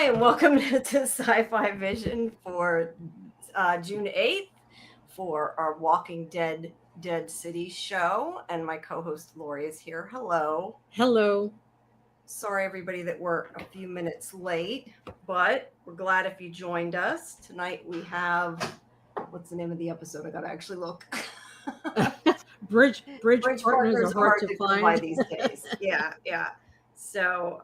and welcome to Sci-Fi-Vision for June 8th for our Walking Dead City show. And my co-host Laurie is here. Hello. Hello. Sorry, everybody, that we're a few minutes late, but we're glad if you joined us. Tonight we have, what's the name of the episode? I got to actually look. Bridge partners are hard to come by find. these days. Yeah. So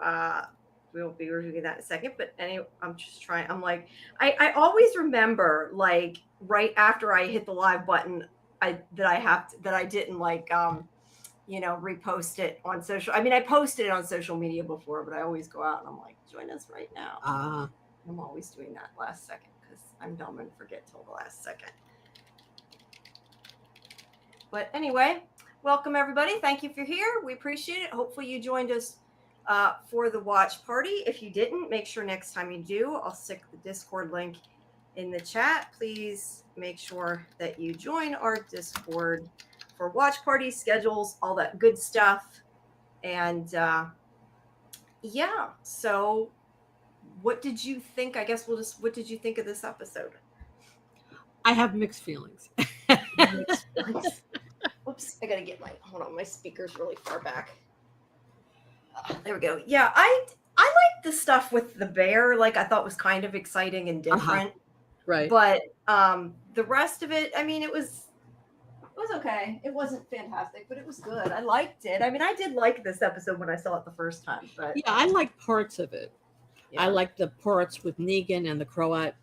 we'll be reviewing that in a second. But anyway, I'm just trying. I'm like, I always remember, like, right after I hit the live button, that I didn't repost it on social. I mean, I posted it on social media before, but I always go out and I'm like, join us right now. I'm always doing that last second because I'm dumb and forget till the last second. But anyway, welcome everybody. Thank you for here. We appreciate it. Hopefully you joined us for the watch party. If you didn't, make sure next time you do, I'll stick the Discord link in the chat. Please make sure that you join our Discord for watch party schedules, all that good stuff. And yeah, so what did you think? I guess what did you think of this episode? I have mixed feelings. Oops, I gotta get my speaker's really far back. There we go. Yeah, I liked the stuff with the bear. Like, I thought was kind of exciting and different. Right. But the rest of it, I mean, it was okay. It wasn't fantastic, but it was good. I liked it. I mean, I did like this episode when I saw it the first time. But yeah, I liked parts of it. Yeah. I liked the parts with Negan and the Croat.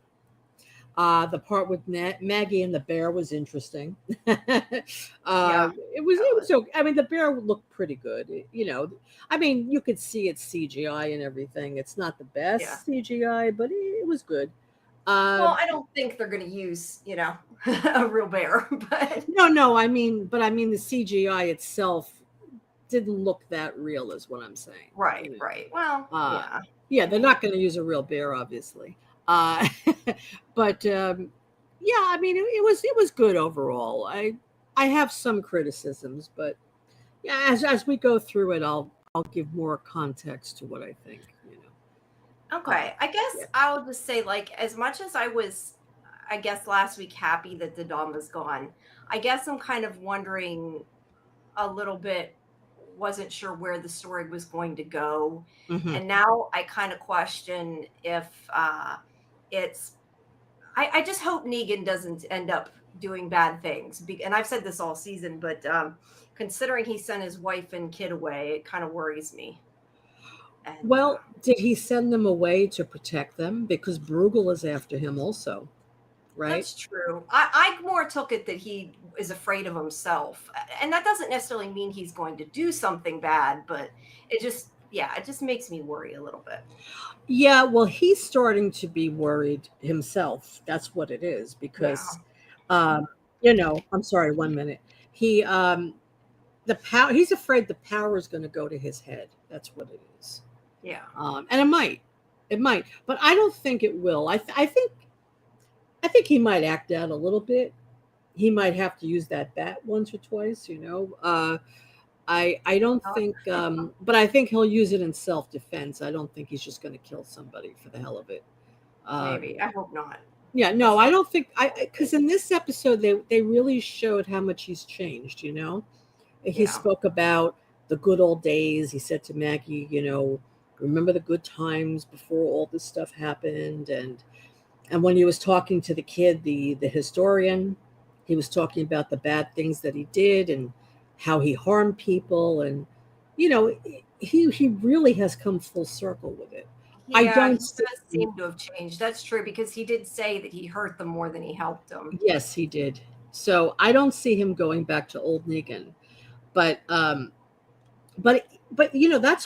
The part with Maggie and the bear was interesting. It was so. I mean, the bear looked pretty good. I mean, you could see it's CGI and everything. It's not the best CGI, but it was good. Well, I don't think they're going to use, a real bear. But no. I mean the CGI itself didn't look that real, is what I'm saying. Right. Well, yeah, they're not going to use a real bear, obviously. But yeah, I mean, it was good overall. I have some criticisms, but yeah, as we go through it, I'll give more context to what I think. Okay, I guess I'll just say, like, as much as I was, I guess last week happy that the Dom was gone, I guess I'm kind of wondering a little bit. Wasn't sure where the story was going to go, and now I kind of question if it's. I just hope Negan doesn't end up doing bad things. And I've said this all season, but considering he sent his wife and kid away, it kind of worries me. And, well, did he send them away to protect them? Because Bruegel is after him also, right? That's true. I more took it that he is afraid of himself. And that doesn't necessarily mean he's going to do something bad, but it just makes me worry a little bit. Yeah, well, he's starting to be worried himself. That's what it is, because, I'm sorry, 1 minute. He's afraid the power is going to go to his head. That's what it is. Yeah. And it might, but I don't think it will. I think he might act out a little bit. He might have to use that bat once or twice, I don't think, but I think he'll use it in self-defense. I don't think he's just going to kill somebody for the hell of it. Maybe. I hope not. Yeah, no, I don't think, because in this episode, they really showed how much he's changed, He spoke about the good old days. He said to Maggie, remember the good times before all this stuff happened. And when he was talking to the kid, the historian, he was talking about the bad things that he did and how he harmed people. And, he really has come full circle with it. Yeah, he does seem to have changed. That's true, because he did say that he hurt them more than he helped them. Yes, he did. So I don't see him going back to old Negan. But that's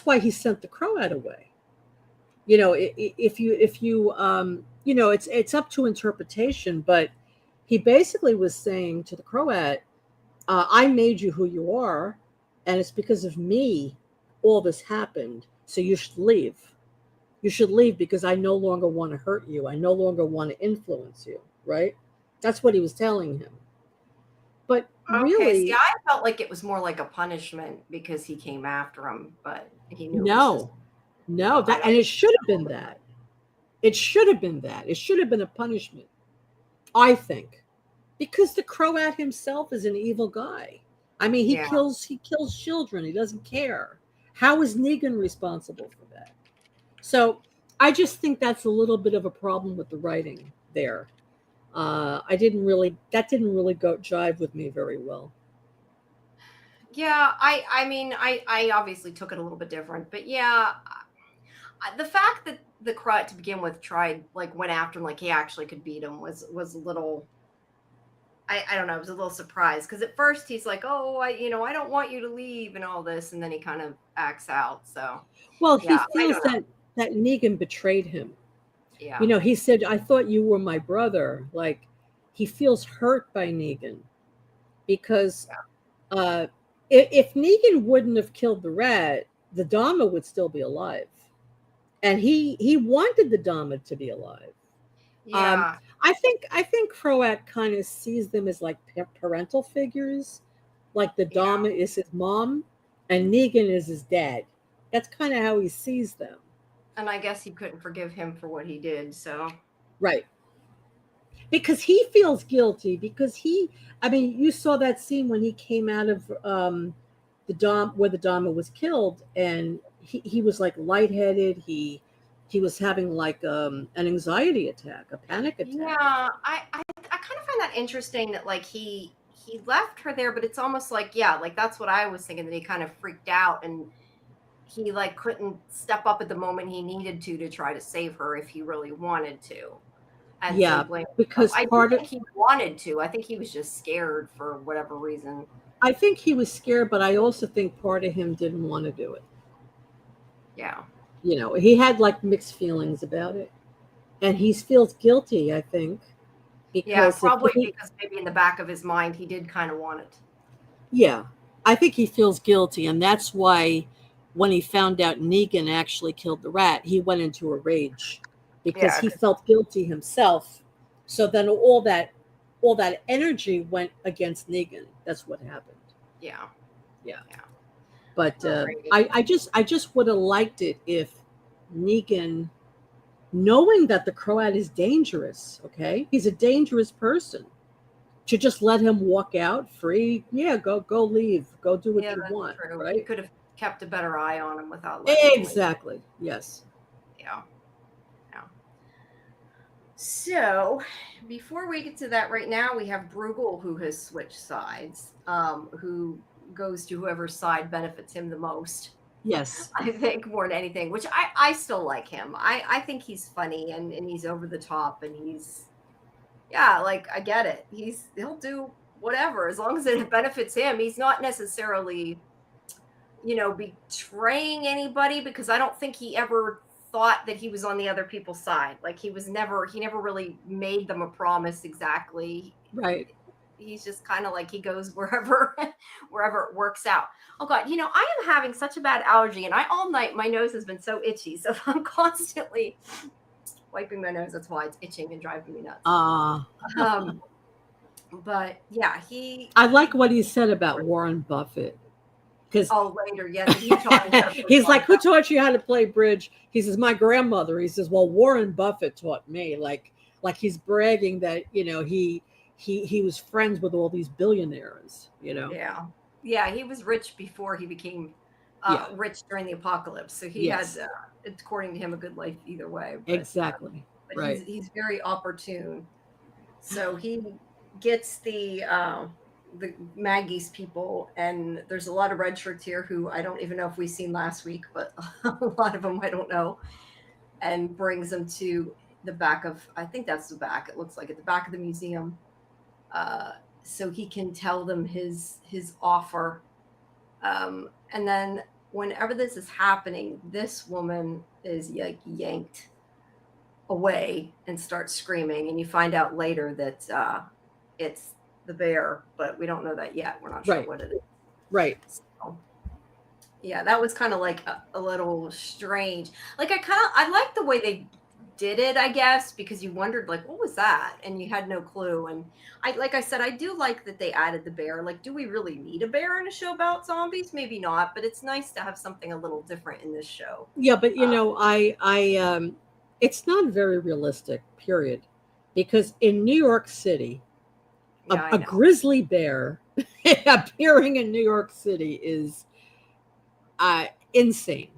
why he sent the Croat away. If you it's up to interpretation, but he basically was saying to the Croat, I made you who you are, and it's because of me all this happened. So you should leave. You should leave because I no longer want to hurt you. I no longer want to influence you, right? That's what he was telling him. But really, see, I felt like it was more like a punishment because he came after him, but he knew. No, and it should have been that. It should have been that. It should have been a punishment, I think, because the Croat himself is an evil guy. I mean, he kills children. He doesn't care. How is Negan responsible for that? So I just think that's a little bit of a problem with the writing there. That didn't really go jive with me very well. Yeah, I mean, I obviously took it a little bit different, but yeah, the fact that the Croat to begin with went after him like he actually could beat him was a little. I don't know. I was a little surprised because at first he's like, "Oh, I don't want you to leave," and all this, and then he kind of acts out. So, well, he feels that Negan betrayed him. Yeah, he said, "I thought you were my brother." Like, he feels hurt by Negan because if Negan wouldn't have killed the rat, the Dharma would still be alive, and he wanted the Dharma to be alive. Yeah. I think Croat kind of sees them as like parental figures, like the Dharma is his mom and Negan is his dad. That's kind of how he sees them. And I guess he couldn't forgive him for what he did, so. Right. Because he feels guilty because you saw that scene when he came out of where the Dharma was killed, and he was like lightheaded. He was having like an anxiety attack, a panic attack. Yeah, I kind of find that interesting that like he left her there, but it's almost like like that's what I was thinking, that he kind of freaked out and he like couldn't step up at the moment he needed to try to save her if he really wanted to. And because I think he wanted to. I think he was just scared for whatever reason. I think he was scared, but I also think part of him didn't want to do it. Yeah. He had like mixed feelings about it, and he feels guilty, I think. Because probably because maybe in the back of his mind he did kind of want it. Yeah, I think he feels guilty, and that's why when he found out Negan actually killed the rat, he went into a rage because he felt guilty himself. So then all that energy went against Negan. That's what happened. Yeah. But I just would have liked it if Negan, knowing that the Croat is dangerous, okay, he's a dangerous person, to just let him walk out free. Yeah, go leave, go do what you want. True. Right? You could have kept a better eye on him without exactly him. Yes. Yeah. So before we get to that, right now we have Bruegel, who has switched sides, who goes to whoever's side benefits him the most. Yes. I think more than anything, which I still like him. I think he's funny and he's over the top, and he's like, I get it. He'll do whatever as long as it benefits him. He's not necessarily betraying anybody, because I don't think he ever thought that he was on the other people's side. Like he never really made them a promise exactly. Right. He's just kind of like, he goes wherever it works out. Oh God, I am having such a bad allergy, and all night my nose has been so itchy, so I'm constantly wiping my nose. That's why it's itching and driving me nuts. But yeah, I like what he said about Warren Buffett. Later, yes. He's like, who taught you how to play bridge? He says, my grandmother. He says, well, Warren Buffett taught me. Like he's bragging that he was friends with all these billionaires. Yeah, he was rich before he became rich during the apocalypse. So he had, according to him, a good life either way. But, exactly. But right. He's very opportune. So he gets the Maggie's people, and there's a lot of red shirts here who I don't even know if we've seen last week, but a lot of them I don't know, and brings them to the back of, I think that's the back, it looks like, at the back of the museum, so he can tell them his offer. And then whenever this is happening, this woman is like yanked away and starts screaming, and you find out later that it's the bear, but we don't know that yet. We're not sure what it is. Right. So, yeah, that was kind of like a little strange. Like I like the way they did it, I guess, because you wondered like, what was that? And you had no clue. And like I said, I do like that they added the bear. Like, do we really need a bear in a show about zombies? Maybe not, but it's nice to have something a little different in this show. Yeah, but It's not very realistic, period. Because in New York City, Yeah, I a know. grizzly bear appearing in New York City is insane.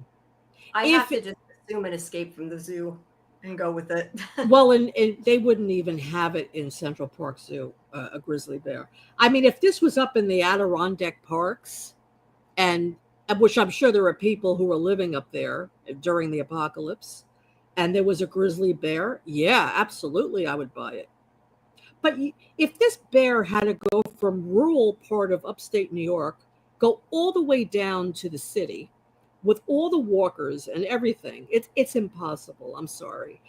I If have to just assume an escape from the zoo and go with it. Well, and they wouldn't even have it in Central Park Zoo, a grizzly bear. I mean, if this was up in the Adirondack parks, and which I'm sure there are people who were living up there during the apocalypse, and there was a grizzly bear, yeah, absolutely, I would buy it. But if this bear had to go from rural part of upstate New York, go all the way down to the city with all the walkers and everything, it's impossible. I'm sorry.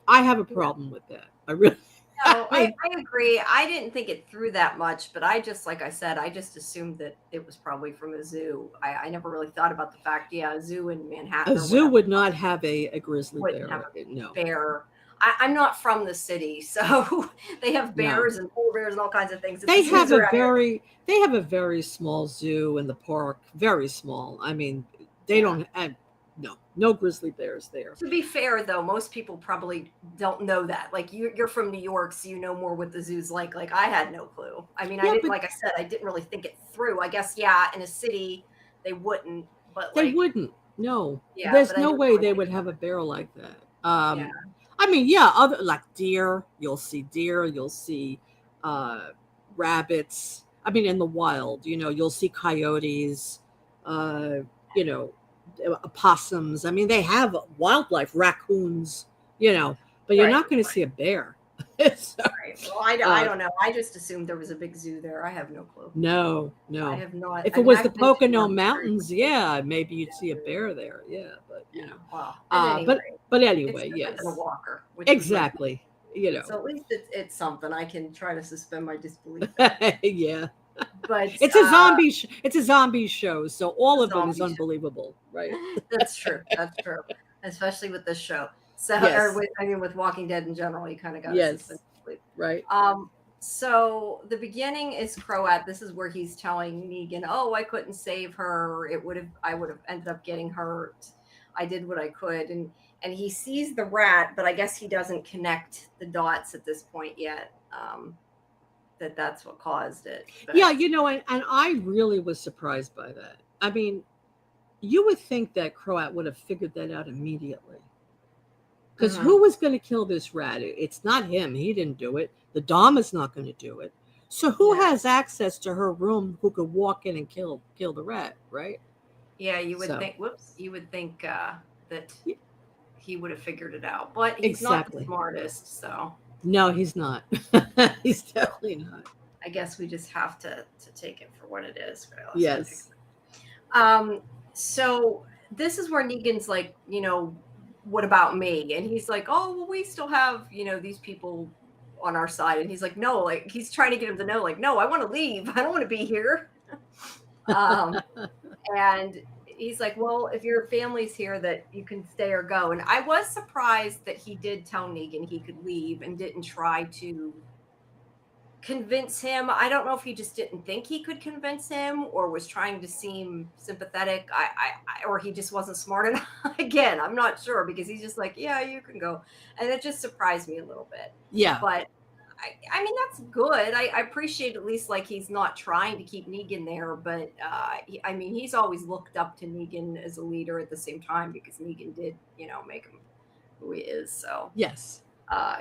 I have a problem with that. I really, I No, mean, I agree. I didn't think it through that much, but I just, like I said, I just assumed that it was probably from a zoo. I never really thought about the fact, yeah, a zoo in a Manhattan or zoo whatever would not have a grizzly wouldn't have bear. a No, bear. I'm not from the city, so they have no. bears and polar bears and all kinds of things at the zoos around here. They have a very small zoo in the park, very small. I mean, they Yeah. don't have no grizzly bears there. To be fair, though, most people probably don't know that. Like you're from New York, so you know more what the zoo's like. Like I had no clue. I mean, I Yeah, didn't, but like I said, I didn't really think it through. I guess, yeah, in a city they wouldn't, but they like, wouldn't. No, yeah, there's but I no didn't way really they think would have about a it. bear like that. Yeah, I mean, yeah, other like deer. You'll see deer. You'll see uh, rabbits. I mean, in the wild, you'll see coyotes. Uh, you know, opossums. I mean, they have wildlife, raccoons. But you're right, not going to right, see a bear. So, right. Well, I uh, don't know. I just assumed there was a big zoo there. I have no clue. no, I no. have not. If I it mean, was the I've been to Pocono North Missouri. Mountains, yeah, maybe you'd see a bear there. Yeah, but Yeah. Well, at any but rate, it's anyway, different than a yes, walker, which was my point. exactly. So at least it's something. I can try to suspend my disbelief there. Yeah, But it's a zombie show, so all of it is zombie unbelievable, right? show. That's true. That's true. Especially with this show. So, or Yes, with, I mean, with Walking Dead in general, you kind of got to suspend yes, disbelief. right. Um, so the beginning is Croat. This is where he's telling Negan, "Oh, I couldn't save her. I would have ended up getting hurt. I did what I could." And he sees the rat, but I guess he doesn't connect the dots at this point yet. That's what caused it. Yeah, But and I really was surprised by that. I mean, you would think that Croat would have figured that out immediately. Because mhm. who was going to kill this rat? It's not him. He didn't do it. The Dom is not going to do it. So who Yeah, has access to her room who could walk in and kill the rat, right? yeah, you would So think. Whoops, you would think that he would have figured it out, but he's not the exactly. smartest. So No, he's not. He's definitely not. I guess we just have to take it for what it is. But I lost my Yes. picture. Um, so this is where Negan's like, what about me? And he's like, oh, well, we still have, these people on our side. And he's like, no, like he's trying to get him to know, like, no, I want to leave. I don't want to be here. Um, and he's like, well, if your family's here, that you can stay or go. And I was surprised that he did tell Negan he could leave and didn't try to convince him. I don't know if he just didn't think he could convince him or was trying to seem sympathetic. Or he just wasn't smart enough. Again, I'm not sure because he's just like, yeah, you can go. And it just surprised me a little bit. Yeah. But I mean, that's good. I appreciate at least like he's not trying to keep Negan there, but I mean, he's always looked up to Negan as a leader at the same time because Negan did, make him who he is. So Yes.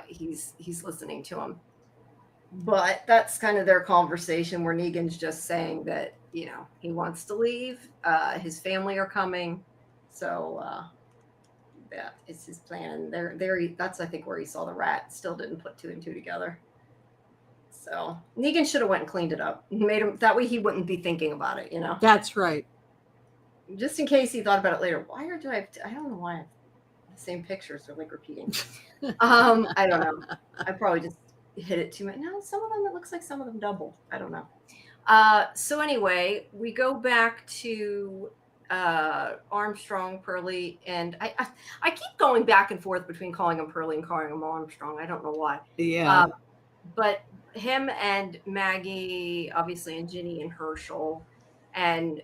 He's listening to him. But that's kind of their conversation where Negan's just saying that, he wants to leave. His family are coming. So that is his plan. That's, I think, where he saw the rat. Still didn't put two and two together. So Negan should have went and cleaned it up. Made him that way he wouldn't be thinking about it, That's right. Just in case he thought about it later. I don't know why I have the same pictures are like repeating. I don't know. I probably just hit it too much. No, some of them, it looks like some of them doubled. I don't know. So anyway, we go back to Armstrong, Pearlie, and I keep going back and forth between calling him Pearlie and calling him Armstrong. I don't know why. Yeah. But him and Maggie, obviously, and Ginny and Herschel, and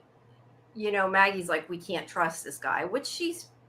Maggie's like, we can't trust this guy, which she's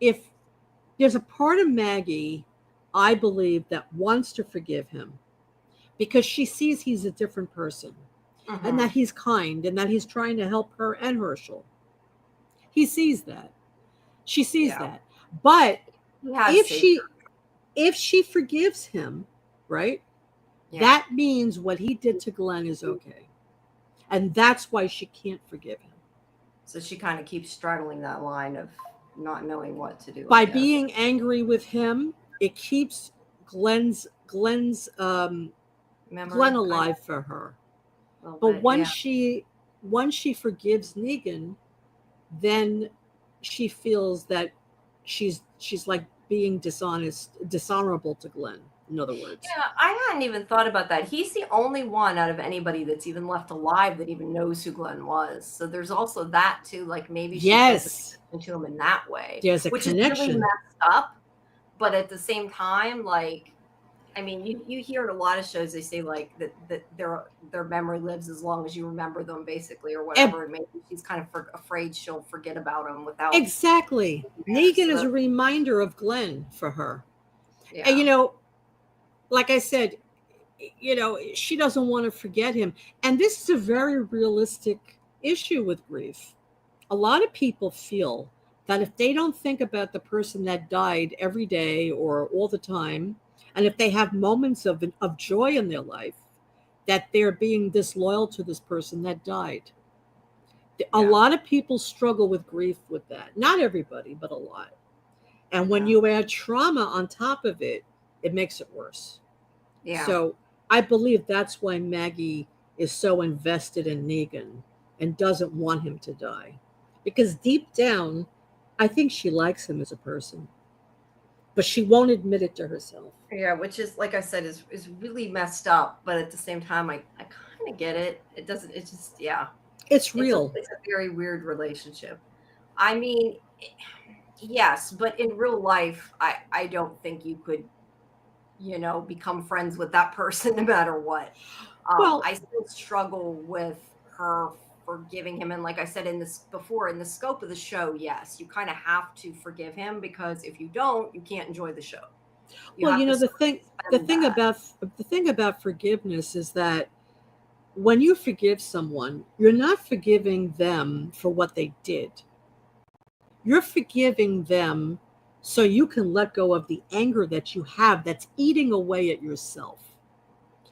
if there's a part of Maggie, I believe, that wants to forgive him because she sees he's a different person and that he's kind and that he's trying to help her and Herschel. He sees that. She sees that. But if she forgives him, right? Yeah. That means what he did to Glenn is okay. And that's why she can't forgive him. So she kind of keeps straddling that line of not knowing what to do. By being angry with him, it keeps Glenn's Glenn alive for her. But once she forgives Negan, then she feels that she's like being dishonorable to Glenn. In other words. Yeah, I hadn't even thought about that. He's the only one out of anybody that's even left alive that even knows who Glenn was. So there's also that too. Like maybe she does to him in that way. There's a connection. Is really messed up. But at the same time, like, I mean, you hear in a lot of shows they say like that their memory lives as long as you remember them, basically, or whatever. And maybe she's kind of afraid she'll forget about him without. Exactly. Negan is a reminder of Glenn for her. Yeah. And like I said, she doesn't want to forget him. And this is a very realistic issue with grief. A lot of people feel that if they don't think about the person that died every day or all the time, and if they have moments of joy in their life, that they're being disloyal to this person that died. A lot of people struggle with grief with that. Not everybody, but a lot. And when you add trauma on top of it, it makes it worse. Yeah. So I believe that's why Maggie is so invested in Negan and doesn't want him to die. Because deep down, I think she likes him as a person. But she won't admit it to herself. Yeah, which is, like I said, is really messed up. But at the same time, I kind of get it. It doesn't, it's just, It's real. It's a very weird relationship. I mean, yes, but in real life, I don't think you could, become friends with that person no matter what. I still struggle with her forgiving him. And like I said in the scope of the show, yes, you kind of have to forgive him because if you don't, you can't enjoy the show. The thing about forgiveness is that when you forgive someone, you're not forgiving them for what they did. You're forgiving them so you can let go of the anger that you have that's eating away at yourself.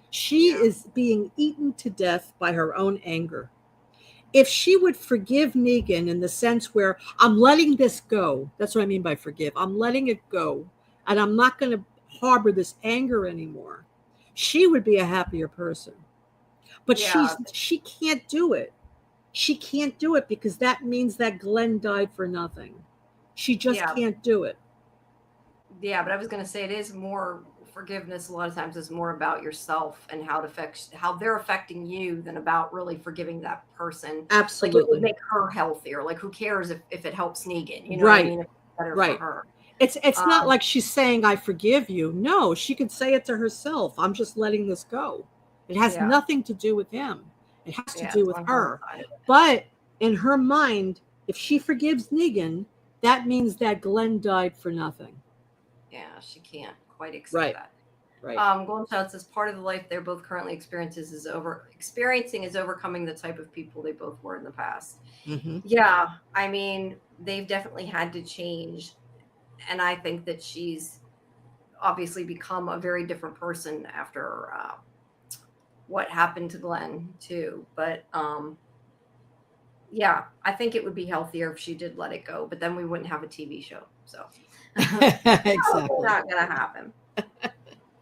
She is being eaten to death by her own anger. If she would forgive Negan in the sense where I'm letting this go, that's what I mean by forgive. I'm letting it go, and I'm not going to harbor this anger anymore. She would be a happier person. But she can't do it. She can't do it because that means that Glenn died for nothing. She just can't do it. Yeah, but I was going to say it is more forgiveness. A lot of times is more about yourself and how they're affecting you than about really forgiving that person. Absolutely. Like it would make her healthier. Like who cares if it helps Negan? You know what I mean? If it's better for her. It's not like she's saying, I forgive you. No, she could say it to herself. I'm just letting this go. It has nothing to do with him. It has to do with her. But in her mind, if she forgives Negan, that means that Glenn died for nothing. Yeah, she can't quite accept that. Right. Golden Child says part of the life they're both currently experiencing is overcoming the type of people they both were in the past. Mm-hmm. Yeah, I mean, they've definitely had to change. And I think that she's obviously become a very different person after what happened to Glenn too. But I think it would be healthier if she did let it go, but then we wouldn't have a TV show. So exactly not gonna happen.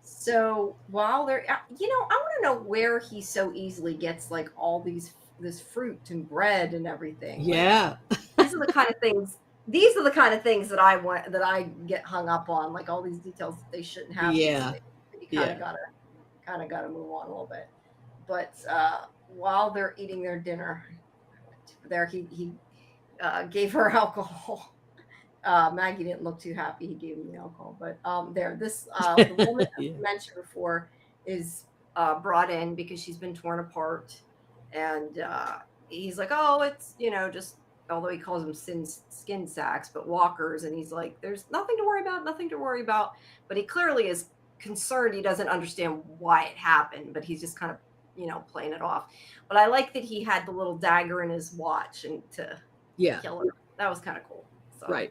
So while they're, I want to know where he so easily gets like all this fruit and bread and everything. Yeah, these are the kind of things. These are the kind of things that I get hung up on, like all these details that they shouldn't have. Yeah, you kind of gotta move on a little bit. But while they're eating their dinner, there he gave her alcohol. Maggie didn't look too happy. He gave him the alcohol, but the woman that you mentioned before is brought in because she's been torn apart, and he's like, "Oh, it's just although he calls them skin sacks, but walkers. And he's like, there's nothing to worry about, nothing to worry about. But he clearly is concerned. He doesn't understand why it happened, but he's just kind of, playing it off. But I like that he had the little dagger in his watch and to kill her. That was kind of cool. So right.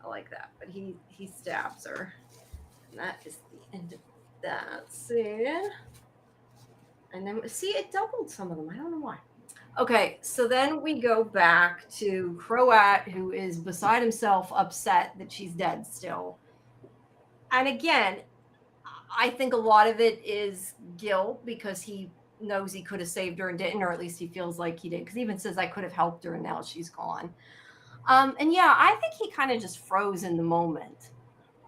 I like that. But he stabs her. And that is the end of that scene. And then, see, it doubled some of them. I don't know why. Okay, so then we go back to Croat, who is beside himself, upset that she's dead still. And again, I think a lot of it is guilt because he knows he could have saved her and didn't, or at least he feels like he did, because he even says, I could have helped her and now she's gone. And yeah, I think he kind of just froze in the moment.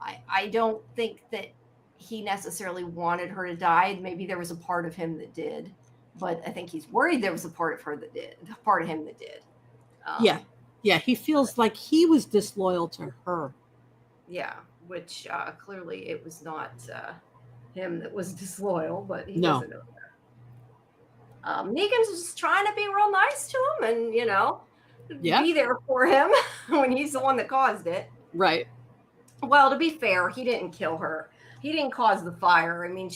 I don't think that he necessarily wanted her to die. Maybe there was a part of him that did, but I think he's worried there was a part of him that did. Yeah. He feels like he was disloyal to her. Yeah, which clearly it was not him that was disloyal, but he doesn't know that. Negan's just trying to be real nice to him and, be there for him when he's the one that caused it. Right. Well, to be fair, he didn't kill her. He didn't cause the fire. I mean,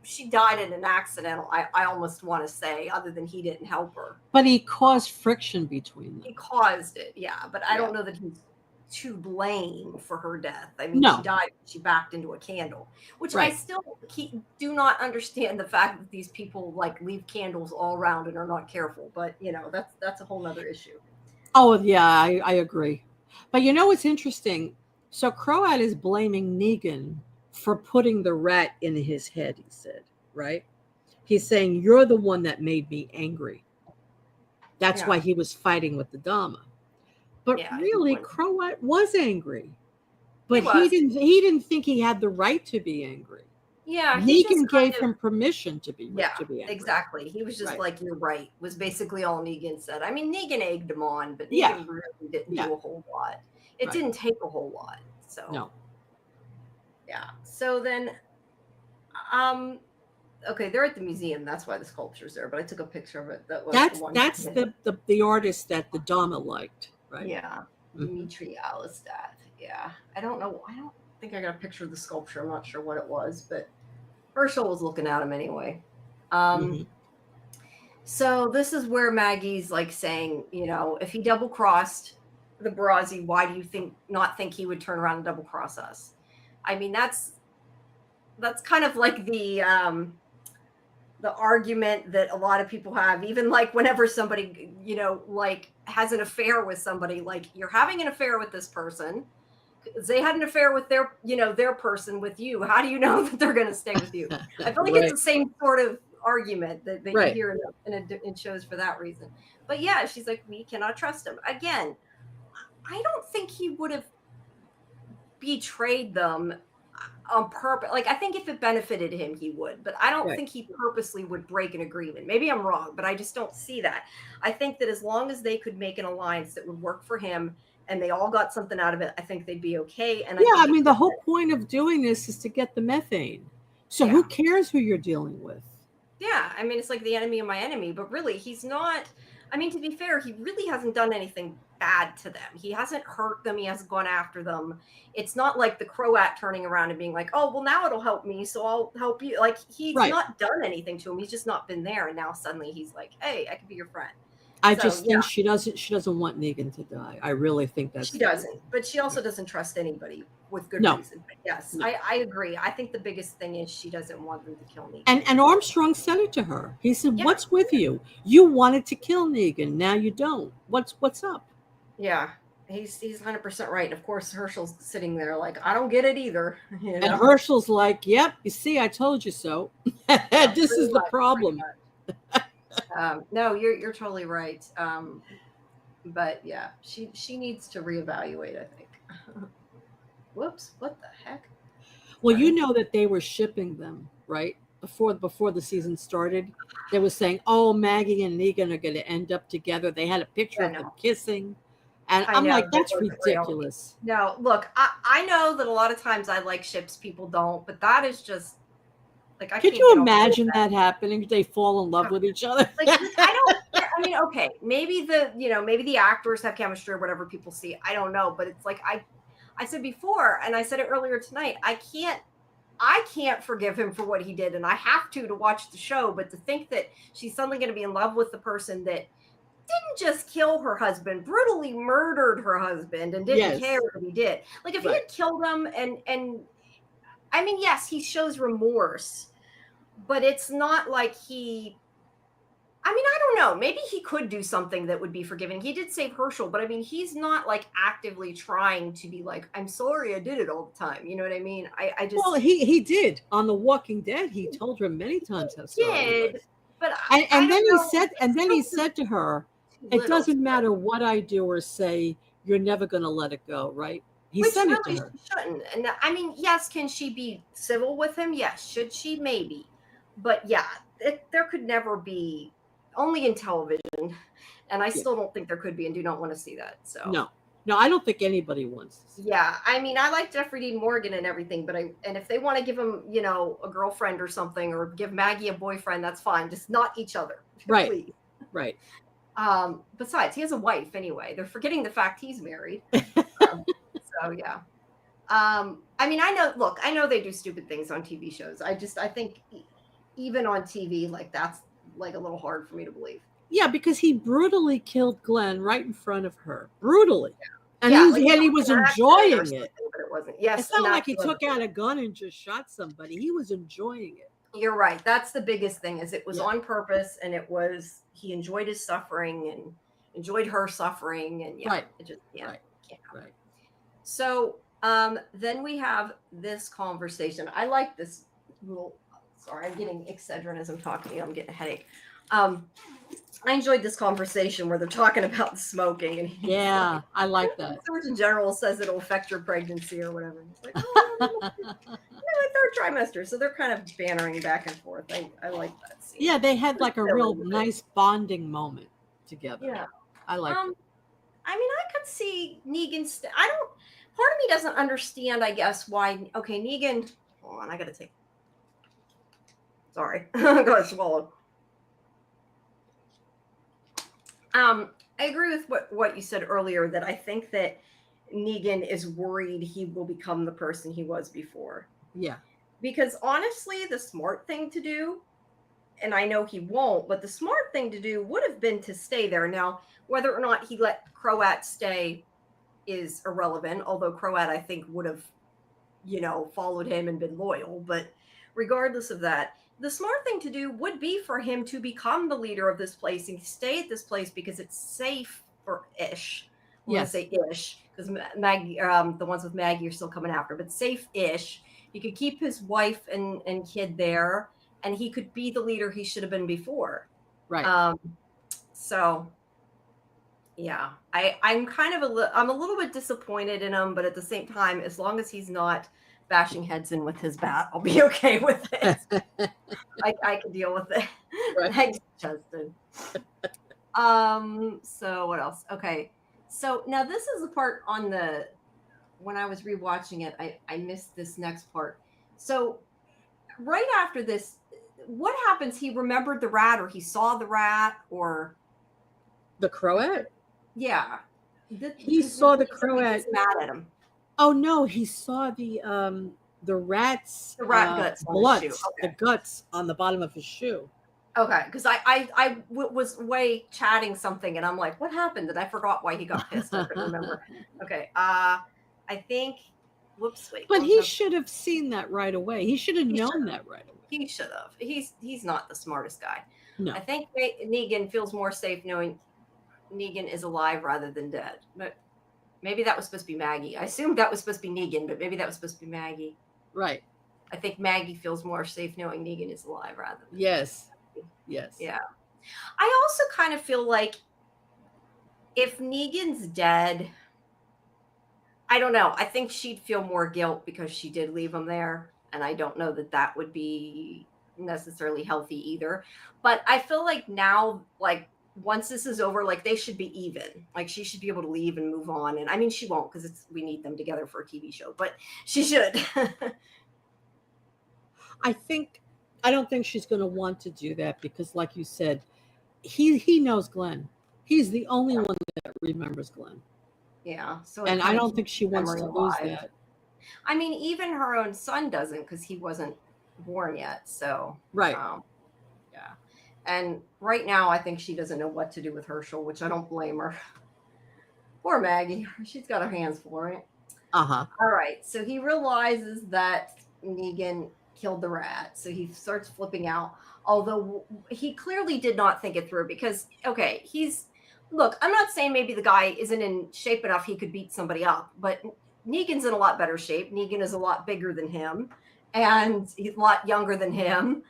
she died in an accident, I almost want to say, other than he didn't help her. But he caused friction between them. He caused it, yeah. But I don't know that he's to blame for her death. I mean, she died, she backed into a candle, which I still do not understand the fact that these people leave candles all around and are not careful. But that's a whole nother issue. Oh yeah, I agree. But what's interesting? So Croat is blaming Negan for putting the rat in his head. He said, right? He's saying you're the one that made me angry. That's why he was fighting with the Dama. But really, Croat was angry, but he didn't think he had the right to be angry. Yeah, Negan gave him permission to be angry. Exactly. He was just like, "You're right." Was basically all Negan said. I mean, Negan egged him on, but Negan really didn't do a whole lot. It didn't take a whole lot. So no. Yeah. So then, okay, they're at the museum. That's why the sculpture's there. But I took a picture of it. That's the artist that the Dama liked. Right. Yeah, Dmitry Alistat. Yeah, I don't know. I don't think I got a picture of the sculpture. I'm not sure what it was, but Herschel was looking at him anyway. So this is where Maggie's saying, if he double crossed the Barazi, why do you not think he would turn around and double cross us? I mean, that's kind of like the argument that a lot of people have, even whenever somebody, has an affair with somebody, you're having an affair with this person. They had an affair with their person with you. How do you know that they're going to stay with you? I feel like it's the same sort of argument that you hear in shows for that reason. But yeah, she's like, we cannot trust him. Again, I don't think he would have betrayed them on purpose. I think if it benefited him, he would, but I don't think he purposely would break an agreement. Maybe I'm wrong, but I just don't see that. I think that as long as they could make an alliance that would work for him and they all got something out of it, I think they'd be okay. And I mean, the whole point of doing this is to get the methane. So who cares who you're dealing with? Yeah. I mean, it's like the enemy of my enemy, but really he's not. I mean, to be fair, he really hasn't done anything bad to them. He hasn't hurt them. He hasn't gone after them. It's not like the Croat turning around and being like, oh, well, now it'll help me, so I'll help you. He's not done anything to him. He's just not been there. And now suddenly he's like, hey, I can be your friend. I just think she doesn't want Negan to die. I really think that's she doesn't, but she also doesn't trust anybody with good reason. But yes, I agree. I think the biggest thing is she doesn't want them to kill Negan. And Armstrong said it to her. He said, what's with you? You wanted to kill Negan. Now you don't. What's up? Yeah, he's 100% right. And of course, Herschel's sitting there like, I don't get it either. And Herschel's like, yep, you see, I told you so. This is the problem. No, you're totally right. But yeah, she needs to reevaluate, I think. Whoops, what the heck? Well, you know that they were shipping them, right? Before the season started, they were saying, oh, Maggie and Negan are going to end up together. They had a picture of them kissing. And I'm like, that's ridiculous. No, look, I know that a lot of times I like ships, people don't, but that is just I could you imagine that happening? They fall in love with each other. I don't. I mean, mean, okay, maybe the actors have chemistry or whatever people see. I don't know, but it's like I said before, and I said it earlier tonight. I can't forgive him for what he did, and I have to watch the show. But to think that she's suddenly going to be in love with the person that didn't just kill her husband, brutally murdered her husband, and didn't care what he did. Like if he had killed him, and I mean, yes, he shows remorse, but it's not like he. I mean, I don't know. Maybe he could do something that would be forgiving. He did save Herschel, but I mean, he's not like actively trying to be like, I'm sorry I did it all the time. You know what I mean? I just. Well, he did on The Walking Dead. He told her many times how sorry he was. But and then he said to her, it doesn't matter what I do or say, you're never going to let it go, right? He said it to her. She shouldn't. And I mean, yes, can she be civil with him? Yes. Should she? Maybe. But yeah, there could never be, only in television. And I still don't think there could be, and do not want to see that. So no, I don't think anybody wants to see that. Yeah, I mean, I like Jeffrey Dean Morgan and everything, but if they want to give him, a girlfriend or something, or give Maggie a boyfriend, that's fine. Just not each other. Right. Please. Right. Besides, he has a wife anyway. They're forgetting the fact he's married. So yeah. I mean, I know they do stupid things on TV shows. I think even on TV, like that's like a little hard for me to believe. Yeah, because he brutally killed Glenn right in front of her. Brutally. Yeah. And he was enjoying it. But it wasn't. Yes. It's not like he took out a gun and just shot somebody. He was enjoying it. You're right. That's the biggest thing, is it was on purpose, and he enjoyed his suffering and enjoyed her suffering, and it just can't happen. Right. So then we have this conversation. I like this little. Sorry, I'm getting Excedrin as I'm talking. I'm getting a headache. I enjoyed this conversation where they're talking about the smoking, and I like that. The Surgeon General says it'll affect your pregnancy or whatever. And it's like, third trimester, so they're kind of bantering back and forth. I like that scene. Yeah, they had like a real nice bonding moment together. Yeah, I like it. I mean, I could see Negan. Part of me doesn't understand, I guess, why. Okay, Negan. Hold on, I gotta take. Sorry, I got swallowed. I agree with what you said earlier, that I think that Negan is worried he will become the person he was before. Yeah. Because honestly, the smart thing to do, and I know he won't, but the smart thing to do would have been to stay there. Now, whether or not he let Croat stay is irrelevant, although Croat, I think, would have, followed him and been loyal. But regardless of that, the smart thing to do would be for him to become the leader of this place and stay at this place because it's safe for ish. I'm going to say ish, because Maggie, the ones with Maggie are still coming after, but safe-ish. He could keep his wife and kid there, and he could be the leader he should have been before. Right. So, yeah, I'm kind of I'm a little bit disappointed in him, but at the same time, as long as he's not bashing heads in with his bat, I'll be okay with it. I can deal with it. Right. Thanks, Justin. So what else? Okay. So now this is the part when I was rewatching it, I missed this next part. So right after this, what happens? He remembered the rat, or he saw the rat, or the Croat? Yeah. He saw the Croat. Mad at him. Oh no, he saw the rat's the rat guts blood, the guts on the bottom of his shoe. Okay, because I was way chatting something, and I'm like, what happened? And I forgot why he got pissed. I couldn't remember. Okay, I think. Whoops, wait. But he should have seen that right away. He should have known that right away. He should have. He's not the smartest guy. No. I think Negan feels more safe knowing Negan is alive rather than dead. But maybe that was supposed to be Maggie. I assumed that was supposed to be Negan, but maybe that was supposed to be Maggie. Right. I think Maggie feels more safe knowing Negan is alive rather than Yes. Maggie. Yes. Yeah. I also kind of feel like if Negan's dead, I don't know. I think she'd feel more guilt because she did leave him there. And I don't know that would be necessarily healthy either. But I feel like now, like, once this is over, like, they should be even. Like, she should be able to leave and move on. And I mean, she won't, because we need them together for a TV show, but she should. I don't think she's going to want to do that because, like you said, he knows Glenn. He's the only one that remembers Glenn. Yeah. So it And I kind of don't keeps think she the wants memory to lose alive. that. I mean, even her own son doesn't, because he wasn't born yet. So, Right. yeah. And right now, I think she doesn't know what to do with Herschel, which I don't blame her. Poor Maggie. She's got her hands full, right? Uh-huh. All right. So he realizes that Negan killed the rat. So he starts flipping out, although he clearly did not think it through because, okay, look, I'm not saying maybe the guy isn't in shape enough he could beat somebody up, but Negan's in a lot better shape. Negan is a lot bigger than him, and he's a lot younger than him.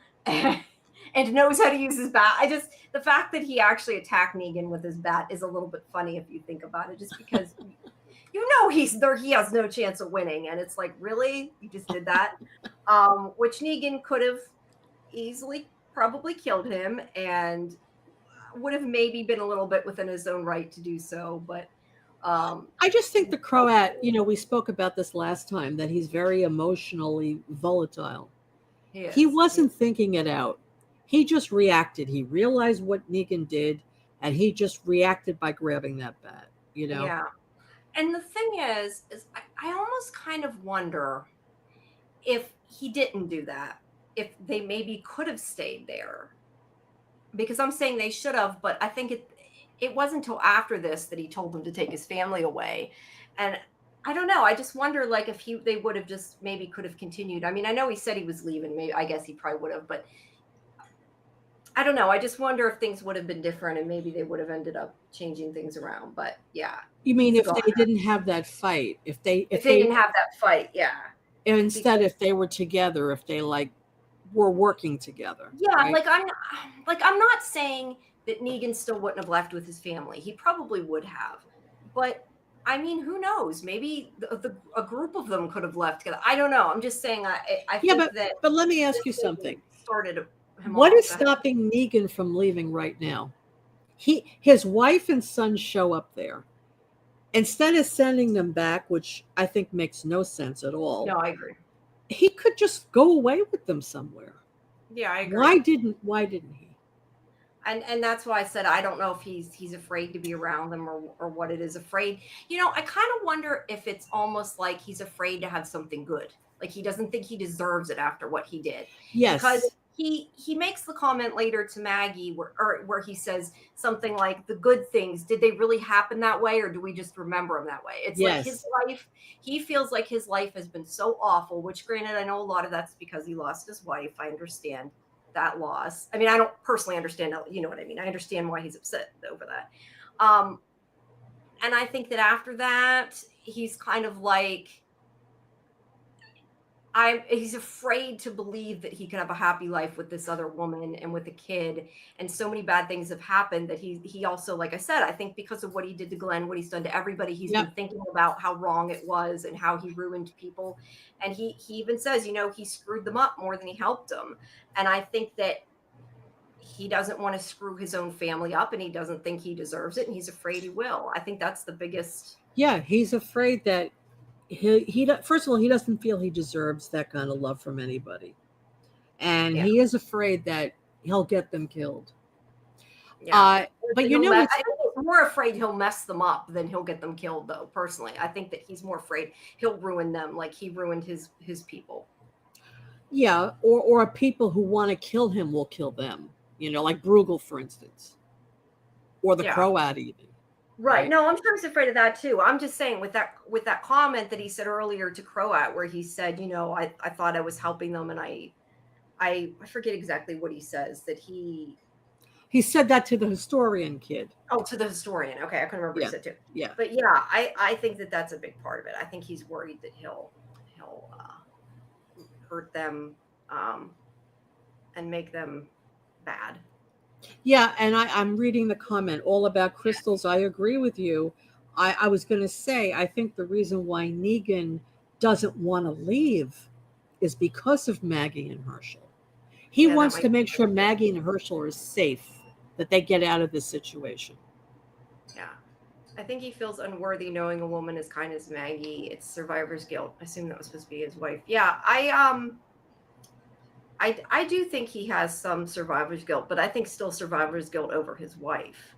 And knows how to use his bat. The fact that he actually attacked Negan with his bat is a little bit funny if you think about it, just because he's there, he has no chance of winning, and it's like, really, you just did that. Which Negan could have easily probably killed him, and would have maybe been a little bit within his own right to do so, but I just think the Croat, we spoke about this last time, that he's very emotionally volatile. He wasn't thinking it out. He just reacted. He realized what Negan did, and he just reacted by grabbing that bat, Yeah. And the thing is I almost kind of wonder if he didn't do that, if they maybe could have stayed there. Because I'm saying they should have, but I think it wasn't until after this that he told them to take his family away. And I don't know. I just wonder, like, if they would have just maybe could have continued. I mean, I know he said he was leaving. Maybe I guess he probably would have, but I don't know. I just wonder if things would have been different and maybe they would have ended up changing things around. But yeah, you mean if they didn't have that fight, if they didn't have that fight, yeah. Instead, if they were together, if they were working together. Yeah, right? I'm not saying that Negan still wouldn't have left with his family. He probably would have, but I mean, who knows? Maybe a group of them could have left together. I don't know. I'm just saying. I think that. But let me ask you something. Started him. What is stopping Negan from leaving right now? His wife and son show up there. Instead of sending them back, which I think makes no sense at all. No, I agree. He could just go away with them somewhere. Yeah, I agree. Why didn't he? And that's why I said I don't know if he's afraid to be around them or what it is afraid. I kind of wonder if it's almost like he's afraid to have something good. Like he doesn't think he deserves it after what he did. Yes. Because he makes the comment later to Maggie where he says something like, the good things, did they really happen that way, or do we just remember them that way? It's like his life, he feels like his life has been so awful, which granted, I know a lot of that's because he lost his wife. I understand that loss. I mean, I don't personally understand, you know what I mean? I understand why he's upset over that. And I think that after that, he's kind of like, he's afraid to believe that he can have a happy life with this other woman and with a kid. And so many bad things have happened that he also, like I said, I think because of what he did to Glenn, what he's done to everybody, he's been thinking about how wrong it was and how he ruined people. And he even says, he screwed them up more than he helped them. And I think that he doesn't want to screw his own family up, and he doesn't think he deserves it. And he's afraid he will. I think that's the biggest. Yeah. He's afraid that he first of all, he doesn't feel he deserves that kind of love from anybody, and he is afraid that he'll get them killed. Yeah, but I think he's more afraid he'll mess them up than he'll get them killed, though. Personally, I think that he's more afraid he'll ruin them, like he ruined his people. Yeah, or people who want to kill him will kill them. Like Bruegel, for instance, or the Croat even. Right. No, I'm sure he's afraid of that too. I'm just saying with that comment that he said earlier to Croat, where he said, I thought I was helping them, and I forget exactly what he says, that he said that to the historian kid. Oh, to the historian. Okay, I couldn't remember what he said too. Yeah. But yeah, I think that that's a big part of it. I think he's worried that he'll hurt them and make them bad. Yeah, and I'm reading the comment all about crystals. I agree with you. I was going to say, I think the reason why Negan doesn't want to leave is because of Maggie and Herschel. He wants to make sure Maggie and Herschel are safe, that they get out of this situation. Yeah. I think he feels unworthy knowing a woman as kind as Maggie. It's survivor's guilt. I assume that was supposed to be his wife. Yeah, I do think he has some survivor's guilt, but I think still survivor's guilt over his wife.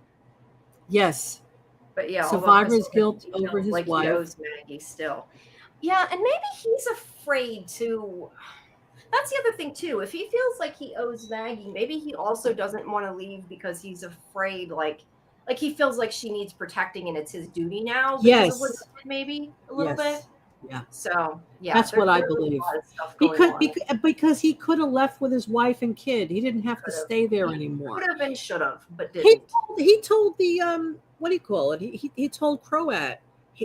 Yes. But yeah, Survivor's guilt over his like he wife. owes Maggie still. Yeah, and maybe he's afraid to. That's the other thing too. If he feels like he owes Maggie, maybe he also doesn't want to leave because he's afraid, like he feels like she needs protecting and it's his duty now because of what Yes. he did, maybe a little bit. Yes. Yeah. So yeah, That's what I there's a believe. lot of stuff going on. Because he could have left with his wife and kid. He didn't have to stay there anymore. Could have and should have, but didn't. He told the what do you call it? He told Croat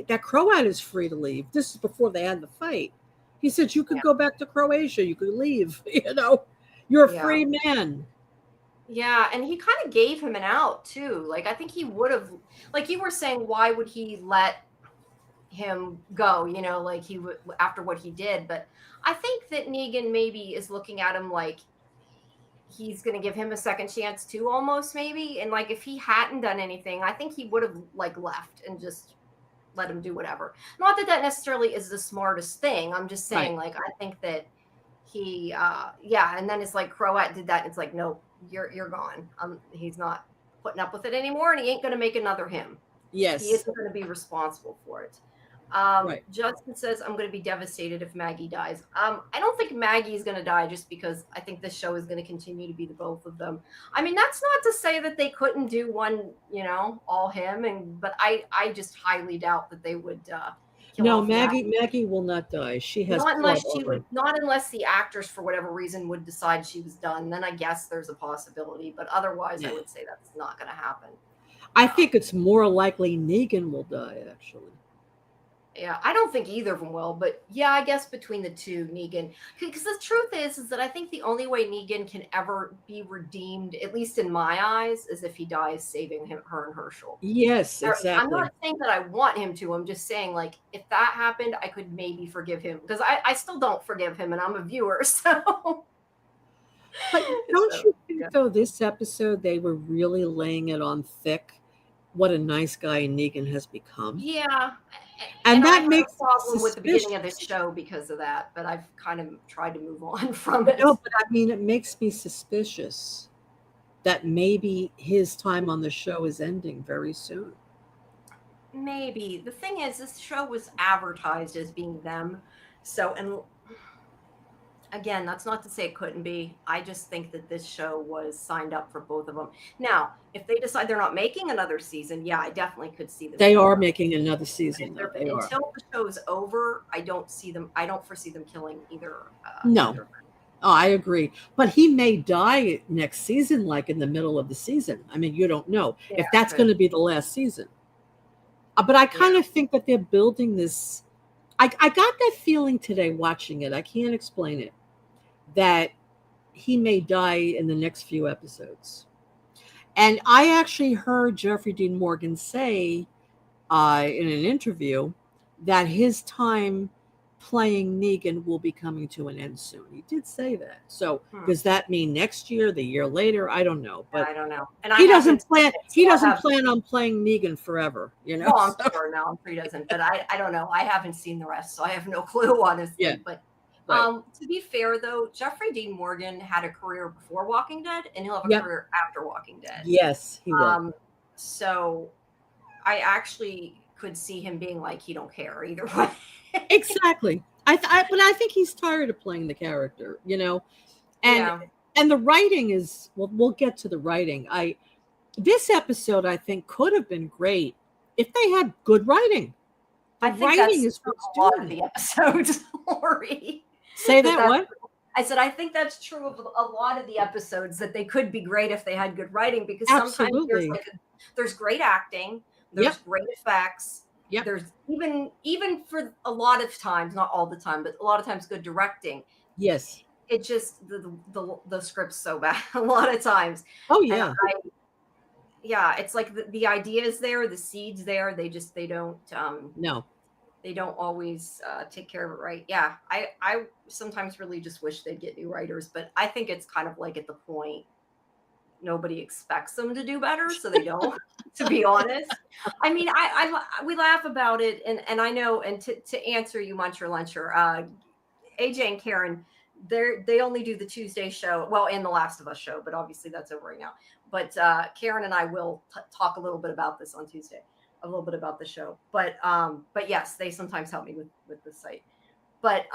that Croat is free to leave. This is before they had the fight. He said you could go back to Croatia. You could leave. You know, you're a free man. Yeah, and he kind of gave him an out too. Like I think he would have, like you were saying, why would he let him go? You know, like he would after what he did. But I think that Negan maybe is looking at him like he's going to give him a second chance too, almost maybe. And like if he hadn't done anything, I think he would have like left and just let him do whatever. Not that that necessarily is the smartest thing. I'm just saying, like I think that he, yeah. And then it's like Croat did that. And it's like, nope, you're gone. He's not putting up with it anymore, and he ain't going to make another him. Yes, he isn't going to be responsible for it. Justin says, I'm going to be devastated if Maggie dies. I don't think Maggie is going to die just because I think this show is going to continue to be the both of them. I mean, that's not to say that they couldn't do one, you know, all him, but I just highly doubt that they would no, Maggie will not die. She has not unless the actors for whatever reason would decide she was done. Then I guess there's a possibility, but otherwise I would say that's not going to happen. I think it's more likely Negan will die, actually. Yeah, I don't think either of them will, but yeah, I guess between the two, Negan. Because the truth is that I think the only way Negan can ever be redeemed, at least in my eyes, is if he dies saving her and Herschel. Yes, exactly. I'm not saying that I want him to. I'm just saying, like, if that happened, I could maybe forgive him. Because I still don't forgive him, and I'm a viewer, so... But don't you think, though, this episode, they were really laying it on thick what a nice guy Negan has become? Yeah. And that makes a problem with the beginning of this show because of that, but I've kind of tried to move on from it. No, but I mean, it makes me suspicious that maybe his time on the show is ending very soon. Maybe. The thing is, this show was advertised as being them. So, and again, that's not to say it couldn't be. I just think that this show was signed up for both of them. Now, if they decide they're not making another season, yeah, I definitely could see them. They are making another season. Until the show's over, I don't foresee them killing either. No. Either. Oh, I agree. But he may die next season, like in the middle of the season. I mean, you don't know if that's going to be the last season. But I kind of think that they're building this. I got that feeling today watching it. I can't explain it. That he may die in the next few episodes. And I actually heard Jeffrey Dean Morgan say in an interview that his time playing Negan will be coming to an end soon. He did say that. So does that mean next year, the year later? I don't know. But I don't know. And he doesn't plan. He doesn't plan on playing Negan forever. You know. No, I'm sure. No, I'm sure he doesn't. But I don't know. I haven't seen the rest, so I have no clue, honestly. Yeah. But right. To be fair, though, Jeffrey Dean Morgan had a career before Walking Dead, and he'll have a career after Walking Dead. Yes, he will. So I actually could see him being like, he don't care either way. Exactly. But I think he's tired of playing the character, you know, and the writing is. Well, we'll get to the writing. This episode I think could have been great if they had good writing. I think writing is what's a lot of the episodes, Laurie. Say that what? I said I think that's true of a lot of the episodes, that they could be great if they had good writing, because sometimes there's great acting, there's great effects. There's even for a lot of times, not all the time, but a lot of times good directing. Yes. It just the script's so bad a lot of times. Oh yeah. It's like the idea is there, the seeds there. They don't they don't always take care of it right. Yeah. I sometimes really just wish they'd get new writers, but I think it's kind of like at the point nobody expects them to do better, so they don't. To be honest, I mean, we laugh about it, and I know. And to answer you, Muncher Luncher, AJ and Karen, they only do the Tuesday show, well, and the Last of Us show, but obviously that's over right now. But Karen and I will talk a little bit about this on Tuesday, a little bit about the show. But yes, they sometimes help me with the site. But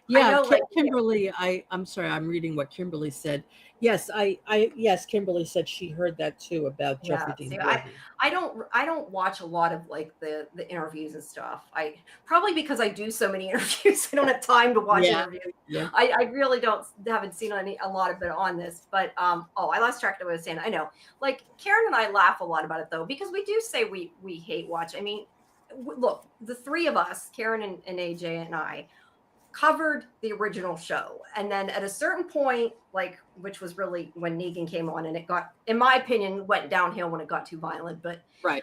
yeah, I know, like, Kimberly, I'm sorry, I'm reading what Kimberly said. Yes, yes, Kimberly said she heard that too about Jeffrey yeah. Dean See, Morgan. I don't watch a lot of like the interviews and stuff. I probably because I do so many interviews, I don't have time to watch interviews. Yeah. I really haven't seen a lot of it on this. But I lost track of what I was saying. I know, like Karen and I laugh a lot about it though, because we do say we hate watch. I mean, look, the three of us, Karen and AJ and I, covered the original show, and then at a certain point, like, which was really when Negan came on, and it got, in my opinion, went downhill when it got too violent. But right,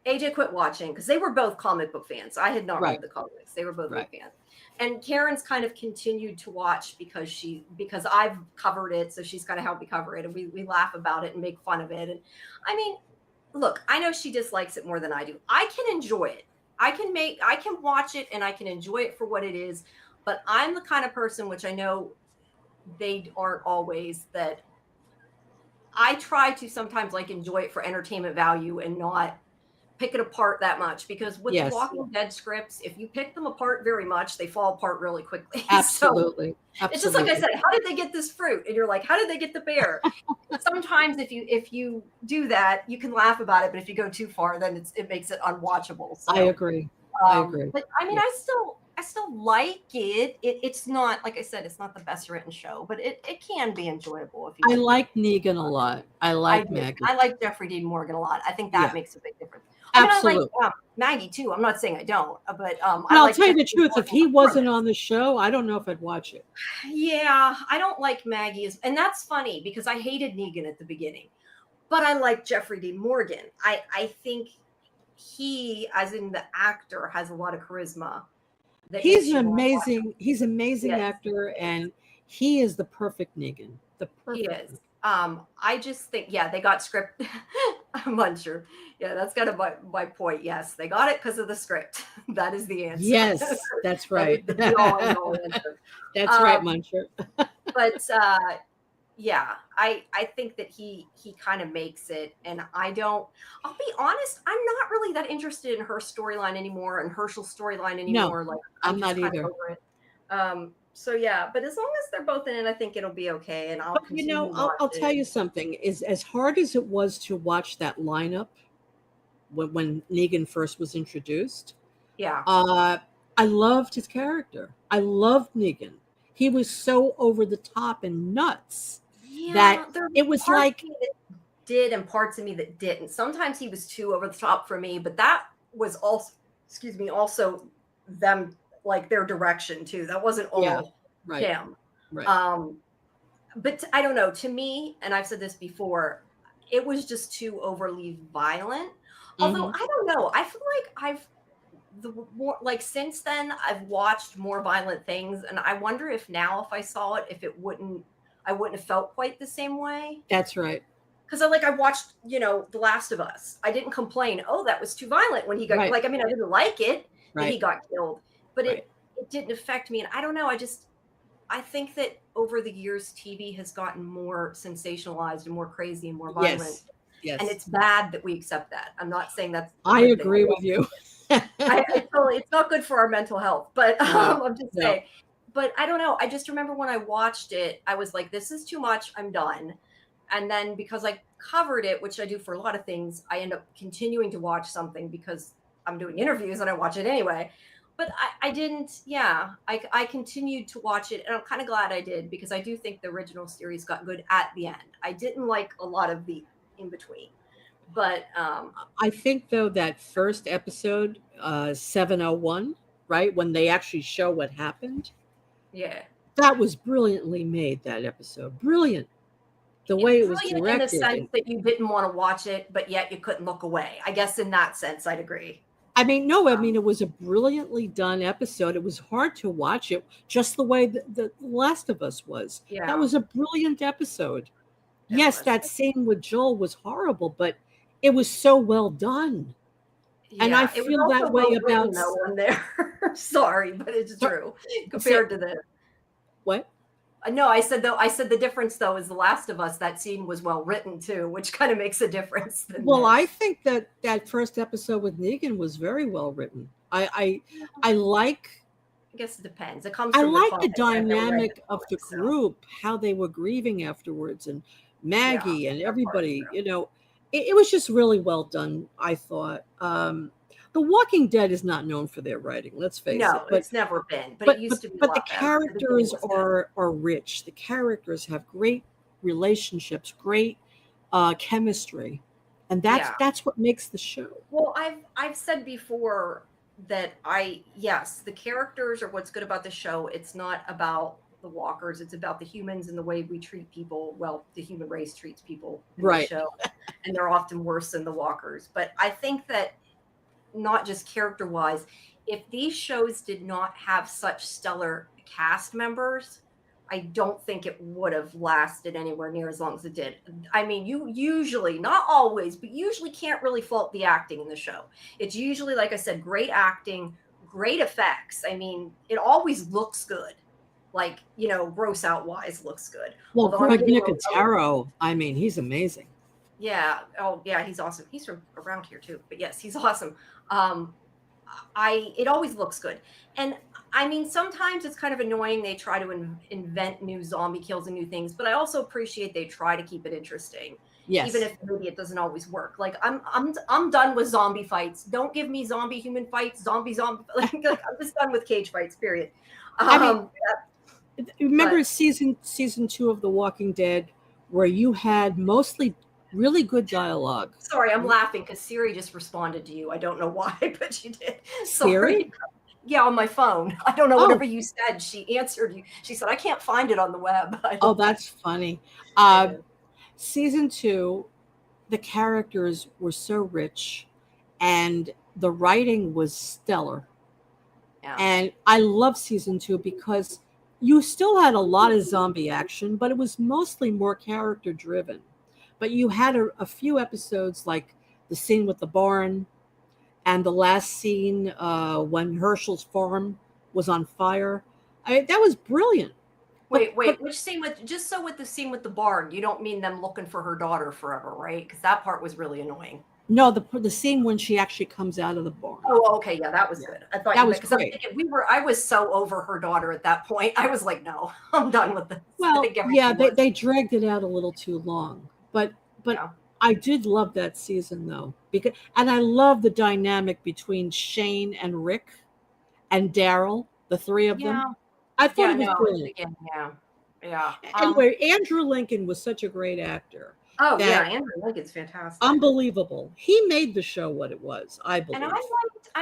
AJ quit watching because they were both comic book fans. I had not read the comics; they were both big fans. And Karen's kind of continued to watch because I've covered it, so she's kind of helped me cover it, and we laugh about it and make fun of it. And I mean, look, I know she dislikes it more than I do. I can enjoy it. I can watch it and I can enjoy it for what it is, but I'm the kind of person, which I know they aren't always, that I try to sometimes like enjoy it for entertainment value and not pick it apart that much, because with the Walking Dead scripts, if you pick them apart very much, they fall apart really quickly. Absolutely. So it's just like I said, how did they get this fruit? And you're like, how did they get the bear? Sometimes if you do that, you can laugh about it, but if you go too far, then it makes it unwatchable. So, I agree. I agree. But I mean, I still like it. It's not, like I said, it's not the best written show, but it can be enjoyable if you. I like Negan a lot. I like Maggie. I like Jeffrey Dean Morgan a lot. I think that makes a big difference. Absolutely. I like Maggie too. I'm not saying I don't, but I'll tell you the truth. If he wasn't on the show, I don't know if I'd watch it. Yeah, I don't like Maggie, and that's funny because I hated Negan at the beginning, but I like Jeffrey Dean Morgan. I think he, as in the actor, has a lot of charisma. He's an amazing actor, and he is the perfect Negan. He is. I just think, they got script. Muncher. Yeah, that's kind of my point. Yes, they got it because of the script. That is the answer. Yes, that's right. That's right, Muncher. But I think that he kind of makes it, and I'll be honest, I'm not really that interested in her storyline anymore and Herschel's storyline anymore. No, like I'm not either. Over it. So but as long as they're both in it, I think it'll be okay. And I'll tell you something. Is as hard as it was to watch that lineup when Negan first was introduced. Yeah. I loved his character. I loved Negan. He was so over the top and nuts that it was like did, and parts of me that didn't. Sometimes he was too over the top for me, but that was also, also them, like their direction too. That wasn't all him. Right. But I don't know. To me, and I've said this before, it was just too overly violent. Although I don't know. I feel like since then I've watched more violent things, and I wonder if now, if I saw it, I wouldn't have felt quite the same way. That's right. Because I watched, The Last of Us. I didn't complain, oh, that was too violent when he got I didn't like it that he got killed, but it didn't affect me. And I don't know, I think that over the years TV has gotten more sensationalized and more crazy and more violent. Yes. And it's bad that we accept that. I'm not saying that's I agree with you. It's not good for our mental health, but I'm just saying. But I don't know. I just remember when I watched it, I was like, this is too much. I'm done. And then because I covered it, which I do for a lot of things, I end up continuing to watch something because I'm doing interviews and I watch it anyway. But I didn't, I continued to watch it, and I'm kind of glad I did, because I do think the original series got good at the end. I didn't like a lot of the in between. But I think, though, that first episode, 701, right, when they actually show what happened. Yeah. That was brilliantly made, that episode. Brilliant. The way it was directed. In the sense that you didn't want to watch it, but yet you couldn't look away. I guess in that sense, I'd agree. It was a brilliantly done episode. It was hard to watch it, just the way the Last of Us was. Yeah. That was a brilliant episode. Yes, that scene with Joel was horrible, but it was so well done. Yeah, and I feel that way about no one there. Sorry, but it's true compared to this. What? No, I said the difference though is The Last of Us. That scene was well written too, which kind of makes a difference. Well, I think that first episode with Negan was very well written. I like. I guess it depends. It comes I from the like the comics. I've never read dynamic the of the comics, so. group, how they were grieving afterwards, and Maggie and that part's everybody. true. You know, it was just really well done. I thought. The Walking Dead is not known for their writing. Let's face it. No, But it's never been, but it used to be a but the lot better. The beginning characters was good. are rich. The characters have great relationships, great chemistry, and Yeah. that's what makes the show. Well, I've said before that yes, the characters are what's good about the show. It's not about the walkers. It's about the humans and the way we treat people. Well, the human race treats people in the Right. show, and they're often worse than the walkers. But I think that not just character wise, if these shows did not have such stellar cast members, I don't think it would have lasted anywhere near as long as it did. I mean, you usually, not always, but usually can't really fault the acting in the show. It's usually, like I said, great acting, great effects. I mean, it always looks good. Like, gross out wise looks good. Well, Although Greg Nicotero, I mean, he's amazing. yeah. Oh, yeah. He's awesome. He's from around here too. But yes, he's awesome. It always looks good, and I mean sometimes it's kind of annoying. They try to invent new zombie kills and new things, but I also appreciate they try to keep it interesting. Yes. Even if maybe it doesn't always work. Like I'm done with zombie fights. Don't give me zombie human fights. Zombie. Like I'm just done with cage fights. Period. I mean, remember season 2 of The Walking Dead, where you had mostly really good dialogue. Sorry, I'm laughing because Siri just responded to you. I don't know why, but she did. Siri? Sorry. Yeah, on my phone. I don't know. Whatever you said, she answered you. She said, I can't find it on the web. Oh, that's funny. Season 2, the characters were so rich and the writing was stellar. Yeah. And I love season 2 because you still had a lot of zombie action, but it was mostly more character driven. But you had a few episodes like the scene with the barn and the last scene when Herschel's farm was on fire. That was brilliant. Wait, which scene with the scene with the barn, you don't mean them looking for her daughter forever, right? Because that part was really annoying. No, the scene when she actually comes out of the barn. Oh, okay, yeah, that was good. I thought that was great. I was so over her daughter at that point. I was like, no, I'm done with this. Well, yeah, they dragged it out a little too long, but yeah. I did love that season though, and I love the dynamic between Shane and Rick and Daryl, the three of them. I thought it was brilliant. Again, yeah. Anyway, Andrew Lincoln was such a great actor. Oh yeah, Andrew Lincoln's fantastic. Unbelievable. He made the show what it was, I believe. And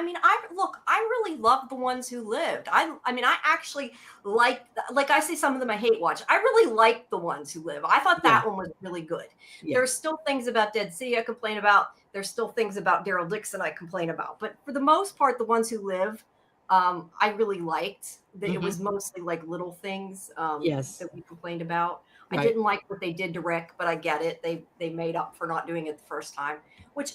I really loved the ones who lived. I mean, I actually like I say some of them I hate watch. I really liked the ones who live. I thought that one was really good. Yeah. There's still things about Dead City I complain about. There's still things about Daryl Dixon I complain about. But for the most part, the ones who live, I really liked. That It was mostly like little things that we complained about. Right. I didn't like what they did to Rick, but I get it. They made up for not doing it the first time, which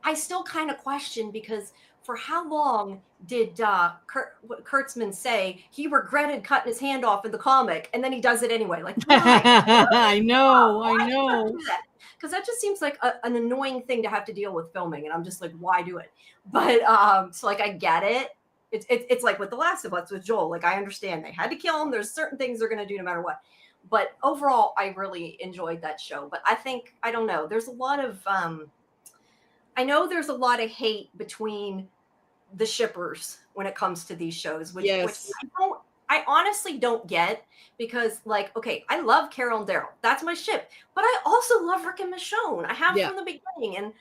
I still kind of question, because for how long did Kurtzman say he regretted cutting his hand off in the comic, and then he does it anyway? Like, I know. Because that just seems like an annoying thing to have to deal with filming, and I'm just like, why do it? But so like, I get it. It's like with The Last of Us with Joel. Like, I understand they had to kill him. There's certain things they're going to do no matter what. But overall, I really enjoyed that show. But I don't know. There's a lot of, I know there's a lot of hate between the shippers when it comes to these shows, which I honestly don't get, because like, okay, I love Carol and Daryl. That's my ship. But I also love Rick and Michonne. I have from the beginning. And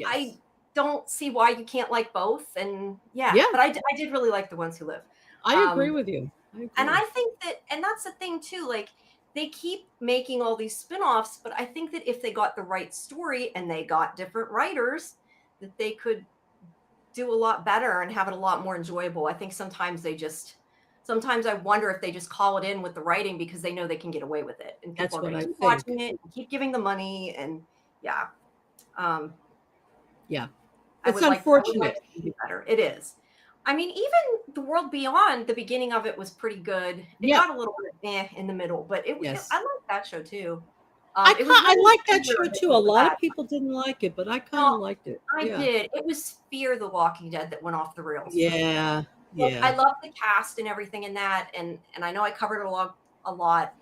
I don't see why you can't like both. And but I did really like The Ones Who Live. I agree with you. And I think that, and that's the thing too, like, they keep making all these spinoffs, but I think that if they got the right story and they got different writers, that they could do a lot better and have it a lot more enjoyable. I think sometimes I wonder if they just call it in with the writing because they know they can get away with it. And people are keep watching it, and keep giving the money, and it's unfortunate. Like to do better. It is. I mean, even The World Beyond, the beginning of it was pretty good. It got a little bit in the middle. But Yes. I like that show too. I like that Fear show that too. A was the lot bad of people didn't like it, but I kind No, of liked it. I Yeah. did. It was Fear the Walking Dead that went off the rails for me. Yeah. Like, Yeah. I love the cast and everything in that, and I know I covered it a lot.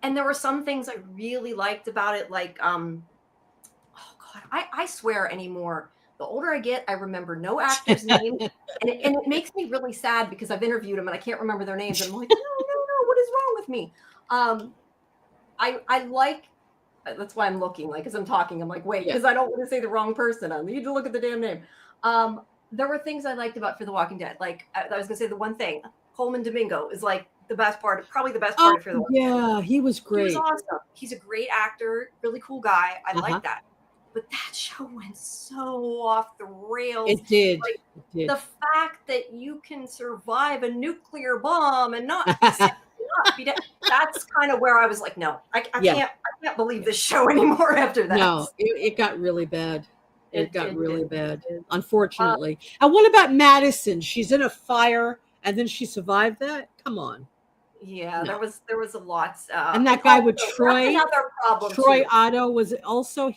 And there were some things I really liked about it, like oh god, I swear anymore. The older I get, I remember no actor's name, and it makes me really sad because I've interviewed them and I can't remember their names. And I'm like, no, no, no, what is wrong with me? I like that's why I'm looking, like, as I'm talking, I'm like, wait, Yeah. because I don't want to say the wrong person. I need to look at the damn name. There were things I liked about For the Walking Dead. Like, I was gonna say the one thing, Coleman Domingo is like the best part, probably the best Oh, part of Fear the Walking Dead. yeah. He was He was great. awesome. He's a great actor, really cool guy. I Uh-huh. like that. But that show went so off the rails. It did. Like, It did. the fact that you can survive a nuclear bomb and not be sick, not be dead, that's kind of where I was like, no, I Yeah. can't believe this show anymore after that. No, it got really bad. It got really did. bad, unfortunately. And what about Madison? She's in a fire and then she survived that? Come on. Yeah, No. there was a lot. And that guy with Troy, that's another problem Troy too. Otto was also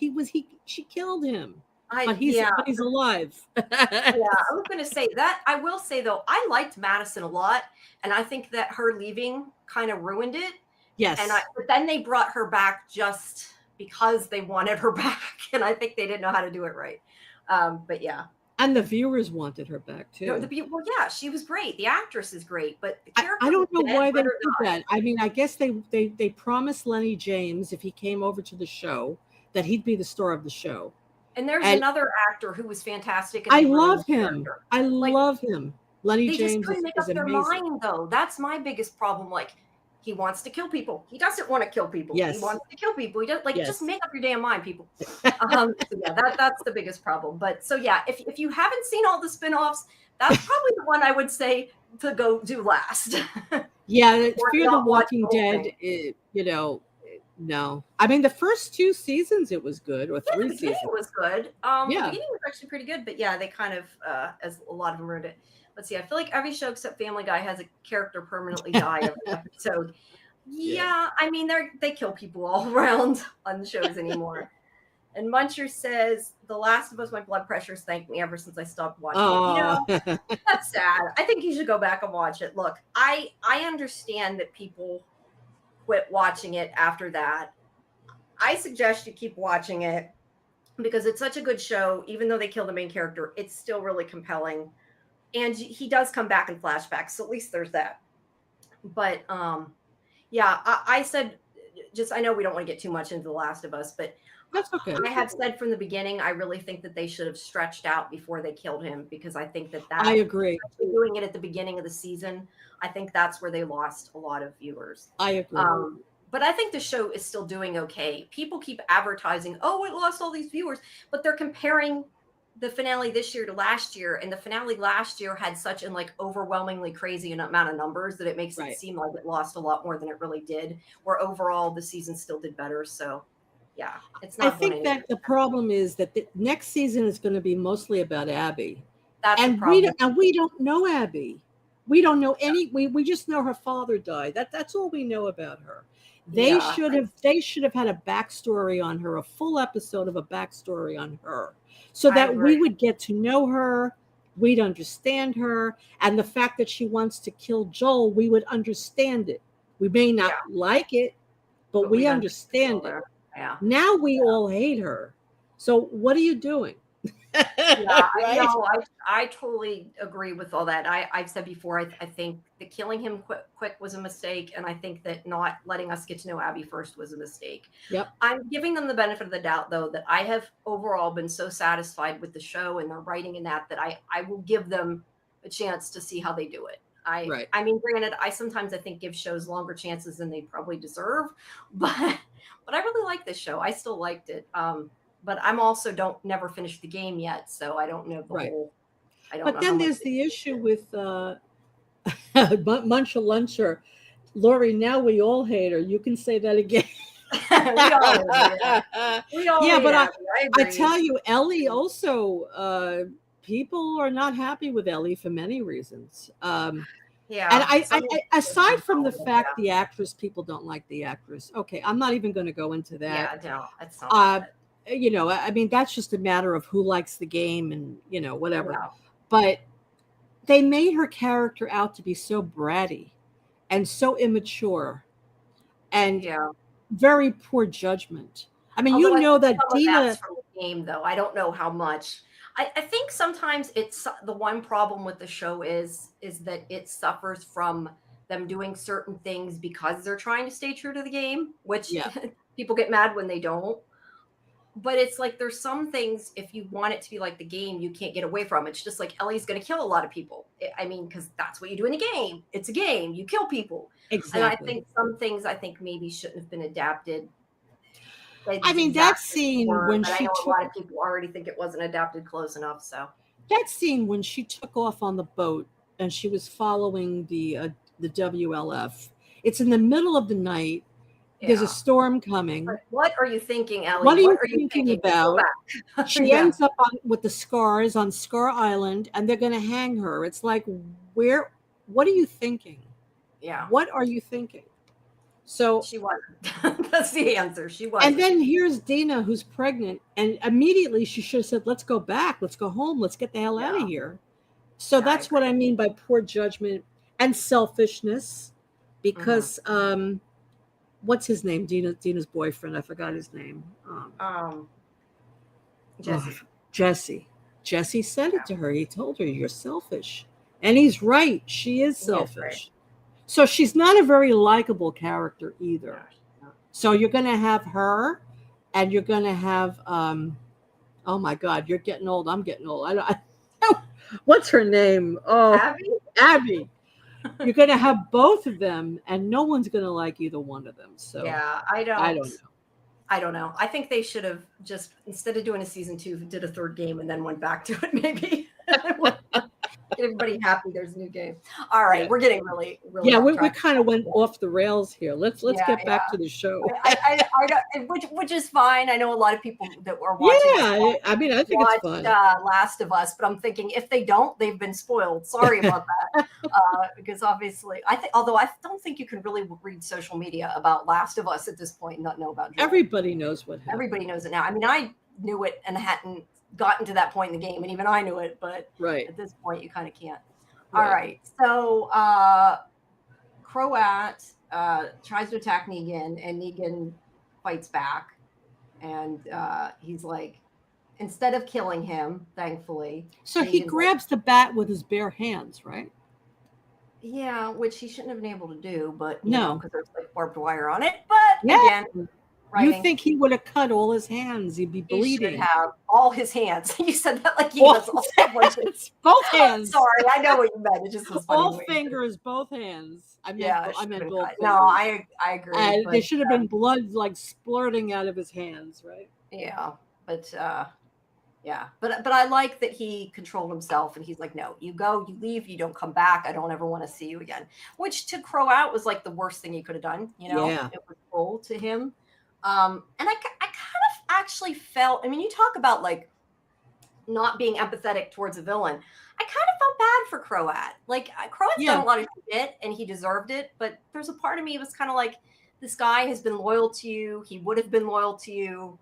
she killed him. But he's alive. Yeah, I was going to say that. I will say though, I liked Madison a lot, and I think that her leaving kind of ruined it. Yes. But then they brought her back just because they wanted her back, and I think they didn't know how to do it right. But yeah. And the viewers wanted her back too. No, well, yeah, she was great. The actress is great, but the character I don't know why they did that. I mean, I guess they promised Lenny James, if he came over to the show, that he'd be the star of the show. And there's another actor who was fantastic. I love him. I love him. Lenny James just couldn't make up their mind, though. That's my biggest problem. Like, he wants to kill people. He doesn't want to kill people. Yes. He wants to kill people. He does just make up your damn mind, people. So yeah, that's the biggest problem. But so yeah, if you haven't seen all the spinoffs, that's probably the one I would say to go do last. Yeah, Fear the Walking Dead. No. I mean, the first 2 seasons it was good, or 3 seasons. The beginning was good. The beginning was actually pretty good, but yeah, they kind of, as a lot of them ruined it. Let's see. I feel like every show except Family Guy has a character permanently die every episode. Yeah, I mean, they kill people all around on the shows anymore. And Muncher says, The Last of Us, my blood pressure's thanked me ever since I stopped watching it. That's sad. I think you should go back and watch it. Look, I understand that people quit watching it after that. I suggest you keep watching it because it's such a good show. Even though they kill the main character, it's still really compelling. And he does come back in flashbacks, so at least there's that. But yeah, I said, I know we don't want to get too much into The Last of Us, but that's okay. I have said from the beginning, I really think that they should have stretched out before they killed him, because I think that I agree. Doing it at the beginning of the season, I think that's where they lost a lot of viewers. I agree. But I think the show is still doing okay. People keep advertising, oh, it lost all these viewers, but they're comparing the finale this year to last year, and the finale last year had such an overwhelmingly crazy amount of numbers that it makes it seem like it lost a lot more than it really did, where overall the season still did better. So yeah, it's not. I think that the problem is that the next season is going to be mostly about Abby. That's and the problem. we don't know Abby. We don't know any. We just know her father died. That's all we know about her. They should have had a backstory on her, a full episode of a backstory on her, so that we would get to know her, we'd understand her, and the fact that she wants to kill Joel, we would understand it. We may not like it, but we understand it. Yeah. Now we all hate her. So what are you doing? Yeah, I totally agree with all that. I've said before, I think that killing him quick was a mistake, and I think that not letting us get to know Abby first was a mistake. Yep. I'm giving them the benefit of the doubt, though, that I have overall been so satisfied with the show and their writing and that I will give them a chance to see how they do it. I mean, granted, I think give shows longer chances than they probably deserve, but I really like this show. I still liked it. But I'm also never finished the game yet, so I don't know the whole. I don't. But then there's the issue with Muncher Luncher, Laurie. Now we all hate her. You can say that again. we all hate but Abby. I tell you, Ellie also. People are not happy with Ellie for many reasons. And Yeah. I aside from the fact the actress, people don't like the actress. Okay, I'm not even going to go into that. Yeah, no, that's not Uh, it. you know, I mean, that's just a matter of who likes the game and, you know, whatever. Yeah. But they made her character out to be so bratty and so immature and Yeah. very poor judgment. I mean, Although you I know think that some of that's Dina, from the game, though. I don't know how much. I think sometimes it's the one problem with the show is that it suffers from them doing certain things because they're trying to stay true to the game, which yeah, people get mad when they don't. But it's like there's some things if you want it to be like the game, you can't get away from. It's just like Ellie's going to kill a lot of people. I mean, because that's what you do in a game. It's a game. You kill people. And I exactly. think some things I think maybe shouldn't have been adapted I this mean, that exact scene word, when but I she know a took lot of people already think it wasn't adapted close enough. So that scene when she took off on the boat and she was following the WLF. It's in the middle of the night. There's a yeah. storm But coming. what are you thinking, Ellie? What are What you are you thinking thinking? Let's go about? back. She Yeah. ends up with the scars on Scar Island, and they're going to hang her. It's like, where? What are you thinking? Yeah. What are you thinking? So, She wasn't. That's the answer. She and wasn't. then here's Dina who's pregnant, and immediately she should have said, "Let's go back. Let's go home. Let's get the hell out of Yeah. here." So Yeah, I that's what agree. I mean by poor judgment and selfishness, Hmm. because what's his name? Dina's boyfriend. I forgot his name. Um, Oh, Jesse. Jesse. Jesse said it Yeah, to her. He told her, "You're selfish," and he's right. She is he is right. selfish. So she's not a very likable character No, either. she's not. So you're going to have her, and you're going to have oh my God, you're getting old. I'm getting old. What's her name? Oh, Abby? Abby. You're going to have both of them, and no one's going to like either one of them. So Yeah, I don't know. I don't know. I think they should have just instead of doing a season 2, did a third game and then went back to it. Maybe get everybody happy. There's a new game. All right, Yeah, we're getting really, really yeah. off We track. kind of went off the rails here. Let's Yeah, get yeah. back to the show. I don't, which is fine. I know a lot of people that are watching us Yeah, I mean, I think it's watched fun. Last of Us, but I'm thinking if they don't, they've been spoiled. Sorry about that, because obviously, I think although I don't think you can really read social media about Last of Us at this point and not know about Joel. Everybody knows what happened. Everybody knows it now. I mean, I knew it and hadn't gotten to that point in the game, and even I knew it, but Right. at this point, you kind of can't. Right. All right, so Croat tries to attack Negan, and Negan fights back, and he's like, instead of killing him, thankfully. So he grabs the bat with his bare hands, right? Yeah, which he shouldn't have been able to do, but no, because there's like barbed wire on it. But again, you think he would have cut all his hands? He'd be bleeding. He should have all his hands. You said that like he was all hands. Both hands. Sorry, I know what you meant. It just was funny. All fingers, both hands. I meant both. No, I agree. And there should have been blood like splurting out of his hands, right? Yeah, but yeah, but I like that he controlled himself, and he's like, no, you go, you leave, you don't come back. I don't ever want to see you again. Which to Croat was like the worst thing he could have done. It was cruel to him. And I kind of actually felt. I mean, you talk about like not being empathetic towards a villain. I kind of felt bad for Croat. Like Croat's done a lot of shit, and he deserved it. But there's a part of me was kind of like, this guy has been loyal to you. He would have been loyal to you.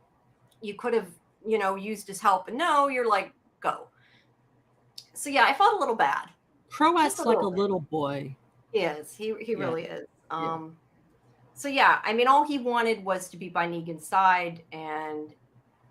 You could have, used his help, and no, you're like, go. So yeah, I felt a little bad. Croat's like a little boy. He is. He really is. So yeah, I mean, all he wanted was to be by Negan's side, and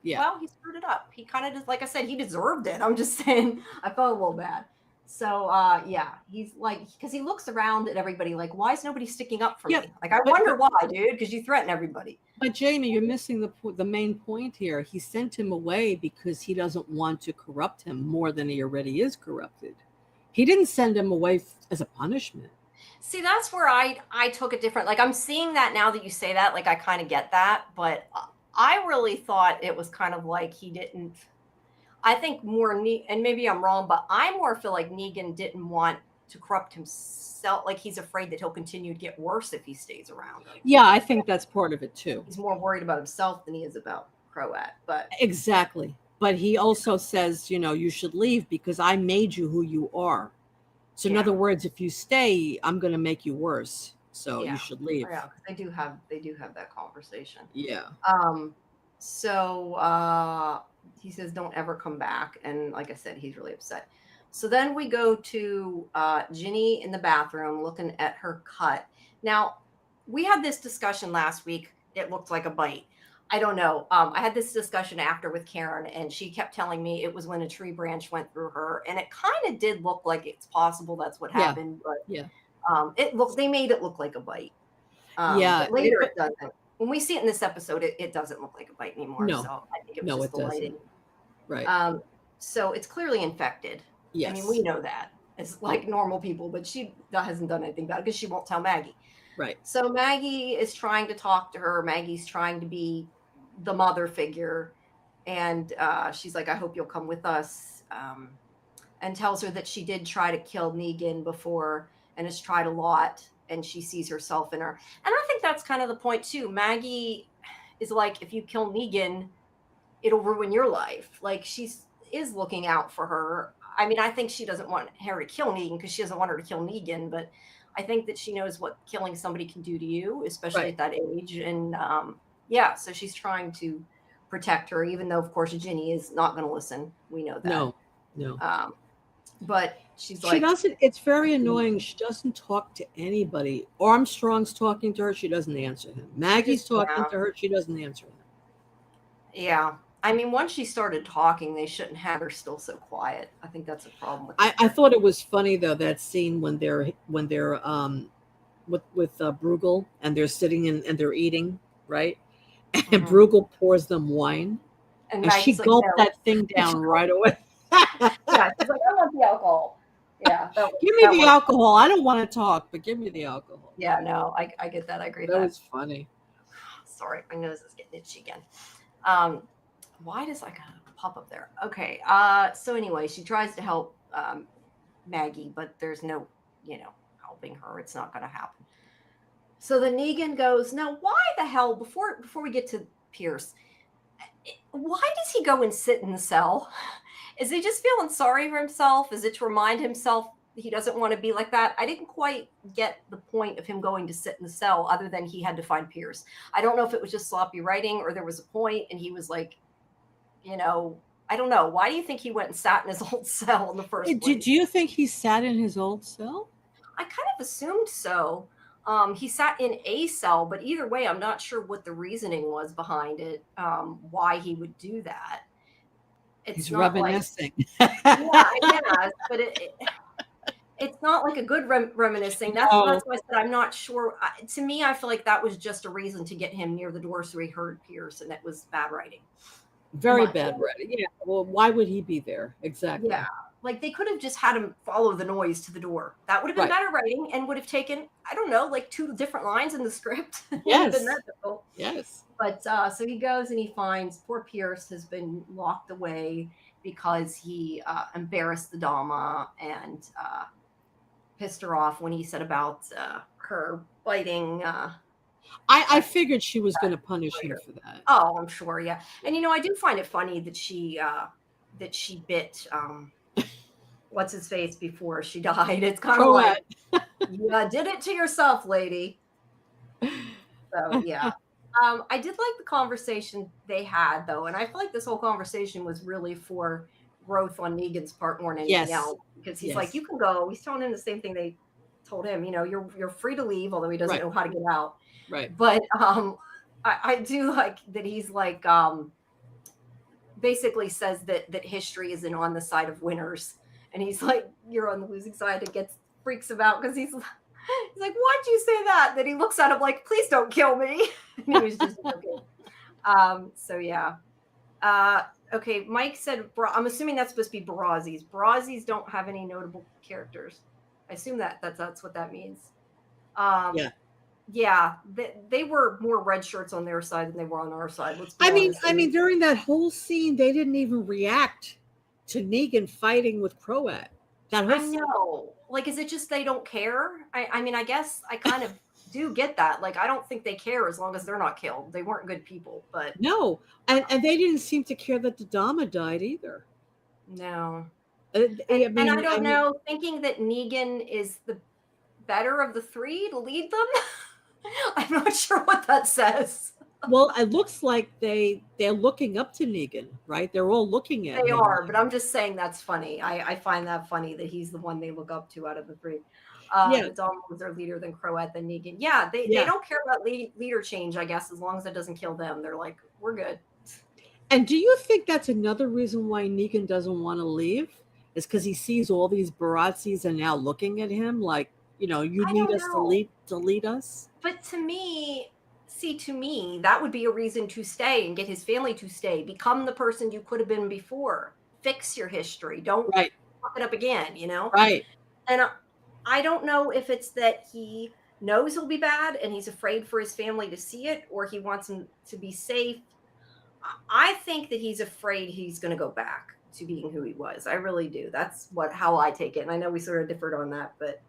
well, he screwed it up. He kind of just, like I said, he deserved it. I'm just saying, I felt a little bad. So yeah, he's like, because he looks around at everybody like, why is nobody sticking up for me? Like, I wonder why, dude, because you threaten everybody. But Jamie, you're missing the main point here. He sent him away because he doesn't want to corrupt him more than he already is corrupted. He didn't send him away as a punishment. See, that's where I took it different. Like, I'm seeing that now that you say that, like, I kind of get that, but I really thought it was kind of like he didn't. I think more, and maybe I'm wrong, but I more feel like Negan didn't want to corrupt himself. Like, he's afraid that he'll continue to get worse if he stays around. Yeah, I think that's part of it too. He's more worried about himself than he is about Croat. But exactly. But he also says, you should leave because I made you who you are. So in other words, if you stay, I'm going to make you worse. So you should leave. Yeah, because they do have that conversation. Yeah. So he says, "Don't ever come back," and like I said, he's really upset. So then we go to Ginny in the bathroom looking at her cut. Now, we had this discussion last week. It looked like a bite. I don't know. I had this discussion after with Karen, and she kept telling me it was when a tree branch went through her, and it kind of did look like it's possible that's what happened. But they made it look like a bite. But later it doesn't. When we see it in this episode, it doesn't look like a bite anymore. No, so I think it was just the lighting. Right. So it's clearly infected. Yes. I mean, we know that. It's like normal people, but she hasn't done anything about it because she won't tell Maggie. Right. So Maggie is trying to talk to her. Maggie's trying to be the mother figure. And she's like, I hope you'll come with us. And tells her that she did try to kill Negan before and has tried a lot. And she sees herself in her. And I think that's kind of the point, too. Maggie is like, if you kill Negan, it'll ruin your life. Like, is looking out for her. I mean, I think she doesn't want her to kill Negan because she doesn't want her to kill Negan. But I think that she knows what killing somebody can do to you, especially at that age. And, so she's trying to protect her, even though, of course, Ginny is not going to listen. We know that. No. But she doesn't. It's very annoying. She doesn't talk to anybody. Armstrong's talking to her. She doesn't answer him. Maggie's talking to her. She doesn't answer him. Yeah. I mean, once she started talking, they shouldn't have her still so quiet. I think that's a problem with I thought it was funny though, that scene when they're with Bruegel and they're sitting and they're eating, right? And Bruegel pours them wine, and she gulped that thing down right away. Yeah, she's like, I want the alcohol. Yeah. Give me the alcohol. I don't want to talk, but give me the alcohol. Yeah, no, I get that. I agree with that. That was funny. Sorry, my nose is getting itchy again. Why does like pop up there? Okay. So anyway, she tries to help Maggie, but there's no, helping her. It's not going to happen. So the Negan goes, now why the hell, before we get to Pierce, why does he go and sit in the cell? Is he just feeling sorry for himself? Is it to remind himself he doesn't want to be like that? I didn't quite get the point of him going to sit in the cell other than he had to find Pierce. I don't know if it was just sloppy writing or there was a point and he was like, I don't know. Why do you think he went and sat in his old cell in the first place? Do you think he sat in his old cell? I kind of assumed so. He sat in a cell, but either way, I'm not sure what the reasoning was behind it, why he would do that. He's reminiscing. I guess, but it's not like a good reminiscing. That's why I said I'm not sure. To me, I feel like that was just a reason to get him near the door so he heard Pierce, and it was bad writing. Very bad writing. Yeah. Well, why would he be there? Exactly. Yeah. Like they could have just had him follow the noise to the door. That would have been better writing and would have taken, I don't know, like 2 different lines in the script. Yes. Yes. But so he goes and he finds poor Pierce has been locked away because he embarrassed the Dama and pissed her off when he said about her biting. I figured she was going to punish him for that. Oh, I'm sure. Yeah. And, I do find it funny that she bit what's his face before she died. It's kind of like, you did it to yourself, lady. So, yeah. I did like the conversation they had, though. And I feel like this whole conversation was really for growth on Negan's part more than anything else. Because he's like, you can go. He's telling him the same thing they told him. You're free to leave, although he doesn't know how to get out. Right. But I do like that he's like basically says that history isn't on the side of winners. And he's like, you're on the losing side. It freaks him out because he's like, why'd you say that? Then he looks at him like, please don't kill me. And he was just joking. So yeah. Okay, Mike said, I'm assuming that's supposed to be Barazzi's. Barazzi's don't have any notable characters. I assume that's what that means. Yeah, they were more red shirts on their side than they were on our side. I mean, during that whole scene, they didn't even react to Negan fighting with Croat. I know. Like, is it just they don't care? I mean, I guess I kind of do get that. Like, I don't think they care as long as they're not killed. They weren't good people, but no, and they didn't seem to care that the Dama died either. No. And I don't know, thinking that Negan is the better of the three to lead them. I'm not sure what that says. Well, it looks like they're looking up to Negan, right? They're all looking at him. They are, but I'm just saying that's funny. I find that funny that he's the one they look up to out of the three. That Dom was their leader, then Croat, then Negan. Yeah, they don't care about leader change, I guess, as long as it doesn't kill them. They're like, we're good. And do you think that's another reason why Negan doesn't want to leave? Is because he sees all these Barazzis are now looking at him like, you need us to lead us? But to me, that would be a reason to stay and get his family to stay. Become the person you could have been before. Fix your history. Don't fuck it up again, Right. And I don't know if it's that he knows he'll be bad and he's afraid for his family to see it, or he wants him to be safe. I think that he's afraid he's going to go back to being who he was. I really do. That's how I take it. And I know we sort of differed on that, but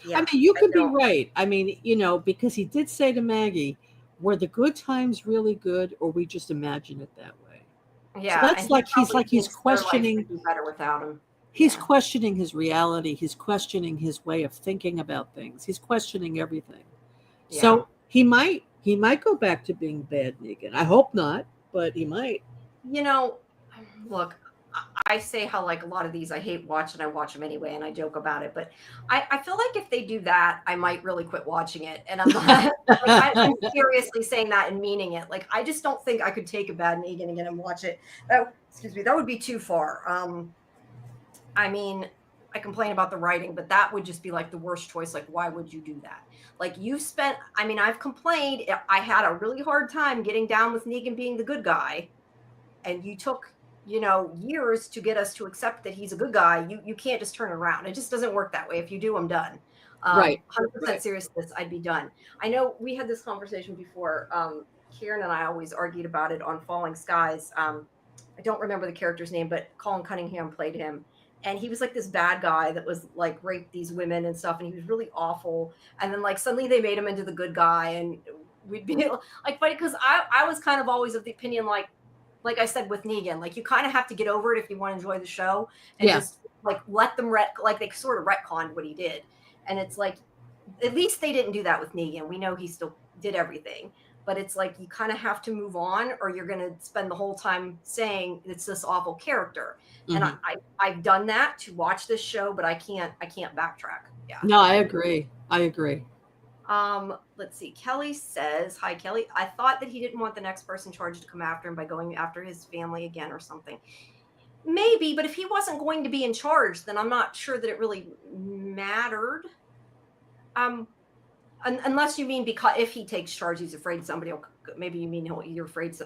yeah. I mean, you could be right. I mean, because he did say to Maggie, were the good times really good, or we just imagine it that way? Yeah. So that's he's questioning. Be better without him. He's questioning his reality. He's questioning his way of thinking about things. He's questioning everything. Yeah. So he might go back to being bad Negan. I hope not, but he might. Look, I say how like a lot of these I hate watching. I watch them anyway, and I joke about it. But I feel like if they do that, I might really quit watching it. And I'm not. I'm seriously saying that and meaning it. Like I just don't think I could take a bad Negan again and watch it. Excuse me, that would be too far. I mean, I complain about the writing, but that would just be like the worst choice. Like, why would you do that? Like I've complained. I had a really hard time getting down with Negan being the good guy. And you took, years to get us to accept that he's a good guy. You can't just turn around. It just doesn't work that way. If you do, I'm done. 100% seriousness, I'd be done. I know we had this conversation before. Kieran and I always argued about it on Falling Skies. I don't remember the character's name, but Colin Cunningham played him. And he was like this bad guy that was like raped these women and stuff. And he was really awful. And then like suddenly they made him into the good guy. And we'd be like, funny because I was kind of always of the opinion, like I said with Negan, like you kind of have to get over it if you want to enjoy the show and just like let them like they sort of retconned what he did. And it's like, at least they didn't do that with Negan. We know he still did everything, but it's like, you kind of have to move on or you're going to spend the whole time saying it's this awful character. Mm-hmm. And I've done that to watch this show, but I can't backtrack. Yeah. No, I agree. Let's see. Kelly says, hi, Kelly. I thought that he didn't want the next person charged to come after him by going after his family again or something. Maybe, but if he wasn't going to be in charge, then I'm not sure that it really mattered. Unless you mean because if he takes charge, he's afraid somebody will, maybe you mean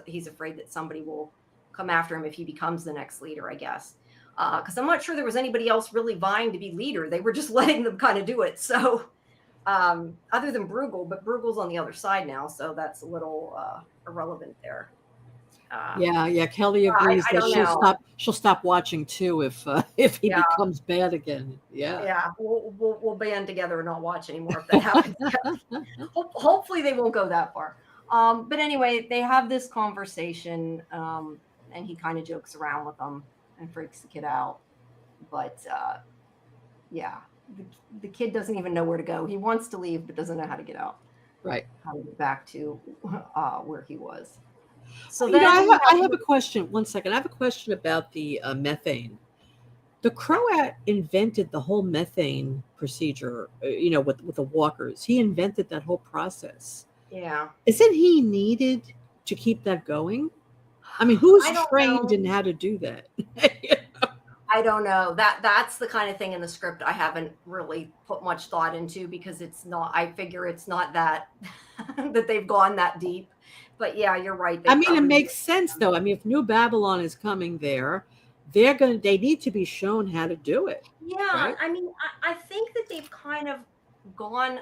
he's afraid that somebody will come after him if he becomes the next leader, I guess. Because I'm not sure there was anybody else really vying to be leader. They were just letting them kind of do it. So other than Bruegel, but Bruegel's on the other side now, so that's a little irrelevant there. Kelly agrees that she'll stop watching too if he becomes bad again. We'll band together and not watch anymore if that happens. Hopefully they won't go that far. But anyway, they have this conversation and he kind of jokes around with them and freaks the kid out, but the kid doesn't even know where to go. He wants to leave, but doesn't know how to get out. Right. How to get back to where he was. So I have a question. 1 second. I have a question about the methane. The Croat invented the whole methane procedure, with the walkers. He invented that whole process. Yeah. Isn't he needed to keep that going? I mean, who's trained in how to do that? I don't know. That's the kind of thing in the script I haven't really put much thought into because it's not, I figure it's not that they've gone that deep. But yeah, you're right. It makes sense though. I mean, if New Babylon is coming there, they need to be shown how to do it. Yeah. Right? I mean, I think that they've kind of gone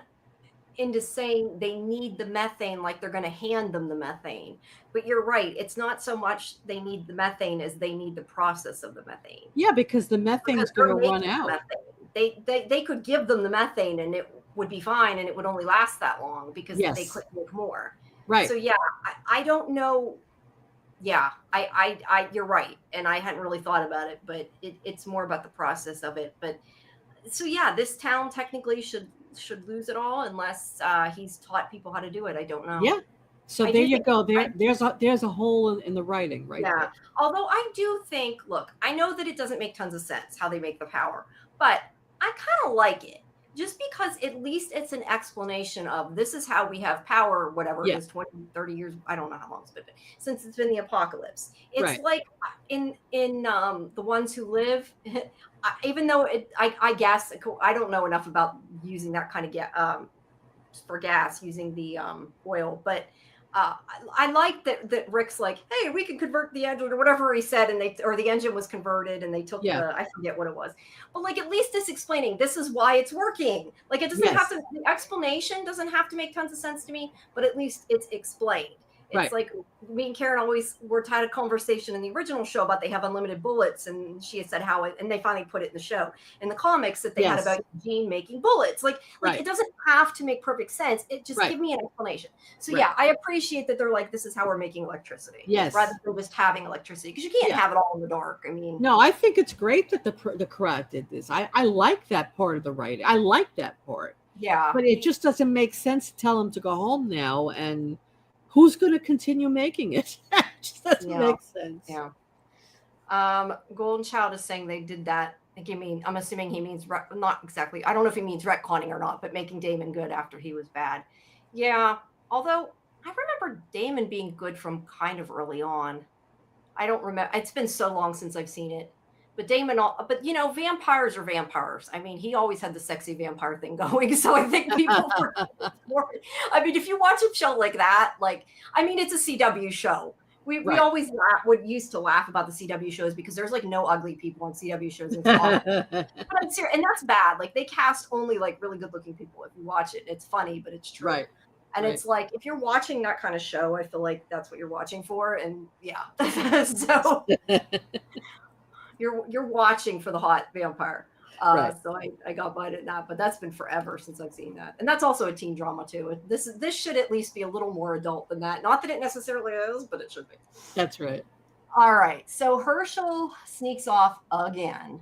into saying they need the methane, like they're going to hand them the methane. But you're right. It's not so much they need the methane as they need the process of the methane. Yeah, because the methane is going to run out. They could give them the methane and it would be fine and it would only last that long because they couldn't make more. Right. So yeah, I don't know Yeah, you're right, and I hadn't really thought about it, but it's more about the process of it. But so yeah, this town technically should lose it all unless he's taught people how to do it. I don't know. Yeah. So I there do you think go. I There's a hole in the writing right Yeah. there. Although I do think, look, I know that it doesn't make tons of sense how they make the power, but I kind of like it just because at least it's an explanation of this is how we have power, whatever it Yeah. is, 20, 30 years. I don't know how long it's been since it's been the apocalypse. It's Right. like in the ones who live, even though I guess I don't know enough about using that kind of for gas using the oil. But I like that Rick's like, hey, we can convert the engine or whatever he said, and the engine was converted, and they took Yeah. I forget what it was, but like at least it's explaining this is why it's working. Like it doesn't have Yes. to. The explanation doesn't have to make tons of sense to me, but at least it's explained. It's Right. like me and Karen always were had a conversation in the original show about they have unlimited bullets, and she had said how it, and they finally put it in the show. In the comics that they had Yes. about Eugene making bullets, like Right. it doesn't have to make perfect sense. It just Right. give me an explanation. So Right. yeah, I appreciate that they're like, this is how we're making electricity, rather Yes. than just having electricity because you can't Yeah. have it all in the dark. I mean, No, I think it's great that the crowd did this. I like that part of the writing. I like that part. yeah, But it just doesn't make sense to tell him to go home now, and who's going to continue making it? It just doesn't yeah, make sense. yeah. Golden Child is saying they did that. Like, I'm assuming he means not exactly. I don't know if he means retconning or not, but making Damon good after he was bad. Yeah. Although I remember Damon being good from kind of early on. I don't remember. It's been so long since I've seen it. But but vampires are vampires. I mean, he always had the sexy vampire thing going. So I think people were more. I mean, if you watch a show like that, I mean, it's a CW show. We Right. always used to laugh about the CW shows because there's like no ugly people on CW shows. And it's awful. But I'm serious, and that's bad. Like they cast only like really good looking people. If you watch it, it's funny, but it's true. Right. And Right. it's like if you're watching that kind of show, I feel like that's what you're watching for. And yeah, so you're watching for the hot vampire. Right. So I got by at that, but that's been forever since I've seen that, and that's also a teen drama too. This should at least be a little more adult than that. Not that it necessarily is, but it should be. That's right. All right, so Herschel sneaks off again.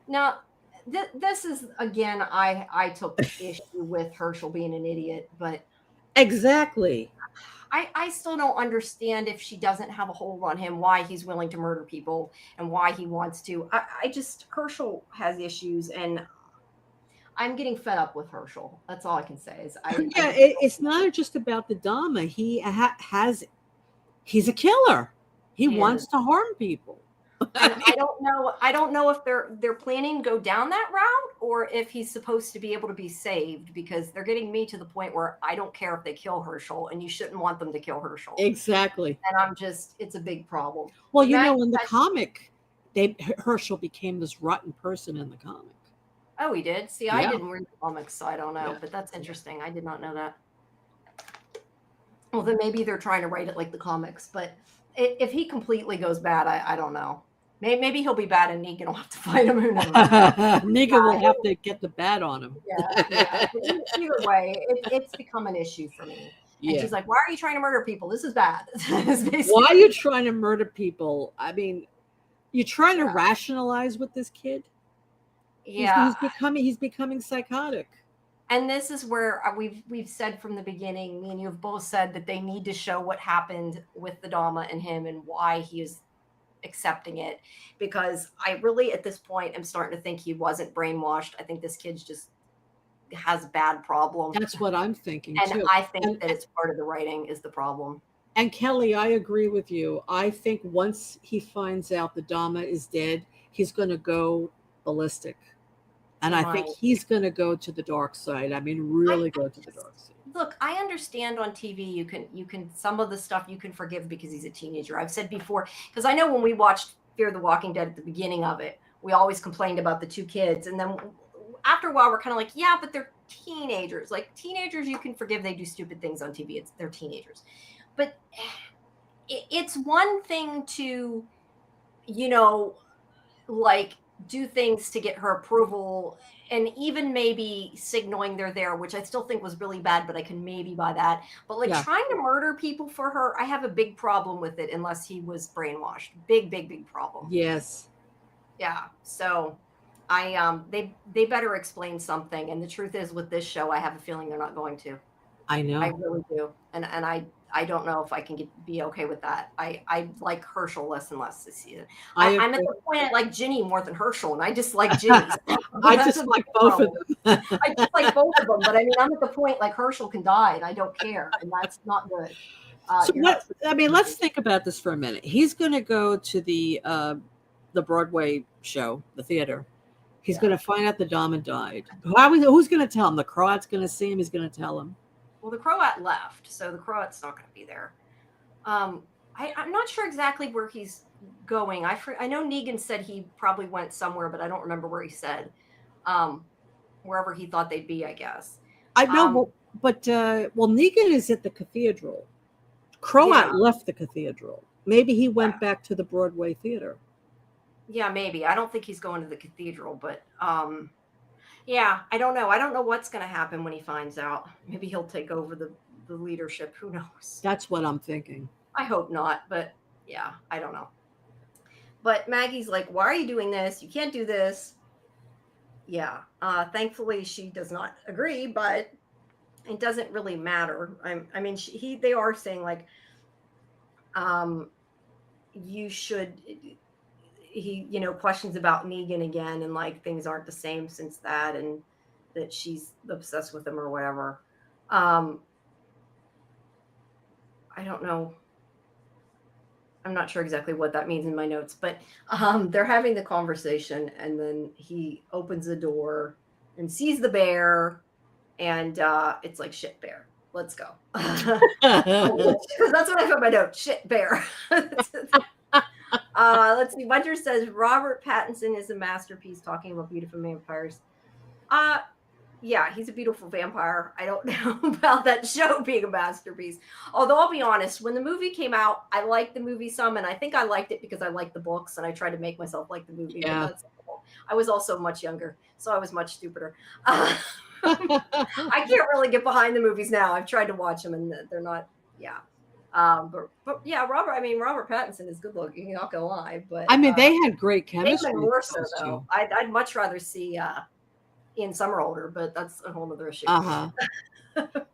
Now, this is again, I took issue with Herschel being an idiot, but Exactly. I still don't understand if she doesn't have a hold on him, why he's willing to murder people and why he wants to. I just Herschel has issues, and I'm getting fed up with Herschel. That's all I can say. Is Yeah, it's not just about the Dharma. He's a killer. He wants to harm people. And I don't know if they're planning to go down that route or if he's supposed to be able to be saved, because they're getting me to the point where I don't care if they kill Herschel, and you shouldn't want them to kill Herschel. Exactly. And it's a big problem. Well, in the comic, Herschel became this rotten person in the comic. Oh, he did? See, I didn't read the comics, so I don't know. Yeah. But that's interesting. I did not know that. Well, then maybe they're trying to write it like the comics. But if he completely goes bad, I don't know. Maybe he'll be bad and Negan will have to fight him. Who knows? Negan will have to get the bat on him. Yeah. Either way, it's become an issue for me. And she's like, why are you trying to murder people? This is bad. Why are you trying to murder people? I mean, you're trying to rationalize with this kid? Yeah. He's becoming psychotic. And this is where we've said from the beginning, me and you have both said that they need to show what happened with the Dharma and him and why he is accepting it, because I really at this point am starting to think he wasn't brainwashed. I think this kid's just has bad problems. That's what I'm thinking and too. I think that it's part of the writing is the problem. And Kelly, I agree with you. I think once he finds out the Dharma is dead, he's going to go ballistic. And I think he's going to go to the dark side. I mean, really go to the dark side. Look, I understand on TV you can some of the stuff you can forgive because he's a teenager. I've said before, because I know when we watched Fear the Walking Dead at the beginning of it, we always complained about the two kids, and then after a while we're kind of like, yeah, but they're teenagers. Like teenagers you can forgive, they do stupid things on TV. They're teenagers. But it's one thing to like do things to get her approval, and even maybe signaling they're there, which I still think was really bad, but I can maybe buy that. But like Yeah. trying to murder people for her, I have a big problem with it unless he was brainwashed. Big problem. Yes. Yeah. So they better explain something. And the truth is with this show, I have a feeling they're not going to. I I know. really do. And I don't know if I can be okay with that. I like Herschel less and less this season. I I'm at agree. the point I like Ginny more than Herschel, and I just like Ginny. I That's just a like big both of problem. them. I just like both of them, but I mean, I'm at the point like Herschel can die, and I don't care, and that's not good. So You're not what? supposed I to mean, do let's think about this for a minute. He's going to go to the Broadway show, the theater. He's Yeah. going to find out the Dama died. Who's going to tell him? The Croat's going to see him. He's going to tell him. Well, the Croat left, so the Croat's not going to be there. I'm not sure exactly where he's going. I know Negan said he probably went somewhere, but I don't remember where he said. Wherever he thought they'd be, I guess. I know, but Negan is at the cathedral. Croat left the cathedral. Maybe he went back to the Broadway theater. Yeah, maybe. I don't think he's going to the cathedral, but yeah, I don't know. I don't know what's going to happen when he finds out. Maybe he'll take over the leadership. Who knows? That's what I'm thinking. I hope not, but yeah, I don't know. But Maggie's like, why are you doing this? You can't do this. Yeah. Thankfully, she does not agree, but it doesn't really matter. I mean, they are saying like, you should. He, questions about Negan again, and like things aren't the same since that, and that she's obsessed with him or whatever. I don't know. I'm not sure exactly what that means in my notes, but they're having the conversation, and then he opens the door and sees the bear, and it's like, shit, bear, let's go. Because that's what I put in my note, shit, bear. Let's see. Winter says Robert Pattinson is a masterpiece talking about beautiful vampires. Yeah, he's a beautiful vampire. I don't know about that show being a masterpiece. Although I'll be honest, when the movie came out, I liked the movie some, and I think I liked it because I liked the books, and I tried to make myself like the movie. Yeah. But I was also much younger, so I was much stupider. I can't really get behind the movies now. I've tried to watch them, and they're not. Yeah. But yeah, Robert Pattinson is good looking. Not gonna lie, but I mean, they had great chemistry. More so though. I'd much rather see Ian Somerhalder, but that's a whole other issue.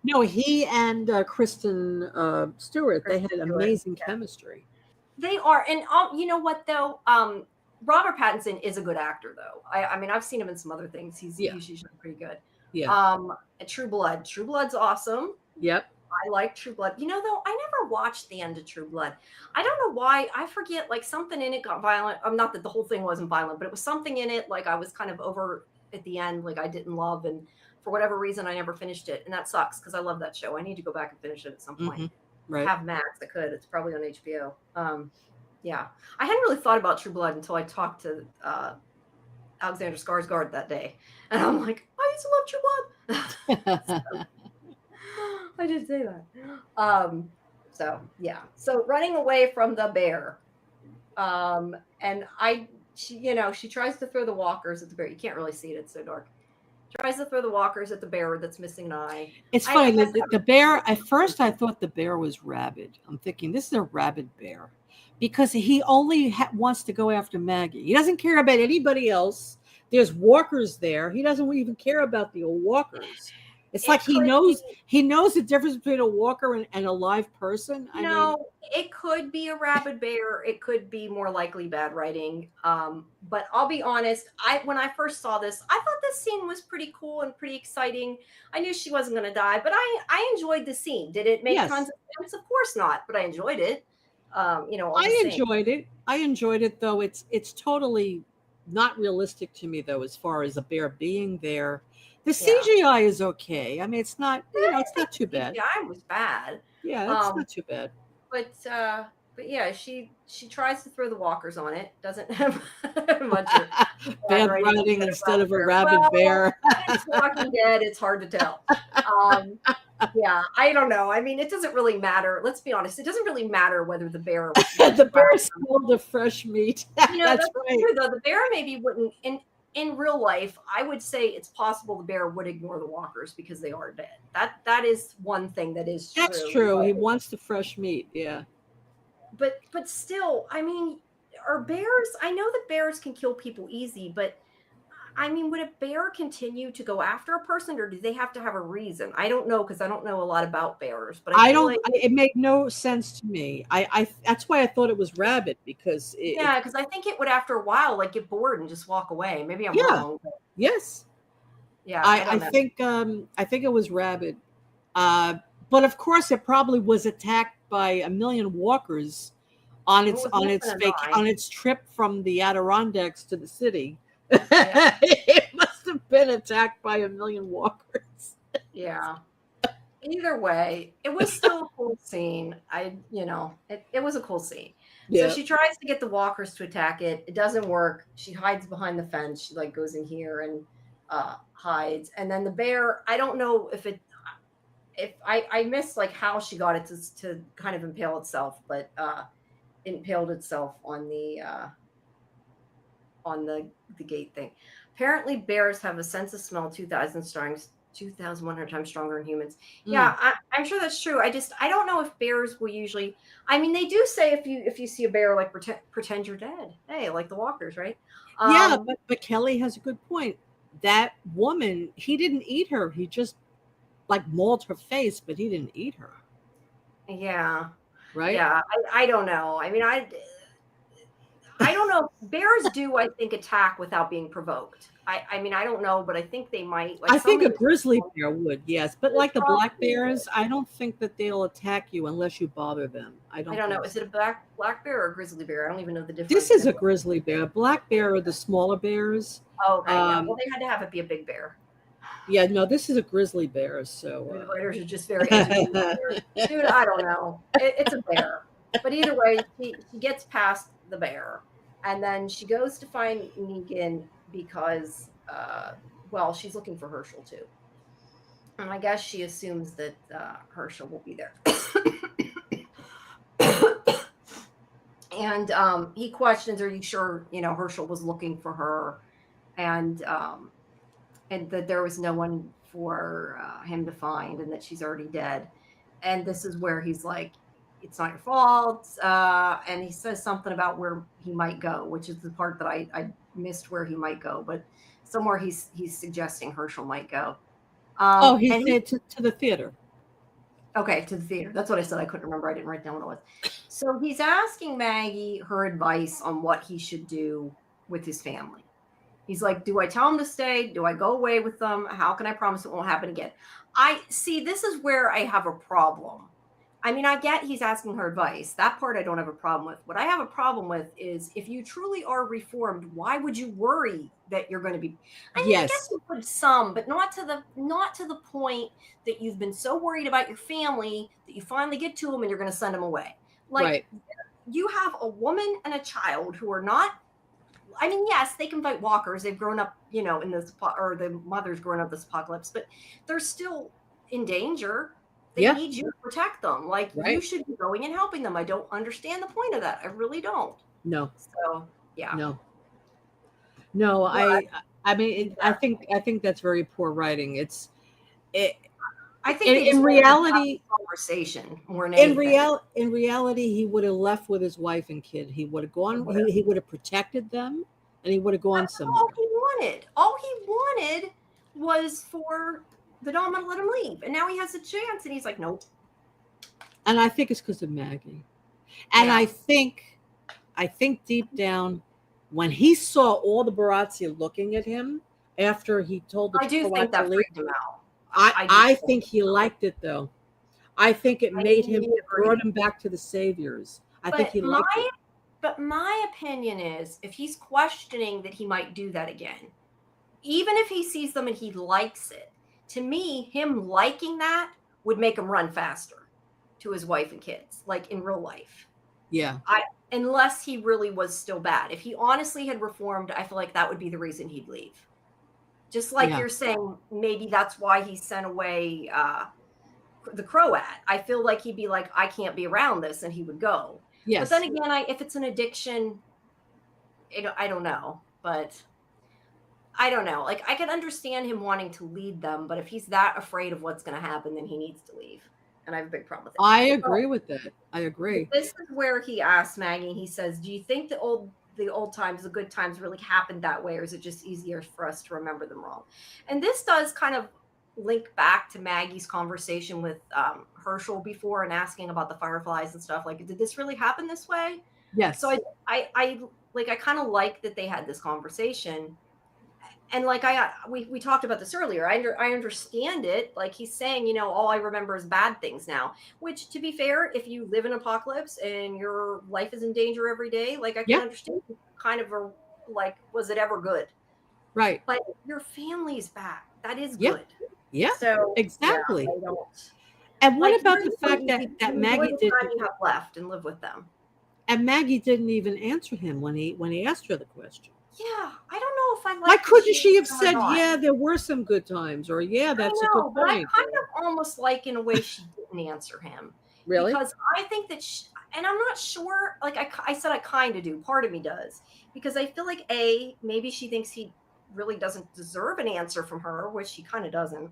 No, he and Kristen Stewart, they had amazing chemistry. They are, and you know what though? Robert Pattinson is a good actor though. I mean, I've seen him in some other things. He's usually pretty good. Yeah. True Blood's awesome. Yep. I like True Blood. Though, I never watched the end of True Blood. I don't know why. I forget, like, something in it got violent. Not that the whole thing wasn't violent, but it was something in it, like, I was kind of over at the end, like, I didn't love, and for whatever reason, I never finished it, and that sucks, because I love that show. I need to go back and finish it at some point. Mm-hmm. Right. Have Max. I could. It's probably on HBO. Yeah. I hadn't really thought about True Blood until I talked to Alexander Skarsgård that day, and I'm like, I used to love True Blood. I did say that. So yeah. So running away from the bear. And she tries to throw the walkers at the bear. You can't really see it, it's so dark. Tries to throw the walkers at the bear that's missing an eye. It's funny. The bear, at first I thought the bear was rabid. I'm thinking this is a rabid bear because he only wants to go after Maggie. He doesn't care about anybody else. There's walkers there. He doesn't even care about the walkers. It's like he knows the difference between a walker and a live person. It could be a rabid bear. It could be more likely bad writing. But I'll be honest, when I first saw this, I thought this scene was pretty cool and pretty exciting. I knew she wasn't going to die, but I enjoyed the scene. Did it make tons of sense? Of course not, but I enjoyed it. I enjoyed it. I enjoyed it, though. It's totally not realistic to me, though, as far as a bear being there. The CGI is okay. I mean, it's not, it's not too bad. The CGI was bad. Yeah, it's not too bad. But yeah, she tries to throw the walkers on it. Doesn't have much bad writing instead of a rabid bear. It's Walking Dead. It's hard to tell. Yeah, I don't know. I mean, it doesn't really matter. Let's be honest. It doesn't really matter whether the bear would The go bear after. smelled the fresh meat. You know, That's that's right. true though. The bear maybe wouldn't in real life, I would say it's possible the bear would ignore the walkers because they are dead. That is one thing that is That's true. true. He wants the fresh meat. Yeah. But still, I mean, are bears, I know that bears can kill people easy, but I mean, would a bear continue to go after a person or do they have to have a reason? I don't know because I don't know a lot about bears, but I I feel don't. like It made no sense to me. That's why I thought it was rabbit because it. yeah, because I think it would after a while like get bored and just walk away. Maybe I'm Yeah. wrong, but Yes. yeah, I I don't know. think. I think it was rabbit. Uh, but of course, it probably was attacked by a million walkers on It was less than a nine. on its trip from the Adirondacks to the city. Yeah, It must have been attacked by a million walkers. yeah. Either way, it was still a cool scene. It was a cool scene. So Yeah. she tries to get the walkers to attack it. It doesn't work. She hides behind the fence. She like goes in here and hides. And then the bear, I don't know if I missed like how she got it to kind of impale itself, but it impaled itself on the gate thing. Apparently, bears have a sense of smell 2,100 times stronger than humans. Mm. Yeah, I'm sure that's true. I don't know if bears will usually. I mean, they do say if you see a bear, like pretend you're dead. Hey, like the walkers, right? Yeah, Um, but Kelly has a good point. That woman, he didn't eat her. He just like mauled her face, but he didn't eat her. yeah, Right? yeah. I don't know. I mean, I don't know. Bears do, I think, attack without being provoked. I mean, I don't know, but I think they might. Like I some think of a the grizzly bear would, yes. But like the black probably bears, I don't think that they'll attack you unless you bother them. I I don't don't know. think Is so. it a black bear or a grizzly bear? I don't even know the This difference. is a grizzly bear. Black bear are the smaller bears. Oh, okay, yeah. Well, Um, they had to have it be a big bear. yeah, no, this is a grizzly bear. Maybe the So, writers are just very educated there. Dude, I don't know. It's a bear. But either way, she gets past the bear. And then she goes to find Negan because, well, she's looking for Herschel too. And I guess she assumes that Herschel will be there. And he questions, "Are you sure? You know, Herschel was looking for her, and that there was no one for him to find, and that she's already dead." And this is where he's like, "It's not your fault," and he says something about where he might go, which is the part that I missed where he might go, but somewhere he's suggesting Herschel might go. oh, he And he said to the theater. Okay, to the theater. That's what I said. I couldn't remember. I didn't write down what it was. So he's asking Maggie her advice on what he should do with his family. He's like, "Do I tell him to stay? Do I go away with them? How can I promise it won't happen again?" I see, this is where I have a problem. I mean, I get he's asking her advice. That part I don't have a problem with. What I have a problem with is if you truly are reformed, why would you worry that you're going to be? I mean, I guess Yes, you would some, but not to the point that you've been so worried about your family that you finally get to them and you're going to send them away. Like right. you have a woman and a child who are not. I mean, yes, they can fight walkers. They've grown up, in this, or the mother's grown up this apocalypse, but they're still in danger. They Yeah, need you to protect them. Like you right. should be going and helping them. I don't understand the point of that. I really don't. No, So yeah, no, no. but I mean, yeah, I think that's very poor writing. It, I think they in just wanted to have reality, a conversation more than anything. in reality, he would have left with his wife and kid. He would have gone. He would have protected them, and he would have gone That's all somewhere. he wanted. All he wanted was for the Dom to let him leave, and now he has a chance, and he's like, "Nope." And I think it's because of Maggie. And Yeah, I think deep down, when he saw all the Barazzi looking at him after he told the I do think Barazzi to that leave, freaked him out. I do I think think he liked it though. I think it I made him, it agree. brought him back to the saviors. I think But he liked it. my opinion is if he's questioning that he might do that again, even if he sees them and he likes it, to me, him liking that would make him run faster to his wife and kids, like in real life. Yeah, I Unless he really was still bad. If he honestly had reformed, I feel like that would be the reason he'd leave. Just like yeah, you're saying, maybe that's why he sent away the crow at. I feel like he'd be like, I can't be around this, and he would go. Yes. But then again, if it's an addiction, I don't know. But I don't know. Like, I can understand him wanting to lead them, but if he's that afraid of what's going to happen, then he needs to leave. And I have a big problem with it. I agree with that. I agree. This is where he asks Maggie, he says, do you think the old times, the good times really happened that way, or is it just easier for us to remember them wrong? And this does kind of link back to Maggie's conversation with Herschel before and asking about the fireflies and stuff. Like, did this really happen this way? Yes. So I kind of like that they had this conversation. And like we talked about this earlier, I understand it. Like, he's saying, all I remember is bad things now, which, to be fair, if you live in apocalypse and your life is in danger every day, like, I can understand kind of like, was it ever good? Right. But your family's back. That is good. Yeah. So exactly. Yeah, I don't. And what about the fact that Maggie didn't you have left and live with them? And Maggie didn't even answer him when he asked her the question. Yeah, I don't know if I like. Why couldn't she have said, "Yeah, there were some good times," or "Yeah, that's a good point"? But I kind of almost like, in a way, she didn't answer him. Really? Because I think that, and I'm not sure. Like I said, I kind of do. Part of me does, because I feel like maybe she thinks he really doesn't deserve an answer from her, which he kind of doesn't,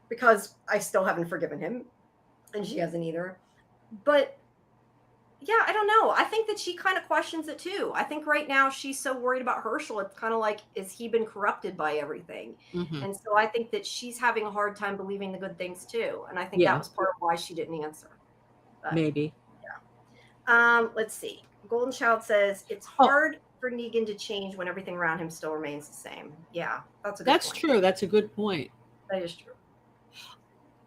because I still haven't forgiven him, and she hasn't either. But yeah, I don't know. I think that she kind of questions it too. I think right now she's so worried about Herschel. It's kind of like, is he been corrupted by everything? Mm-hmm. And so I think that she's having a hard time believing the good things too. And I think that was part of why she didn't answer. But, maybe. Yeah. Let's see. Golden Child says it's hard for Negan to change when everything around him still remains the same. Yeah, that's a good point. True. That's a good point. That is true.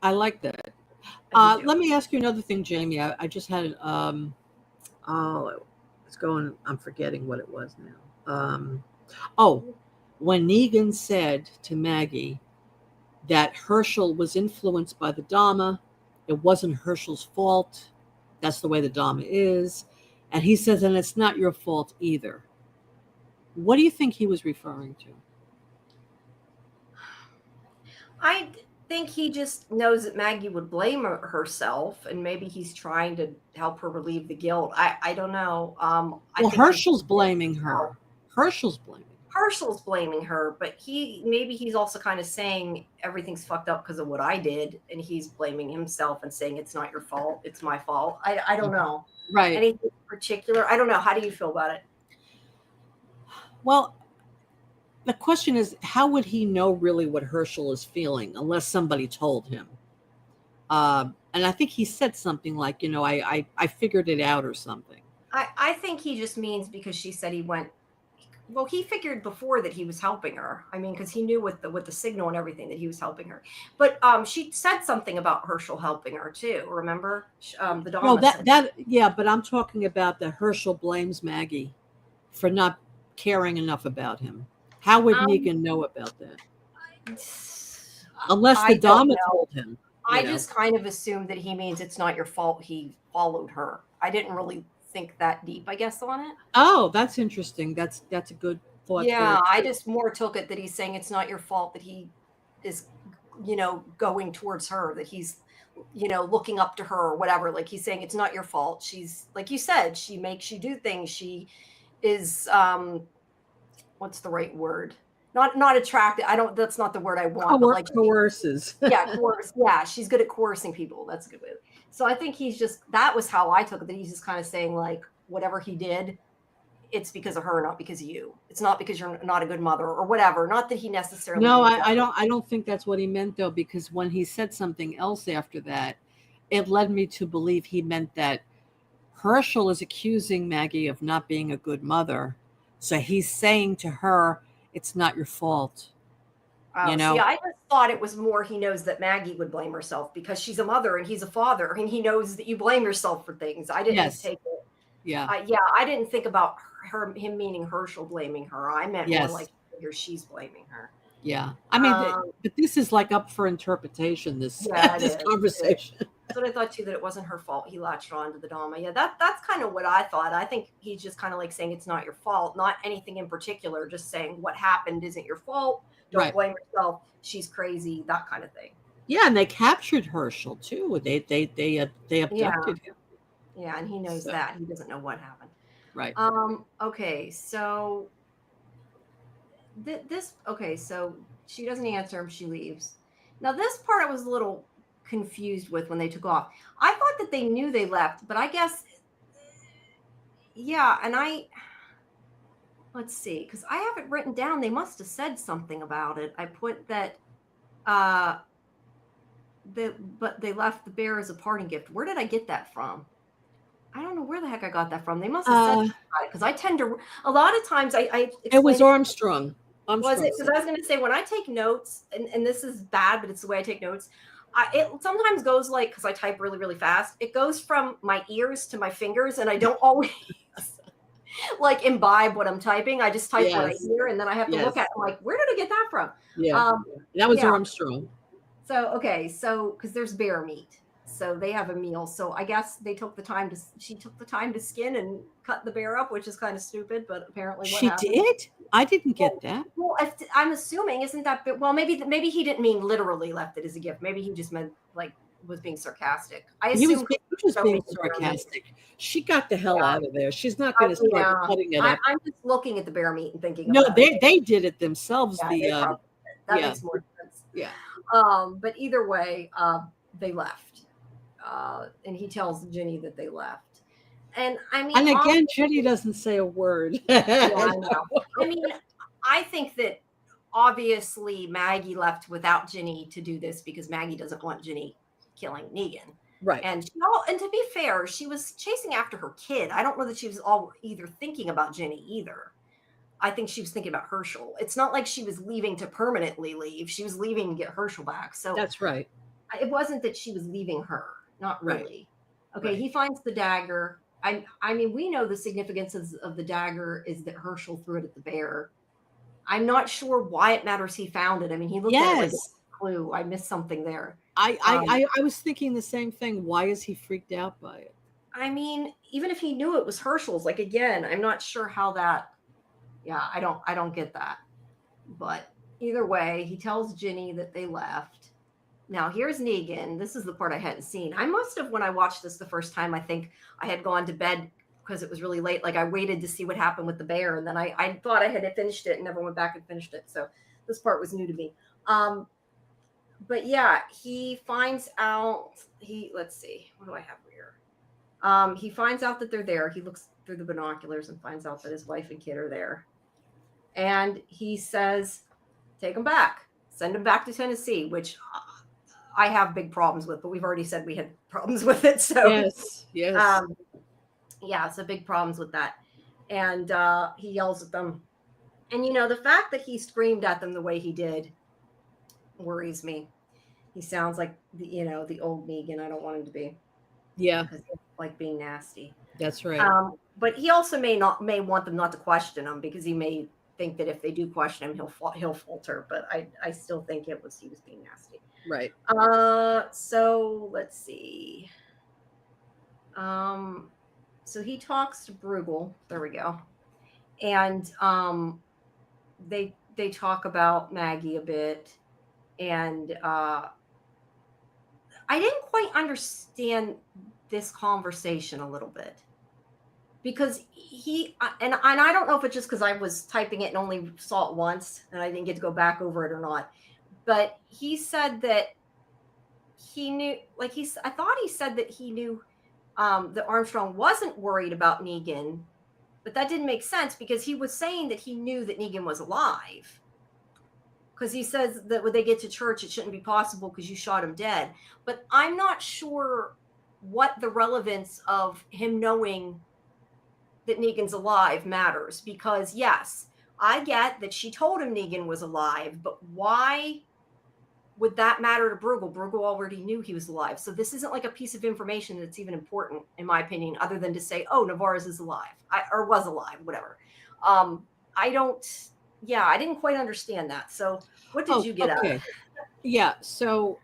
I like that. Let me ask you another thing, Jamie. I just had it's going. I'm forgetting what it was now. When Negan said to Maggie that Herschel was influenced by the Dharma, it wasn't Herschel's fault. That's the way the Dharma is, and he says, and it's not your fault either. What do you think he was referring to? I think he just knows that Maggie would blame herself, and maybe he's trying to help her relieve the guilt. I don't know. Well, Herschel's blaming her. Herschel's blaming her, but maybe he's also kind of saying everything's fucked up because of what I did, and he's blaming himself and saying it's not your fault, it's my fault. I don't know. Right. Anything particular? I don't know. How do you feel about it? Well, the question is, how would he know really what Herschel is feeling unless somebody told him? And I think he said something like, I figured it out or something. I think he just means because she said he went. Well, he figured before that he was helping her. I mean, because he knew with the signal and everything that he was helping her. But she said something about Herschel helping her too. Remember, the Dharma. No, but I'm talking about that Herschel blames Maggie for not caring enough about him. How would Negan know about that? Unless the Dharma told him. I just kind of assumed that he means it's not your fault he followed her. I didn't really think that deep, I guess, on it. Oh, that's interesting. That's a good thought. Yeah, I just more took it that he's saying it's not your fault that he is, going towards her, that he's, looking up to her or whatever. Like, he's saying it's not your fault. She's, like you said, she makes you do things. She is, what's the right word? Not attractive. That's not the word I want. But like coerces. Yeah, she's good at coercing people. That's a good way. So I think that was how I took it, that he's just kind of saying, like, whatever he did, it's because of her, not because of you. It's not because you're not a good mother or whatever. Not that he necessarily. No, I don't think that's what he meant, though, because when he said something else after that, it led me to believe he meant that Herschel is accusing Maggie of not being a good mother. So he's saying to her, it's not your fault. See, I just thought it was more he knows that Maggie would blame herself because she's a mother and he's a father, and he knows that you blame yourself for things. I didn't take it. Yeah. I didn't think about him meaning Herschel blaming her. I meant more like she's blaming her. Yeah. I mean, but this is like up for interpretation, this conversation. That's what I thought too, that it wasn't her fault. He latched on to the Dharma. Yeah, that's kind of what I thought. I think he's just kind of like saying it's not your fault, not anything in particular, just saying what happened isn't your fault. Don't blame yourself. She's crazy, that kind of thing. Yeah, and they captured Herschel too. They Yeah. abducted him. Yeah, and he knows So that. He doesn't know what happened. right. Okay, so so she doesn't answer him, she leaves. Now this part I was a little confused with when they took off. I thought that they knew they left, but I guess yeah, and let's see, because I have it written down. They must have said something about it. I put that uh but they left the bear as a parting gift. Where did I get that from? I don't know where the heck I got that from. They must have said because I tend to a lot of times I It was explain. Armstrong. Was Armstrong it? Because said I was it. going to say when I take notes, and this is bad, but it's the way I take notes. It sometimes goes like because I type really really fast. It goes from my ears to my fingers, and I don't always like imbibe what I'm typing. I just type what I Yes. hear, and then I have to look at it, I'm like, where did I get that from? Yeah. That was Yeah. Armstrong. So okay, so because there's bear meat, so they have a meal. So I guess they took the time to. She took the time to skin and cut the bear up, which is kind of stupid, but apparently what She happened. did? I didn't get that. Well, I'm assuming, isn't that well? Maybe he didn't mean literally left it as a gift. Maybe he just meant like was being sarcastic. I assume He was being sarcastic. She got the hell out of there. She's not going to start cutting it up. I'm just looking at the bear meat and thinking. No, about they did it themselves. Yeah, that makes more sense. Yeah. But either way, they left, and he tells Ginny that they left. And I mean, and again, Ginny doesn't say a word. Yeah, I know. I mean, I think that obviously Maggie left without Ginny to do this because Maggie doesn't want Ginny killing Negan. Right. And to be fair, she was chasing after her kid. I don't know that she was either thinking about Ginny either. I think she was thinking about Herschel. It's not like she was leaving to permanently leave. She was leaving to get Herschel back. So that's right. It wasn't that she was leaving her. Not really. Right. Okay, he finds the dagger. I mean, we know the significance of the dagger is that Herschel threw it at the bear. I'm not sure why it matters he found it. I mean, he looked at it like a clue. I missed something there. I was thinking the same thing. Why is he freaked out by it? I mean, even if he knew it was Herschel's, like again, I'm not sure how that. Yeah, I don't get that. But either way, he tells Ginny that they left. Now here's Negan. This is the part I hadn't seen. I must have, when I watched this the first time, I think I had gone to bed because it was really late. Like I waited to see what happened with the bear, and then I thought I had finished it and never went back and finished it. So this part was new to me. But yeah, he finds out. Let's see, what do I have here? He finds out that they're there. He looks through the binoculars and finds out that his wife and kid are there. And he says, take them back. Send them back to Tennessee, which I have big problems with, but we've already said we had problems with it. So yes. Yeah, so big problems with that. And he yells at them. And, the fact that he screamed at them the way he did worries me. He sounds like, the old Negan I don't want him to be. Yeah. Because he's like being nasty. That's right. But he also may want them not to question him because he may think that if they do question him, he'll falter. But I still think he was being nasty. Right. So let's see. So he talks to Bruegel. There we go. And they talk about Maggie a bit. And I didn't quite understand this conversation a little bit. Because and I don't know if it's just because I was typing it and only saw it once and I didn't get to go back over it or not. But he said that he knew, I thought he said that he knew that Armstrong wasn't worried about Negan, but that didn't make sense because he was saying that he knew that Negan was alive. Because he says that when they get to church, it shouldn't be possible because you shot him dead. But I'm not sure what the relevance of him knowing that Negan's alive matters. Because yes, I get that she told him Negan was alive, but why would that matter to Bruegel? Bruegel already knew he was alive. So this isn't like a piece of information that's even important, in my opinion, other than to say, oh, Navarez is alive or was alive, whatever. I didn't quite understand that. So what did you get out of it? Yeah, so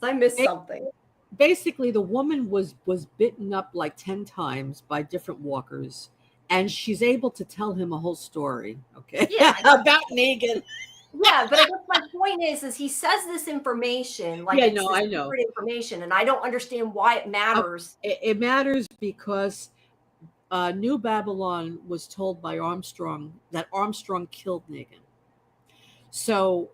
I missed something. Basically, the woman was bitten up like 10 times by different walkers, and she's able to tell him a whole story, okay? Yeah, about Negan. Yeah, but I guess my point is he says this information like Yeah, it's no, this I know. secret information, and I don't understand why it matters. It matters because New Babylon was told by Armstrong that Armstrong killed Negan. So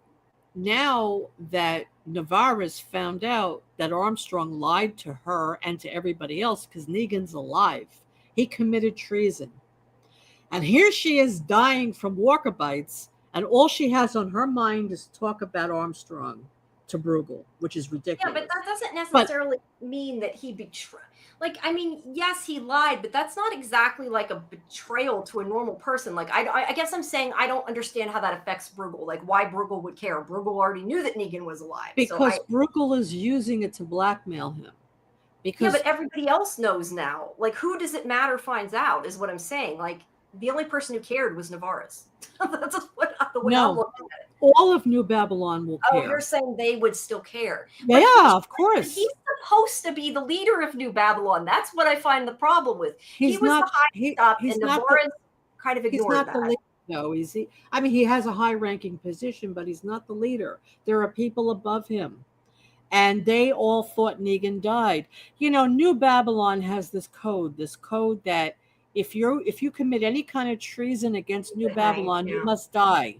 now that Navarez found out that Armstrong lied to her and to everybody else because Negan's alive, he committed treason. And here she is dying from walker bites, and all she has on her mind is talk about Armstrong to Bruegel, which is Yeah, but ridiculous. that doesn't But necessarily mean that he betrayed. Like, I mean, yes, he lied, but that's not exactly like a betrayal to a normal person. Like, I guess I'm saying I don't understand how that affects Bruegel. Like, why Bruegel would care? Bruegel already knew that Negan was alive. So because Bruegel is using it to blackmail him. Yeah, Because but everybody else knows now. Like, who does it matter finds out is what I'm saying. Like, the only person who cared was Navarez. That's what the way I'm no, looking at it. all of New Babylon will Oh, care. you're saying they would still care. Yeah, But of course. he's supposed to be the leader of New Babylon. That's what I find the problem with. He was not, the high up, and Navarez kind of ignored that. The leader, though, is he? I mean, he has a high-ranking position, but he's not the leader. There are people above him. And they all thought Negan died. You know, New Babylon has this code that if you commit any kind of treason against New Babylon, you must die.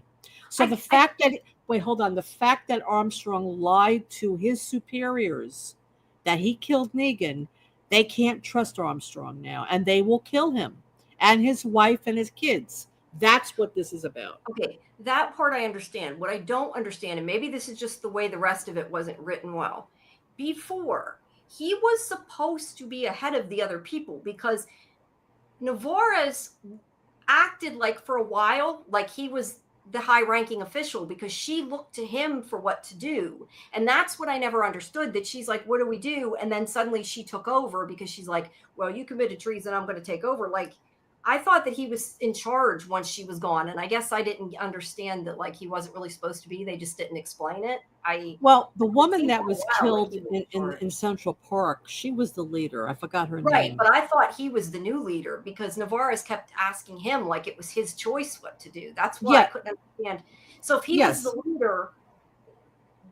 So the fact that Armstrong lied to his superiors that he killed Negan, they can't trust Armstrong now, and they will kill him and his wife and his kids. That's what this is about. Okay, that part I understand. What I don't understand, and maybe this is just the way the rest of it wasn't written well, before he was supposed to be ahead of the other people because Navarez acted like for a while like he was the high-ranking official because she looked to him for what to do. And that's what I never understood, that she's like, what do we do? And then suddenly she took over because she's like, well, you committed treason, I'm going to take over. Like, I thought that he was in charge once she was gone, and I guess I didn't understand that like he wasn't really supposed to be. They just didn't explain it. Well, the woman that was killed in Central Park, she was the leader. I forgot her name. Right, but I thought he was the new leader because Navarez kept asking him like it was his choice what to do. That's why I couldn't understand. So if he was the leader,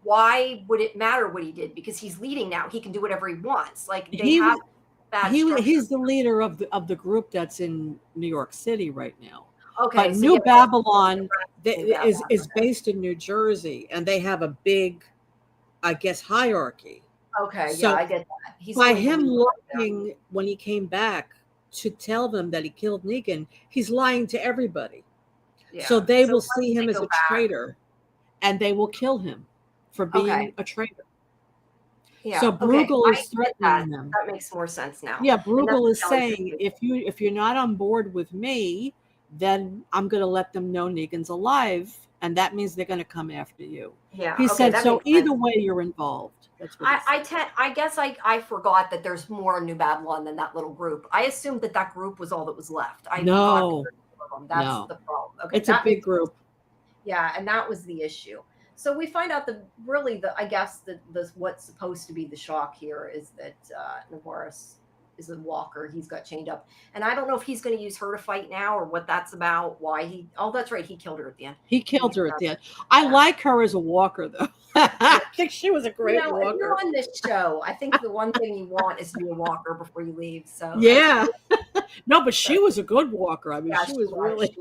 why would it matter what he did? Because he's leading now. He can do whatever he wants. Like he's the leader of the group that's in New York City right now. Okay, but New Babylon is based in New Jersey, and they have a big, I guess, hierarchy. Okay, so I get that. He's by him lying when he came back to tell them that he killed Negan, he's lying to everybody. Yeah. So they will see him as a traitor, and they will kill him for being a traitor. Yeah. So Bruegel is threatening them. That makes more sense now. Yeah, Bruegel is saying, if you're not on board with me, then I'm going to let them know Negan's alive, and that means they're going to come after you. Yeah, he said. So either way, you're involved. That's what I guess I forgot that there's more New Babylon than that little group. I assumed that group was all that was left. No, that's the problem. Okay, it's a big group. Yeah, and that was the issue. So we find out that really I guess the what's supposed to be the shock here is that Navarez is a walker. He's got chained up, and I don't know if he's going to use her to fight now or what that's about. Why that's right, he killed her at the end. He killed her at the end. I like her as a walker, though. I think she was a great walker. If you're on this show, I think the one thing you want is to be a walker before you leave. So yeah, no, but she was a good walker. I mean, she was really.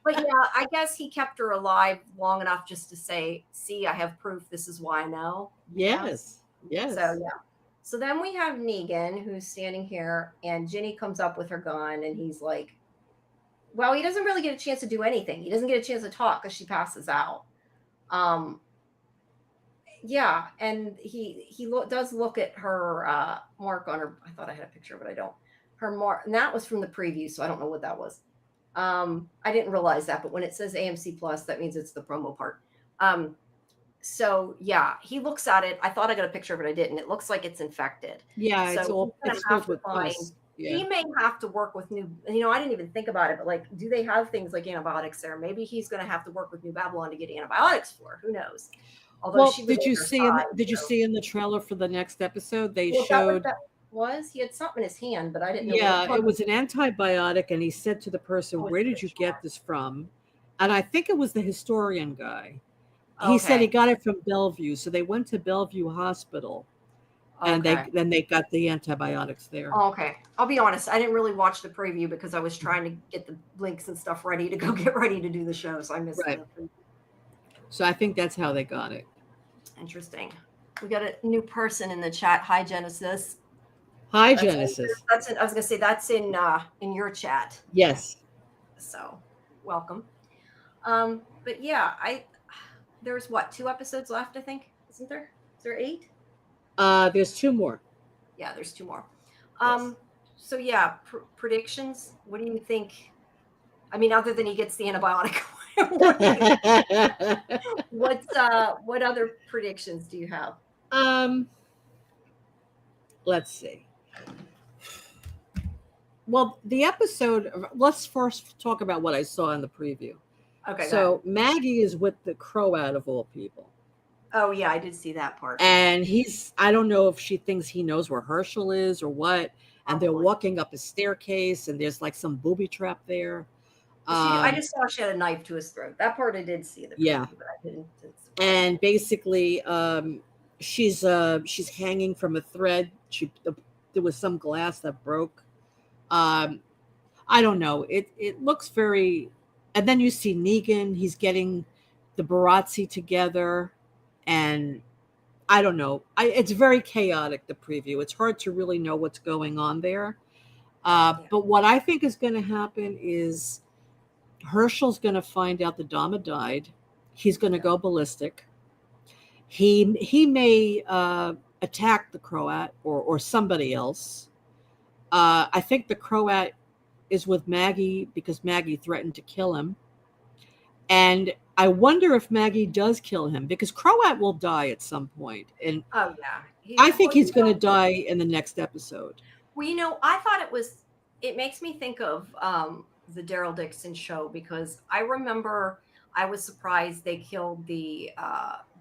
But yeah, I guess he kept her alive long enough just to say, "See, I have proof. This is why I know." Yes. Yes. So yeah. So then we have Negan, who's standing here, and Ginny comes up with her gun, and he's like, well, he doesn't really get a chance to do anything. He doesn't get a chance to talk because she passes out. Yeah, and he does look at her mark on her. I thought I had a picture, but I don't. Her mark, and that was from the preview, so I don't know what that was. I didn't realize that, but when it says AMC Plus, that means it's the promo part. So yeah, he looks at it. I thought I got a picture of it. I didn't. It looks like it's infected. Yeah, so it's filled with pus. Yeah. He may have to work with I didn't even think about it, but like, do they have things like antibiotics there? Maybe he's going to have to work with New Babylon to get antibiotics for. Who knows? Although did you see in the trailer for the next episode they showed he had something in his hand, but I didn't know. Yeah, it was an antibiotic, and he said to the person, "Where did you get this from?" and I think it was the historian guy. He said he Okay. got it from Bellevue, so they went to Bellevue Hospital, and Okay. they got the antibiotics there. Okay. I'll be honest. I didn't really watch the preview because I was trying to get the links and stuff ready to go get ready to do the show. So I missed Right. the preview. So I think that's how they got it. Interesting. We got a new person in the chat. Hi, Genesis. Hi, Genesis. I was gonna say that's in your chat. Yes. So welcome. But yeah, there's what, 2 episodes left, I think, isn't there? Is there 8? There's 2 more. Yeah, there's 2 more. Yes. So yeah, predictions. What do you think? I mean, other than he gets the antibiotic, what other predictions do you have? Let's see. Well, the episode. Let's first talk about what I saw in the preview. Okay. So Maggie is with the Croat of all people. Oh yeah, I did see that part. And I don't know if she thinks he knows where Herschel is or what. And Probably. they're walking up a staircase, and there's like some booby trap there. I just saw she had a knife to his throat. That part I did see. Yeah. But I didn't. And basically, she's hanging from a thread. There was some glass that broke. I don't know. It looks very. And then you see Negan. He's getting the Barazzi together, and I don't know. It's very chaotic, the preview. It's hard to really know what's going on there. But what I think is going to happen is Herschel's going to find out that Dama died. He's going to go ballistic. He may attack the Croat or somebody else. I think the Croat is with Maggie because Maggie threatened to kill him. And I wonder if Maggie does kill him because Croat will die at some point. And oh yeah, I think he's going to die in the next episode. Well, I thought it makes me think of the Daryl Dixon show because I remember I was surprised they killed the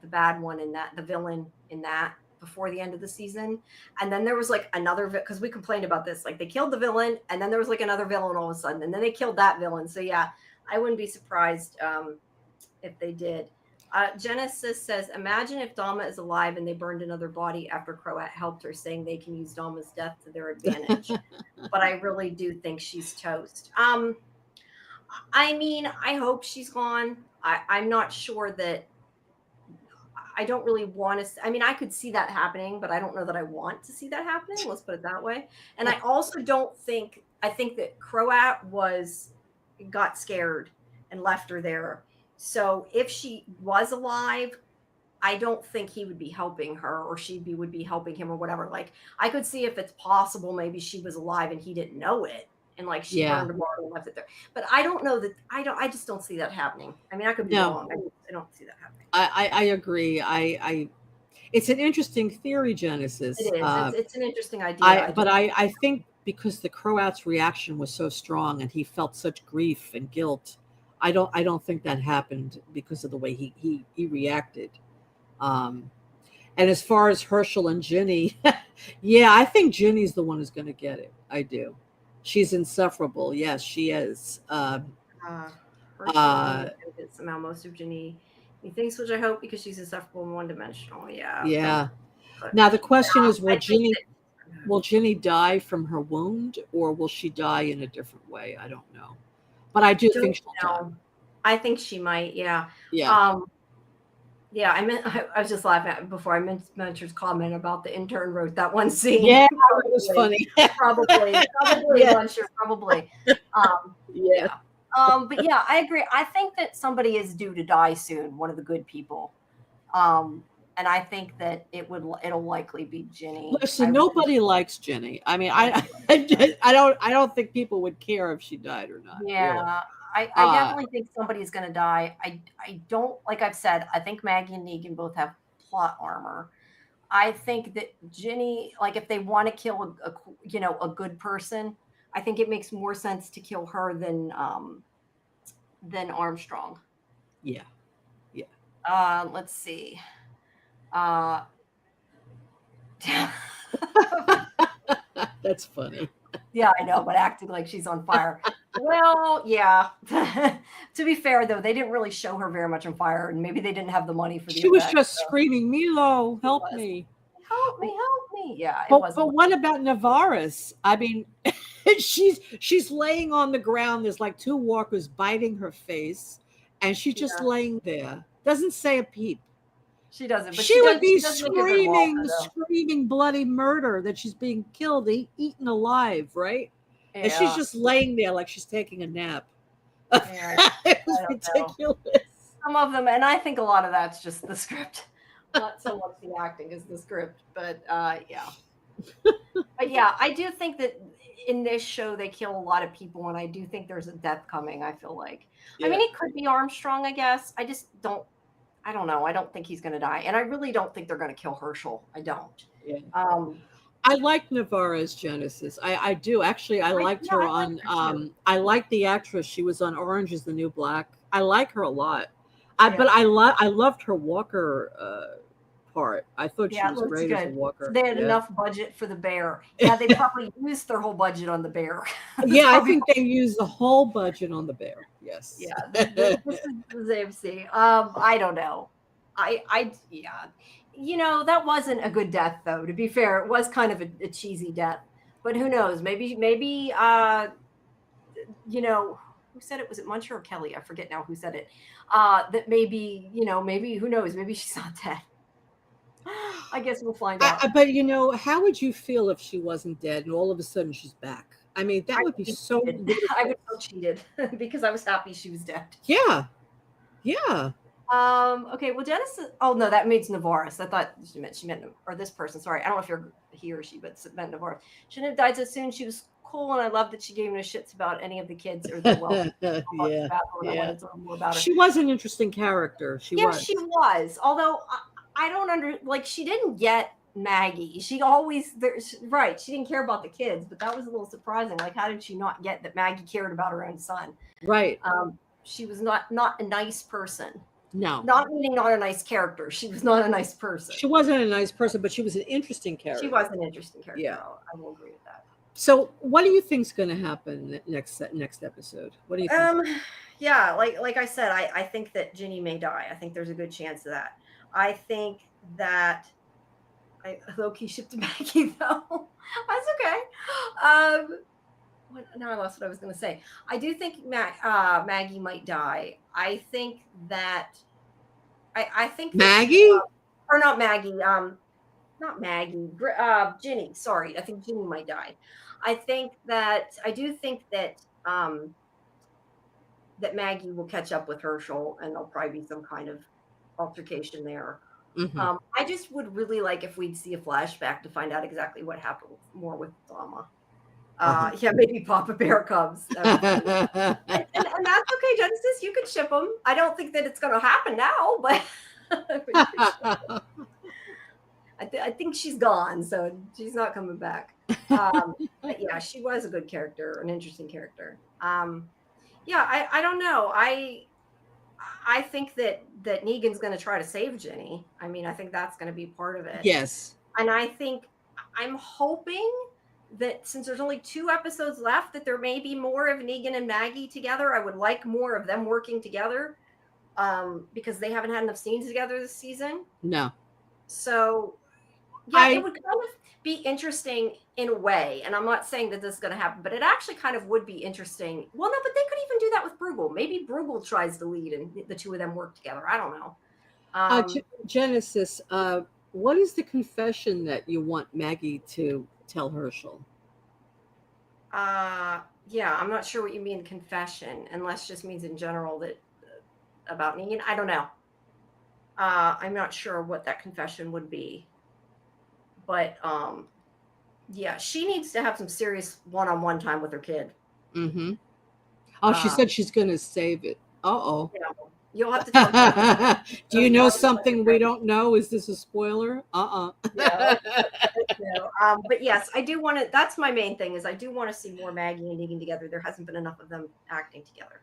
bad one in that, the villain in that, before the end of the season. And then there was like another, because we complained about this, like they killed the villain and then there was like another villain all of a sudden and then they killed that villain. So yeah, I wouldn't be surprised if they did. Genesis says, imagine if Dama is alive and they burned another body after Croat helped her, saying they can use Dama's death to their advantage. But I really do think she's toast. I mean, I hope she's gone. I'm not sure that, I don't really want to. I mean, I could see that happening, but I don't know that I want to see that happening. Let's put it that way. And I also don't think, I think that Croat got scared and left her there. So if she was alive, I don't think he would be helping her or would be helping him or whatever. Like I could see if it's possible, maybe she was alive and he didn't know it. And like she burned a bottle and left it there. But I don't know that, I just don't see that happening. I mean, I could be wrong. I don't see that happening. I agree. It's an interesting theory, Genesis. It is. It's an interesting idea. But I think because the Croat's reaction was so strong and he felt such grief and guilt, I don't think that happened because of the way he reacted. And as far as Herschel and Ginny, yeah, I think Ginny's the one who's going to get it. I do. She's insufferable. Yes, she is. Somehow most of Ginny thinks, which I hope, because she's insufferable and one-dimensional. Yeah. Yeah. Now the question is, will Ginny die from her wound, or will she die in a different way? I don't know, but I do think she'll die. I think she might. Yeah. Yeah. Yeah, I was just laughing at before I mentioned comment about the intern wrote that one scene. Yeah, it was funny. Probably, Yeah. sure, probably. Yeah. But yeah, I agree. I think that somebody is due to die soon. One of the good people, and I think that it'll likely be Ginny. Listen, nobody likes Ginny. I mean, I don't think people would care if she died or not. Yeah. Really. I definitely think somebody's going to die. I don't, like I've said, I think Maggie and Negan both have plot armor. I think that Ginny, like if they want to kill a good person, I think it makes more sense to kill her than Armstrong. Yeah. Let's see. That's funny. Yeah, I know, but acting like she's on fire. Well, yeah. To be fair, though, they didn't really show her very much on fire, and maybe they didn't have the money for the She was effects. just screaming, "Milo, It help was me." help me, help me. Yeah, it But was a little. what about Navarus? I mean, she's laying on the ground. There's like two walkers biting her face, and she's just Yeah, laying there. Doesn't say a peep. she doesn't, but She would be She does make a good walker, though. screaming bloody murder that she's being killed, eaten alive, right? And she's Yeah, just laying there like she's taking a nap. yeah. It was I don't know. ridiculous. Some of them, and I think a lot of that's just the script, not so much the acting as the script. But yeah, but yeah, I do think that in this show they kill a lot of people, and I do think there's a death coming. I feel like, I Yeah, mean, it could be Armstrong. I guess I just don't. I don't know. I don't think he's going to die, and I really don't think they're going to kill Herschel. I don't. yeah. Um, I like Navarra's Genesis. I do actually. I liked her I like on. her too. I like the actress. She was on Orange Is the New Black. I like her a lot. But Yeah, I loved her Walker part. I thought she yeah, it was looks great as a good. Walker. They had Yeah. enough budget for the bear. Yeah, they probably used their whole budget on the bear. That's Yeah, I probably think they used the whole budget on the bear. Yes. yeah, this is the AMC. I don't know. Yeah, that wasn't a good death though. To be fair, it was kind of a cheesy death. But who knows? Maybe who said it? Was it Muncher or Kelly? I forget now who said it. That maybe who knows? Maybe she's not dead. I guess we'll find out. But how would you feel if she wasn't dead and all of a sudden she's back? I mean, that I would would be be so cheated. I would feel cheated because I was happy she was dead. Yeah. Yeah. Okay, well, Genesis. Oh no, that means Navarus. I thought she meant, or this person. Sorry, I don't know if you're he or she, but it meant Navarus. Shouldn't have died so soon. She was cool, and I love that she gave no shits about any of the kids or their welfare. Yeah. I Yeah. wanted to learn more about her. She was an interesting character. She Yeah, was. she was. Although I don't she didn't get Maggie. She always right. She didn't care about the kids, but that was a little surprising. Like, how did she not get that Maggie cared about her own son? Right. She was not a nice person. No. Not meaning not a nice character. She was not a nice person. She wasn't a nice person, but she was an interesting character. She was an interesting character. Yeah. I will agree with that. So, what do you think's going to happen next episode? What do you think? Yeah, like I said, I think that Ginny may die. I think there's a good chance of that. I think that I low-key shipped Maggie though. That's okay. Now I lost what I was going to say. I do think Maggie might die. I think that Maggie? or not Maggie. Not Maggie. Ginny. Sorry, I think Ginny might die. I do think that that Maggie will catch up with Herschel, and there'll probably be some kind of altercation there. Mm-hmm. I just would really like if we'd see a flashback to find out exactly what happened more with Dama. Yeah, maybe Papa Bear comes. And that's okay, Genesis. You could ship them. I don't think that it's going to happen now, but I think she's gone, so she's not coming back. But yeah, she was a good character, an interesting character. Yeah, I don't know. I think that Negan's going to try to save Ginny. I mean, I think that's going to be part of it. Yes. And I'm hoping that since there's only 2 episodes left, that there may be more of Negan and Maggie together. I would like more of them working together because they haven't had enough scenes together this season. No. So, yeah, it would kind of be interesting in a way. And I'm not saying that this is going to happen, but it actually kind of would be interesting. Well, no, but they could even do that with Bruegel. Maybe Bruegel tries to lead and the 2 of them work together. I don't know. Genesis, what is the confession that you want Maggie to tell Herschel? Yeah, I'm not sure what you mean confession, unless just means in general that about Negan. I don't know. I'm not sure what that confession would be. But yeah, she needs to have some serious one-on-one time with her kid. Mm-hmm. Oh, she said she's going to save it. Uh-oh. Yeah, you'll have to tell me. Do you know something we don't know? Is this a spoiler? Yeah. But yes, I do want to. That's my main thing. Is I do want to see more Maggie and Negan together. There hasn't been enough of them acting together.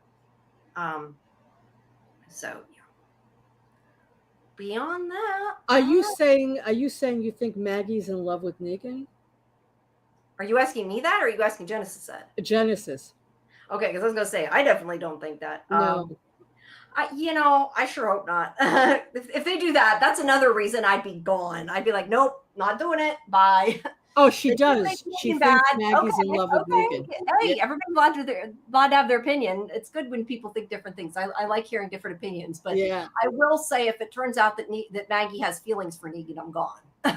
So yeah. Beyond that, are you saying you think Maggie's in love with Negan? Are you asking me that, or are you asking Genesis that? Genesis. Okay, because I was gonna say I definitely don't think that. No. I sure hope not. If they do that, that's another reason I'd be gone. I'd be like, nope, not doing it. Bye. Oh, she They do make does. She Negan bad. thinks Maggie's in love with Okay. Negan. Yeah. Hey, everybody's allowed to have their opinion. It's good when people think different things. I like hearing different opinions, but Yeah. I will say if it turns out that Maggie has feelings for Negan, I'm gone. Look,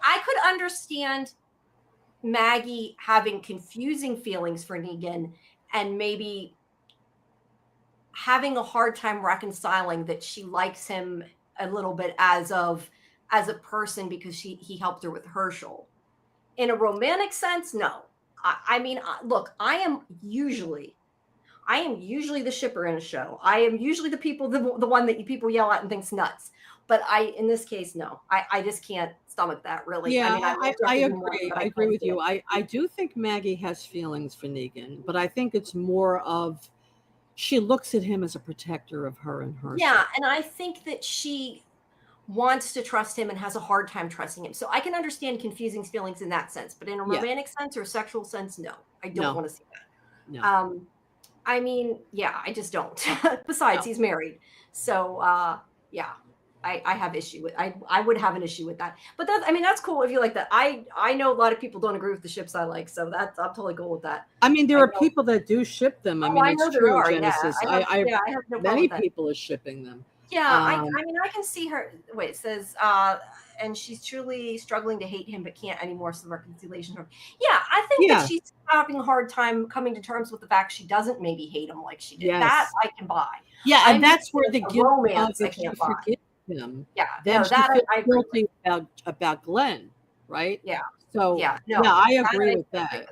I could understand Maggie having confusing feelings for Negan and maybe having a hard time reconciling that she likes him a little bit as a person because he helped her with Herschel. In a romantic sense, no. Look, I am usually the shipper in a show. I am usually the one that people yell at and thinks nuts. But in this case, no. I just can't stomach that, really. Yeah, I agree. I agree with you. I do think Maggie has feelings for Negan, but I think it's more of she looks at him as a protector of her and her. Yeah, and I think that she wants to trust him and has a hard time trusting him. So I can understand confusing feelings in that sense, but in a romantic sense or sexual sense, no. I don't want to see that. No. I just don't. Besides, he's married. So yeah. I have issue with I would have an issue with that. But that's cool if you like that. I know a lot of people don't agree with the ships I like, so I'm totally cool with that. There are people that do ship them. It's true, Genesis. I have no many people are shipping them. Yeah, I can see her. Wait, it says, and she's truly struggling to hate him, but can't anymore. Some reconciliation. Yeah, I think that she's having a hard time coming to terms with the fact she doesn't maybe hate him like she did. Yes. That I can buy. Yeah, and that's where the romance I can't buy. Him. Yeah, then she feels guilty about Glenn, right? Yeah. So I agree with that.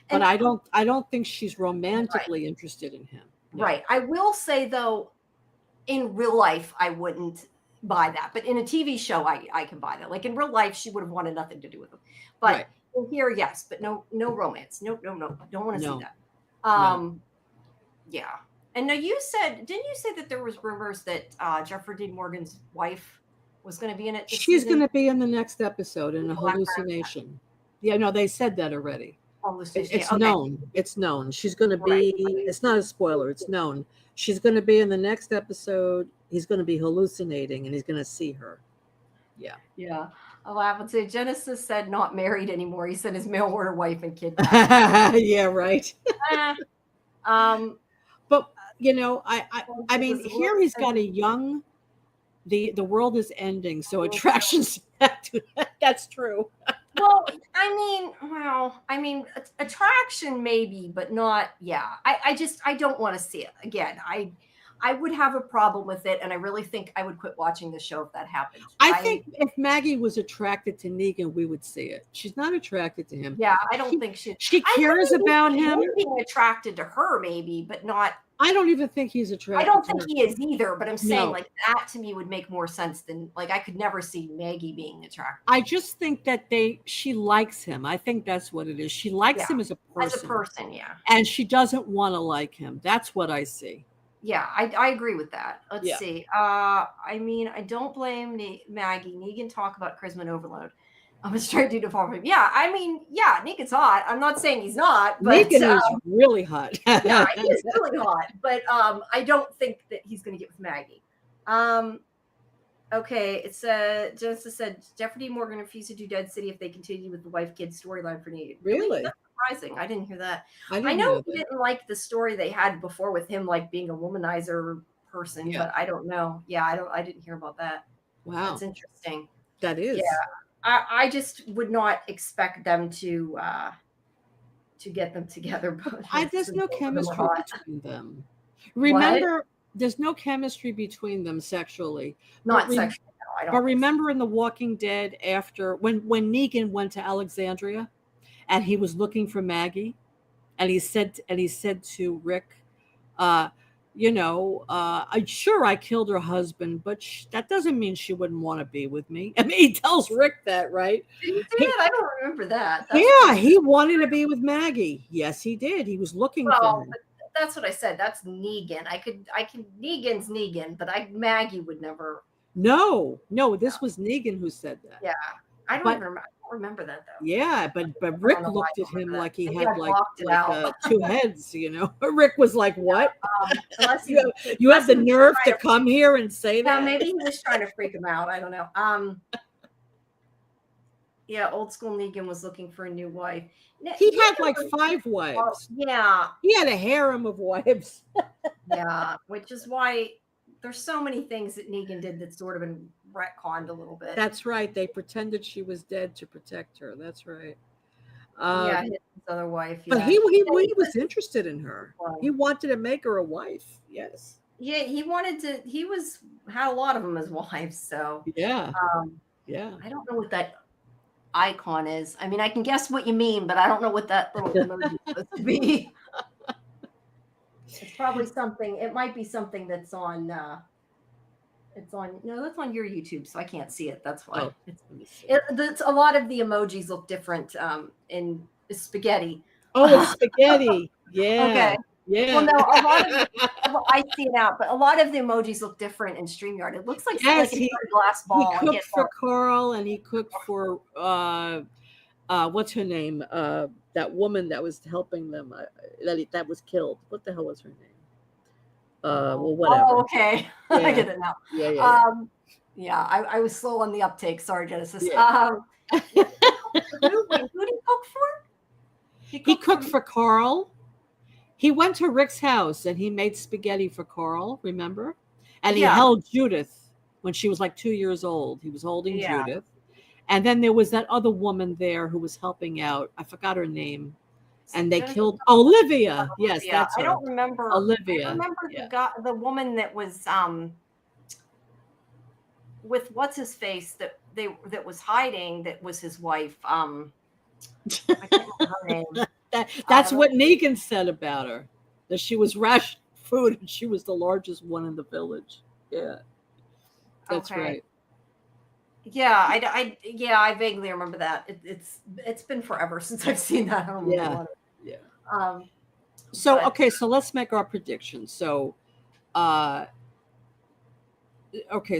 But I don't think she's romantically interested in him. No. Right. I will say though, in real life, I wouldn't buy that. But in a TV show, I can buy that. Like in real life, she would have wanted nothing to do with him. But in here, yes, but no romance. No. I don't want to see that. Yeah. And now didn't you say that there was rumors that Jeffrey Dean Morgan's wife was going to be in it? She's going to be in the next episode in a hallucination. Yeah, no, they said that already. It's known. It's known. She's going to be, it's not a spoiler. It's known. She's going to be in the next episode. He's going to be hallucinating and he's going to see her. Yeah. Yeah. I'll have to say Genesis said not married anymore. He said his mail order wife and kid. Yeah, right. But here he's got a young, the world is ending, so attraction's back to that. That's true. Attraction maybe, but not. Yeah, I don't want to see it again. I would have a problem with it, and I really think I would quit watching the show if that happened. I think if Maggie was attracted to Negan, we would see it. She's not attracted to him. Yeah, I don't think she cares about him. Being attracted to her, maybe, but not. I don't even think he's attracted. I don't think he is either. But I'm saying like that to me would make more sense than like I could never see Maggie being attracted. I just think that she likes him. I think that's what it is. She likes him as a person. As a person, yeah. And she doesn't want to like him. That's what I see. Yeah, I agree with that. Let's see. I don't blame Maggie. Negan talk about charisma and overload. I'm a straight dude to fall for him. Yeah, Negan's hot. I'm not saying he's not, but Negan is really hot. Yeah, he is really hot. But I don't think that he's going to get with Maggie. Okay, it's Genesis said Jeffrey D. Morgan refused to do Dead City if they continue with the wife-kid storyline for Negan. Really? That's surprising. I didn't hear that. I know he didn't like the story they had before with him like being a womanizer person, but I don't know. Yeah, I didn't hear about that. Wow. That's interesting. That is. Yeah. I just would not expect them to get them together. There's no chemistry between them. Remember, there's no chemistry between them sexually. Not sexually. No, I don't. But remember in The Walking Dead, after when Negan went to Alexandria, and he was looking for Maggie, and he said to Rick, sure I killed her husband, but that doesn't mean she wouldn't want to be with me. I mean, he tells Rick that, right? Did he say that? I don't remember that. He wanted to be with Maggie. Yes, he did. He was looking for her. That's what I said. That's Negan. Negan's Negan, but Maggie would never. No, this was Negan who said that. Yeah. I don't remember. remember that though. Yeah, but Rick know why looked I at don't him remember like that. he Maybe had I blocked it out. two heads, you know. Rick was like, "What? Unless You have unless the he was nerve to trying come here and say no, that?" maybe he was trying to freak him out. I don't know. Yeah, old school Negan was looking for a new wife. He had like Negan 5 oh, wives. yeah, He had a harem of wives. yeah, which is why there's so many things that Negan did that sort of been retconned a little bit. That's right. They pretended she was dead to protect her. That's right. Yeah, his other wife. But Yeah, he was interested in her. well, He wanted to make her a wife. Yes. yeah, he wanted to. He had a lot of them as wives. So Yeah. um, Yeah. I don't know what that icon is. I mean, I can guess what you mean, but I don't know what that little emoji is supposed to be. It's probably something. It might be something that's on. It's on. No, that's on your YouTube, so I can't see it. That's why. Oh, let me see. It's a lot of the emojis look different in spaghetti. Oh, it's spaghetti. Yeah. Okay. Yeah. Well, no, a lot of I see it out, but a lot of the emojis look different in StreamYard. It looks like Yes, a glass ball. he cooked for Carl and he cooked for what's her name? That woman that was helping them that was killed. What the hell was her name? Well, whatever. Oh, okay. Yeah. I get it now. Yeah. Yeah, I was slow on the uptake. Sorry, Genesis. Yeah. Who did he cook for? He cooked for Carl. He went to Rick's house and he made spaghetti for Carl, remember? And he held Judith when she was like 2 years old. He was holding Judith. And then there was that other woman there who was helping out. I forgot her name. And they killed Olivia. Yes, that's her. I don't remember. Olivia. I remember the woman that was with what's his face that was hiding, that was his wife. I can't remember her name. That's what Negan said about her, that she was rationed food and she was the largest one in the village. Yeah, that's right. Yeah, I vaguely remember that. It's been forever since I've seen that. I don't remember. Yeah. So let's make our predictions. So, okay,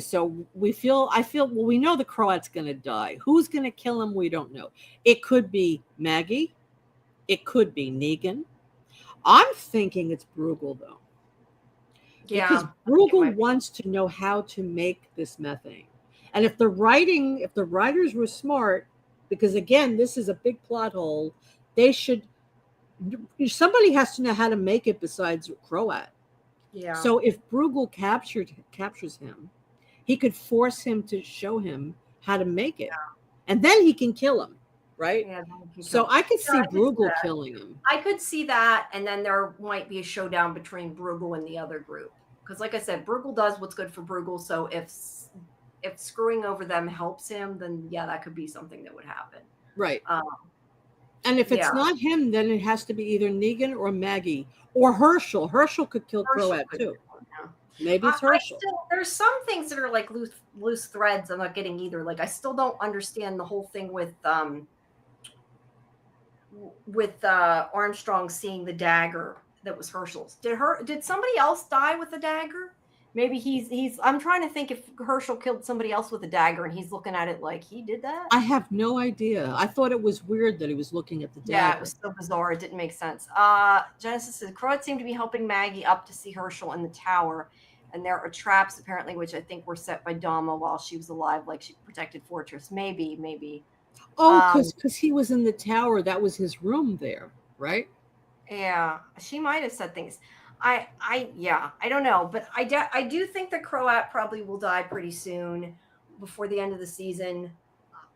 so I feel well, we know the Croat's going to die. Who's going to kill him? We don't know. It could be Maggie. It could be Negan. I'm thinking it's Bruegel, though. Yeah. Because Bruegel wants to know how to make this methane. And if the writers were smart, because again, this is a big plot hole, somebody has to know how to make it besides Croat. Yeah. So if Bruegel captures him, he could force him to show him how to make it. Yeah. And then he can kill him. Right? Yeah, so I could see Bruegel killing him. I could see that, and then there might be a showdown between Bruegel and the other group. Because like I said, Bruegel does what's good for Bruegel, so if screwing over them helps him, then yeah, that could be something that would happen. Right. And if it's not him, then it has to be either Negan or Maggie or Herschel. Herschel could kill Croat too. Maybe it's Herschel. There's some things that are like loose threads I'm not getting either. Like I still don't understand the whole thing with Armstrong seeing the dagger that was Herschel's. Did somebody else die with the dagger? Maybe he's I'm trying to think if Herschel killed somebody else with a dagger and he's looking at it like he did that. I have no idea. I thought it was weird that he was looking at the dagger. Yeah, it was so bizarre. It didn't make sense. Genesis says Croat seemed to be helping Maggie up to see Herschel in the tower. And there are traps apparently, which I think were set by Dama while she was alive, like she protected Fortress. Maybe. Oh, because he was in the tower. That was his room there, right? Yeah, she might have said things. I don't know, but I do think that Croat probably will die pretty soon, before the end of the season.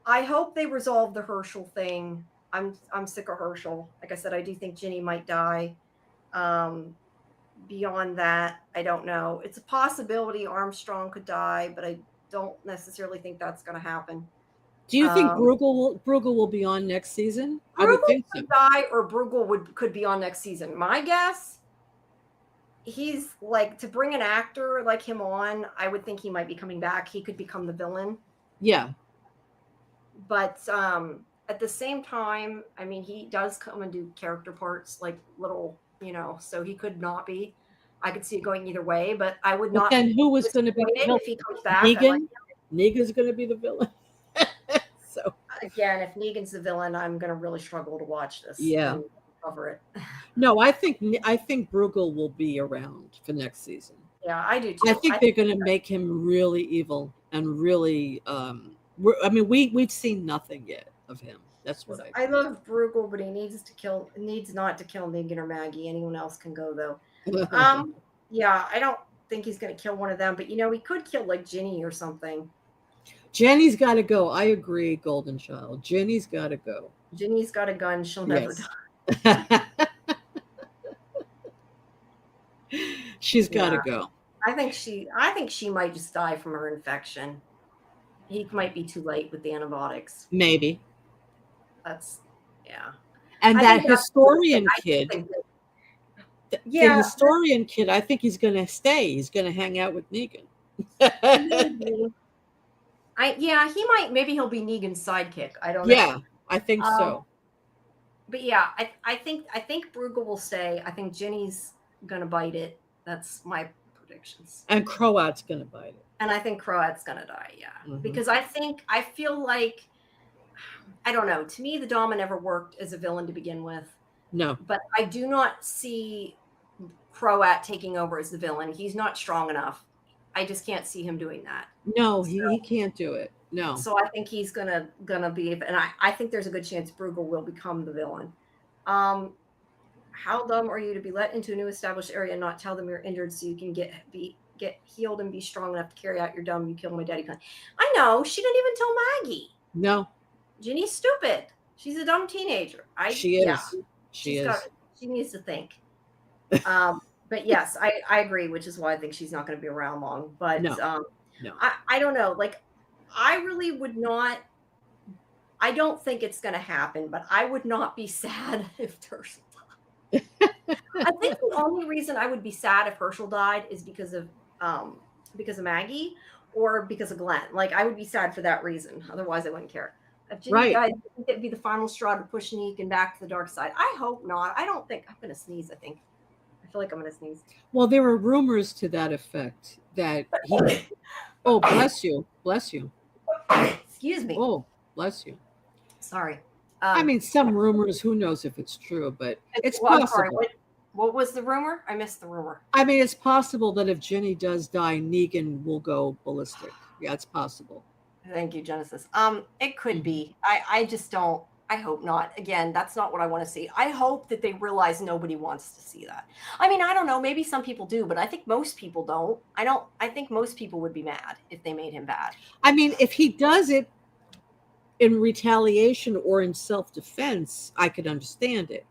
I hope they resolve the Herschel thing. I'm sick of Herschel. Like I said, I do think Ginny might die. Beyond that, I don't know. It's a possibility Armstrong could die, but I don't necessarily think that's going to happen. Do you think Bruegel will be on next season? Bruegel I would think so. Could die, or Bruegel could be on next season. My guess, he's like, to bring an actor like him on, I would think he might be coming back. He could become the villain. Yeah. But at the same time, I mean, he does come and do character parts, like little, so he could not be. I could see it going either way, but I would not. And who was going to be if he comes back? Negan? Negan's going to be the villain. So again, if Negan's the villain, I'm going to really struggle to watch this yeah. and cover it. No, I think Bruegel will be around for next season. Yeah, I do I too. think they're going to make him really evil and really. I mean, we've seen nothing yet of him. That's what I I love Bruegel, but he needs not to kill Negan or Maggie. Anyone else can go though. think. Um, yeah, I don't think he's going to kill one of them, but he could kill like Ginny or something. Jenny's got to go. I agree, Golden Child. Jenny's got to go. Ginny's got a gun; she'll never Yes. die. She's got to Yeah, go. I think she might just die from her infection. He might be too late with the antibiotics. Maybe. That's yeah. And I that think that's historian I kid, think that, the yeah, historian kid, I think he's going to stay. He's going to hang out with Negan. maybe. He might. Maybe he'll be Negan's sidekick. I don't know. Yeah, I think so. But yeah, I think Bruegel will stay. I think Jenny's gonna bite it. That's my predictions. And Croat's going to bite it. And I think Croat's gonna die. Yeah, Mhm. because I feel like I don't know. To me, the Dama never worked as a villain to begin with. No. But I do not see Croat taking over as the villain. He's not strong enough. I just can't see him doing that. No, he can't do it. No. So I think he's gonna be, and I think there's a good chance Bruegel will become the villain. How dumb are you to be let into a new established area and not tell them you're injured so you can get healed and be strong enough to carry out your dumb "you kill my daddy" plan? I know, she didn't even tell Maggie. No. Ginny's stupid. She's a dumb teenager. She is. Yeah, she is. She needs to think. But yes, I agree, which is why I think she's not going to be around long. But No. I don't know. Like, I really would not. I don't think it's going to happen, but I would not be sad if Herschel died. I think the only reason I would be sad if Herschel died is because of Maggie or because of Glenn. Like, I would be sad for that reason. Otherwise, I wouldn't care. If Ginny died, I think it'd be the final straw to push Negan back to the dark side. I hope not. I don't think I'm going to sneeze. I feel like I'm going to sneeze. Well, there were rumors to that effect that he. Oh, bless you. Bless you. Excuse me. Oh, bless you. Sorry. I mean, some rumors, who knows if it's true, but it's possible. Sorry, what was the rumor? I missed the rumor. I mean, it's possible that if Ginny does die, Negan will go ballistic. Yeah, it's possible. Thank you, Genesis. It could be. I just don't. I hope not. Again, that's not what I want to see. I hope that they realize nobody wants to see that. I mean, I don't know. Maybe some people do, but I think most people don't. I think most people would be mad if they made him bad. I mean, if he does it in retaliation or in self-defense, I could understand it.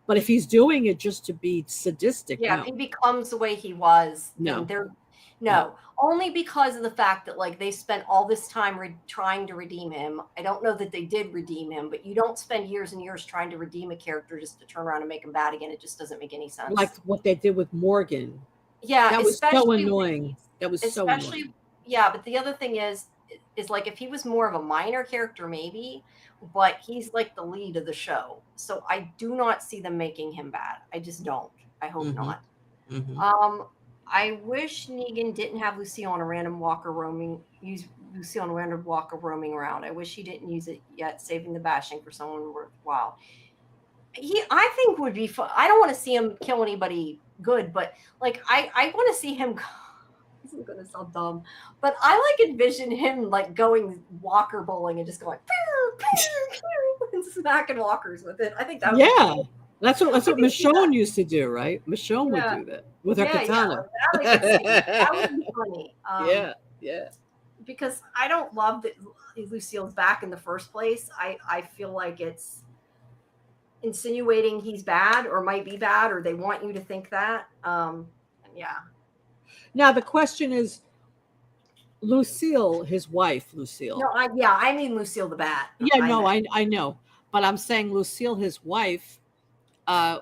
But if he's doing it just to be sadistic, if he becomes the way he was, no. Only because of the fact that, like, they spent all this time trying to redeem him. I don't know that they did redeem him, but you don't spend years and years trying to redeem a character just to turn around and make him bad again. It just doesn't make any sense. Like what they did with Morgan. Yeah, that was so annoying. That was so annoying. Yeah, but the other thing is like, if he was more of a minor character, maybe, but he's like the lead of the show. So I do not see them making him bad. I just don't. I hope not. Mm-hmm. I wish Negan didn't have Lucille on a random walker roaming around. I wish he didn't use it yet, saving the bashing for someone worthwhile. I think would be fun. I don't want to see him kill anybody good, but like I want to see him. This is going to sound dumb, but I like envision him like going walker bowling and just going pew, pew, pew, and smacking walkers with it. I think that would be cool. That's what Michonne used to do, right? Michonne would do that with her katana. That would be funny. Yeah. Because I don't love that Lucille's back in the first place. I feel like it's insinuating he's bad or might be bad, or they want you to think that. Yeah. Now the question is, Lucille, his wife, Lucille. No, I mean Lucille the Bat. Yeah, I know, but I'm saying Lucille, his wife.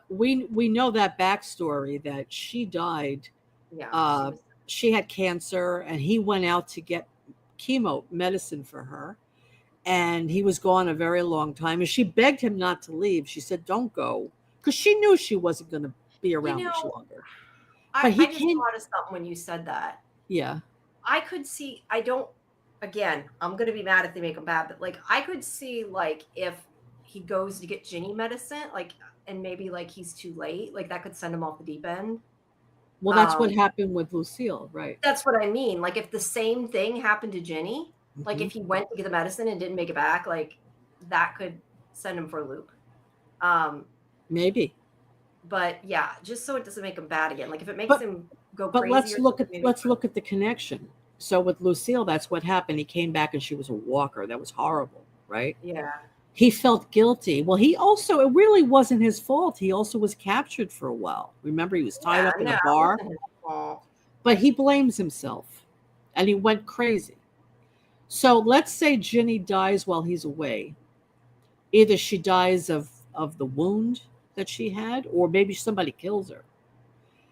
We know that backstory that she died. Yeah. She had cancer, and he went out to get chemo medicine for her, and he was gone a very long time. And she begged him not to leave. She said, "Don't go," because she knew she wasn't going to be around much longer. I just thought of something when you said that. Yeah. I could see. I don't. again, I'm going to be mad if they make him bad, but like I could see like if he goes to get Ginny medicine, like, and maybe like he's too late, like that could send him off the deep end. Well, that's what happened with Lucille, right? That's what I mean. Like if the same thing happened to Ginny, like Mm-hmm. if he went to get the medicine and didn't make it back, like that could send him for a loop. Maybe. But yeah, just so it doesn't make him bad again. Like if it makes him go but crazy, let's look at the connection. So with Lucille, that's what happened. He came back and she was a walker. That was horrible, right? Yeah. He felt guilty. Well, he also, it really wasn't his fault. He also was captured for a while. Remember, he was tied up in a bar. But he blames himself and he went crazy. So let's say Ginny dies while he's away. Either she dies of the wound that she had, or maybe somebody kills her.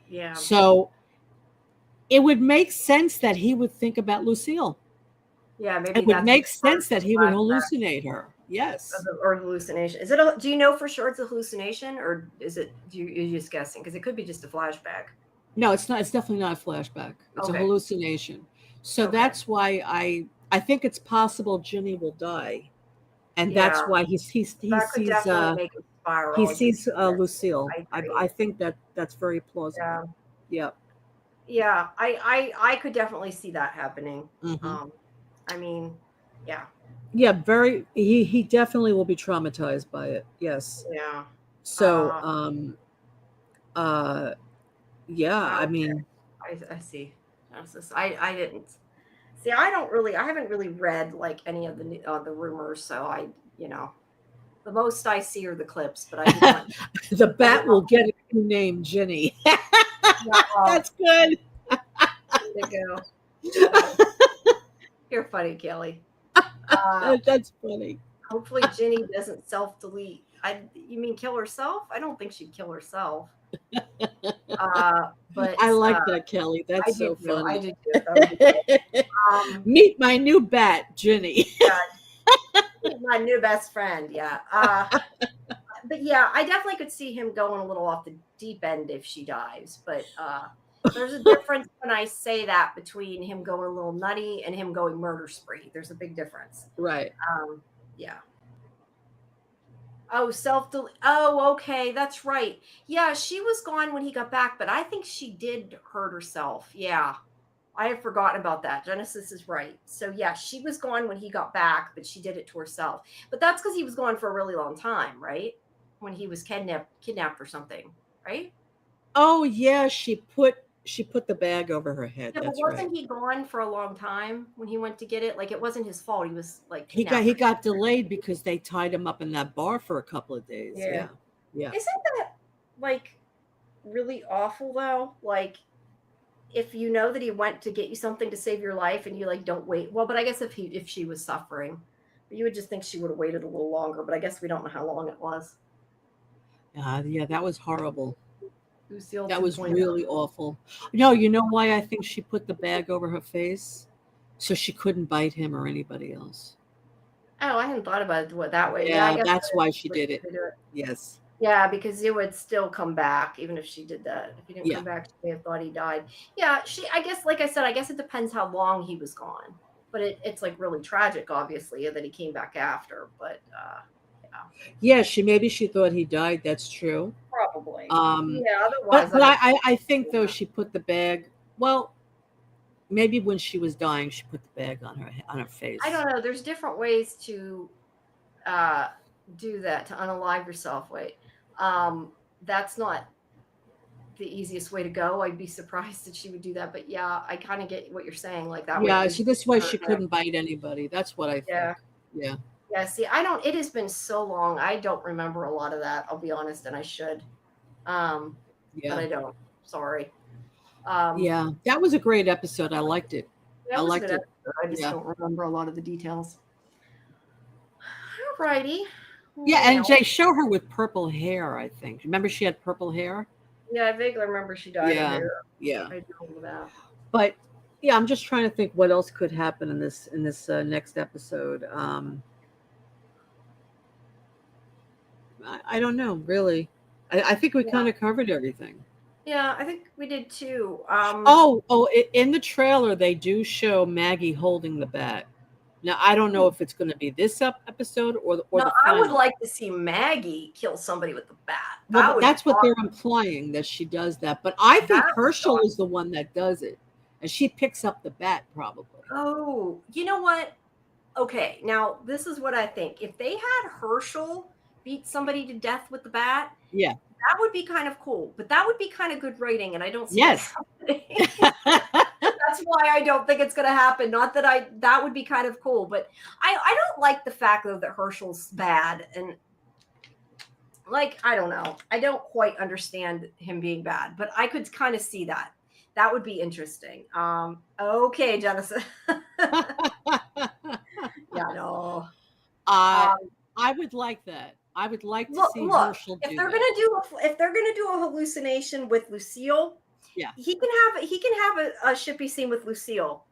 Yeah. So it would make sense that he would think about Lucille. Yeah, maybe it would make sense that he would hallucinate her. Yes. Or hallucination. Is it do you know for sure it's a hallucination, or is it you're just guessing? Because it could be just a flashback. No, it's not. It's definitely not a flashback. It's a hallucination. So that's why I think it's possible Ginny will die, and that's why he sees Lucille. I think that's very plausible. Yeah. Yeah, I could definitely see that happening. Mm-hmm. I mean, yeah. Yeah, very. He definitely will be traumatized by it. Yes. Yeah. So, yeah. I mean, I see. I didn't see. I haven't really read like any of the rumors. So the most I see are the clips. But I didn't the bat will get a new name, Ginny. That's good. There you go. You're funny, Kelly. That's funny. Hopefully Ginny doesn't self-delete. You mean kill herself? I don't think she'd kill herself. But I like that, Kelly. That's so funny. I did too. Meet my new bat, Ginny. Meet my new best friend. Yeah. But yeah, I definitely could see him going a little off the deep end if she dies. But there's a difference when I say that between him going a little nutty and him going murder spree. There's a big difference. Right. Yeah. Oh, oh, okay. That's right. Yeah, she was gone when he got back, but I think she did hurt herself. Yeah. I had forgotten about that. Genesis is right. So yeah, she was gone when he got back, but she did it to herself. But that's because he was gone for a really long time, right? When he was kidnapped or something, right? Oh yeah, she put the bag over her head. Yeah, but wasn't he gone for a long time when he went to get it? Like it wasn't his fault. He was like he got delayed because they tied him up in that bar for a couple of days. Yeah. Isn't that like really awful though? Like if you know that he went to get you something to save your life and you like don't wait. Well, but I guess if she was suffering, but you would just think she would have waited a little longer. But I guess we don't know how long it was. Yeah, that was horrible. Lucille that was really awful. No, you know why I think she put the bag over her face? So she couldn't bite him or anybody else. Oh, I hadn't thought about it that way. Yeah, I guess that's why she did it. Yes. Yeah, because it would still come back even if she did that. If he didn't come back, she may have thought he died. Yeah, I guess, like I said, I guess it depends how long he was gone. But it's like really tragic, obviously, that he came back after. But yeah, maybe she thought he died. That's true. Probably. Yeah, otherwise. But I think though she put the bag. Well, maybe when she was dying, she put the bag on her face. I don't know. There's different ways to do that, to unalive yourself. Wait, that's not the easiest way to go. I'd be surprised that she would do that. But yeah, I kind of get what you're saying. Like that. Yeah, so this way she couldn't bite anybody. That's what I think. Yeah. Yeah, see, it has been so long. I don't remember a lot of that. I'll be honest, and I should. But I don't. Sorry. Yeah, that was a great episode. I liked it. I liked it. I just don't remember a lot of the details. Alrighty. Yeah, and they show her with purple hair, I think. Remember she had purple hair? Yeah, I vaguely remember she dyed her hair. Yeah. I know that. But yeah, I'm just trying to think what else could happen in this next episode. I don't know, really. I think we kind of covered everything. Yeah, I think we did too. In the trailer, they do show Maggie holding the bat. Now, I don't know if it's going to be this episode or No, the I would final. like to see Maggie kill somebody with the bat. Well, that's what they're implying, that she does that. But I think Herschel is the one that does it, and she picks up the bat probably. Oh, you know what? Okay, now this is what I think. If they had Herschel beat somebody to death with the bat, yeah, that would be kind of cool. But that would be kind of good writing, and I don't see yes. That's why I don't think it's going to happen. Not that that would be kind of cool, but I don't like the fact though that Herschel's bad, and like I don't know, I don't quite understand him being bad, but I could kind of see that. That would be interesting. Okay, Genesis. Yeah, no. I would like that. I would like to see Herschel do if they're gonna do a hallucination with Lucille, yeah, he can have a shippy scene with Lucille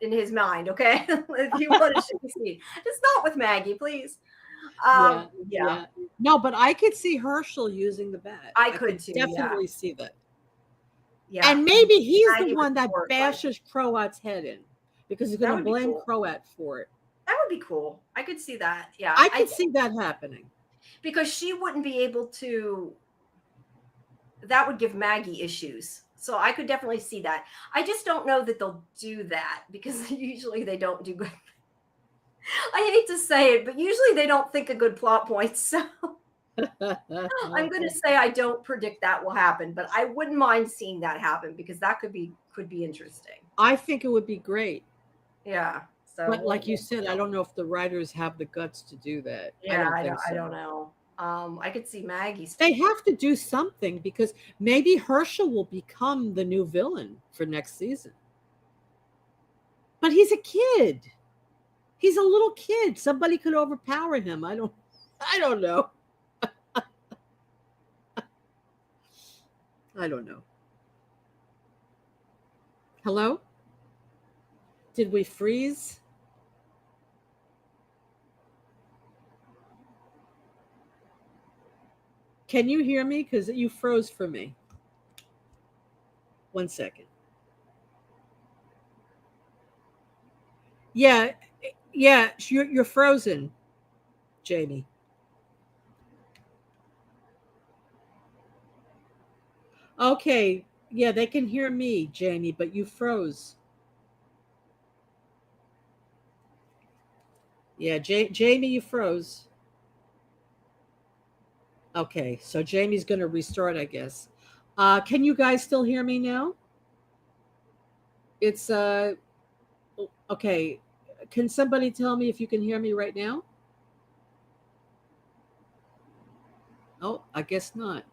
in his mind. Okay, if you want a shippy scene, just not with Maggie, please. Yeah. No, but I could see Herschel using the bat. I could too. Definitely see that. Yeah, and maybe he's the one that bashes Croat's head in because he's going to blame Croat for it. That would be cool. I could see that. Yeah, I could see that happening because she wouldn't be able to. That would give Maggie issues. So I could definitely see that. I just don't know that they'll do that because usually they don't do good. I hate to say it, but usually they don't think of good plot points. So I'm going to say I don't predict that will happen, but I wouldn't mind seeing that happen because that could be interesting. I think it would be great. Yeah. So, but like you said, I don't know if the writers have the guts to do that. Yeah, I don't know. I could see Maggie. They have to do something because maybe Herschel will become the new villain for next season. But he's a kid. He's a little kid. Somebody could overpower him. I don't know. I don't know. Hello? Did we freeze? Can you hear me? Because you froze for me. 1 second. Yeah, you're frozen, Jamie. Okay, yeah, they can hear me, Jamie, but you froze. Yeah, Jamie, you froze. Okay, so Jamie's going to restart, I guess. Can you guys still hear me now? It's okay. Can somebody tell me if you can hear me right now? Oh, I guess not.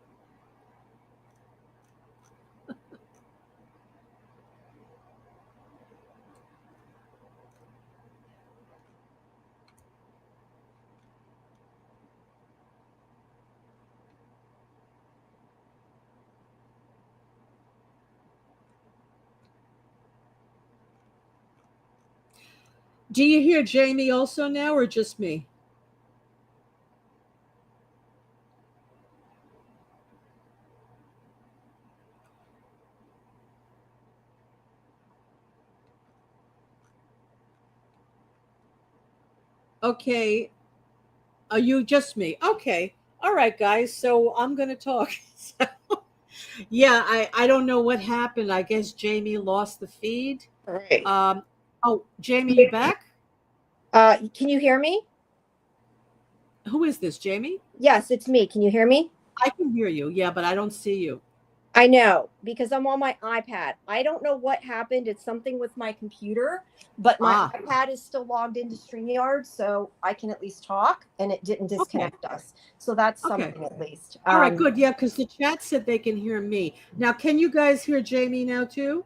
Do you hear Jamie also now or just me? Okay. Are you just me? Okay. All right, guys. So I'm going to talk. Yeah, I don't know what happened. I guess Jamie lost the feed. All right. Oh, Jamie, you back? Can you hear me? Who is this, Jamie? Yes, it's me. Can you hear me? I can hear you. Yeah, but I don't see you. I know because I'm on my iPad. I don't know what happened. It's something with my computer, but my iPad is still logged into StreamYard, so I can at least talk, and it didn't disconnect us. So that's something at least. All right, good. Yeah, because the chat said they can hear me. Now, can you guys hear Jamie now too?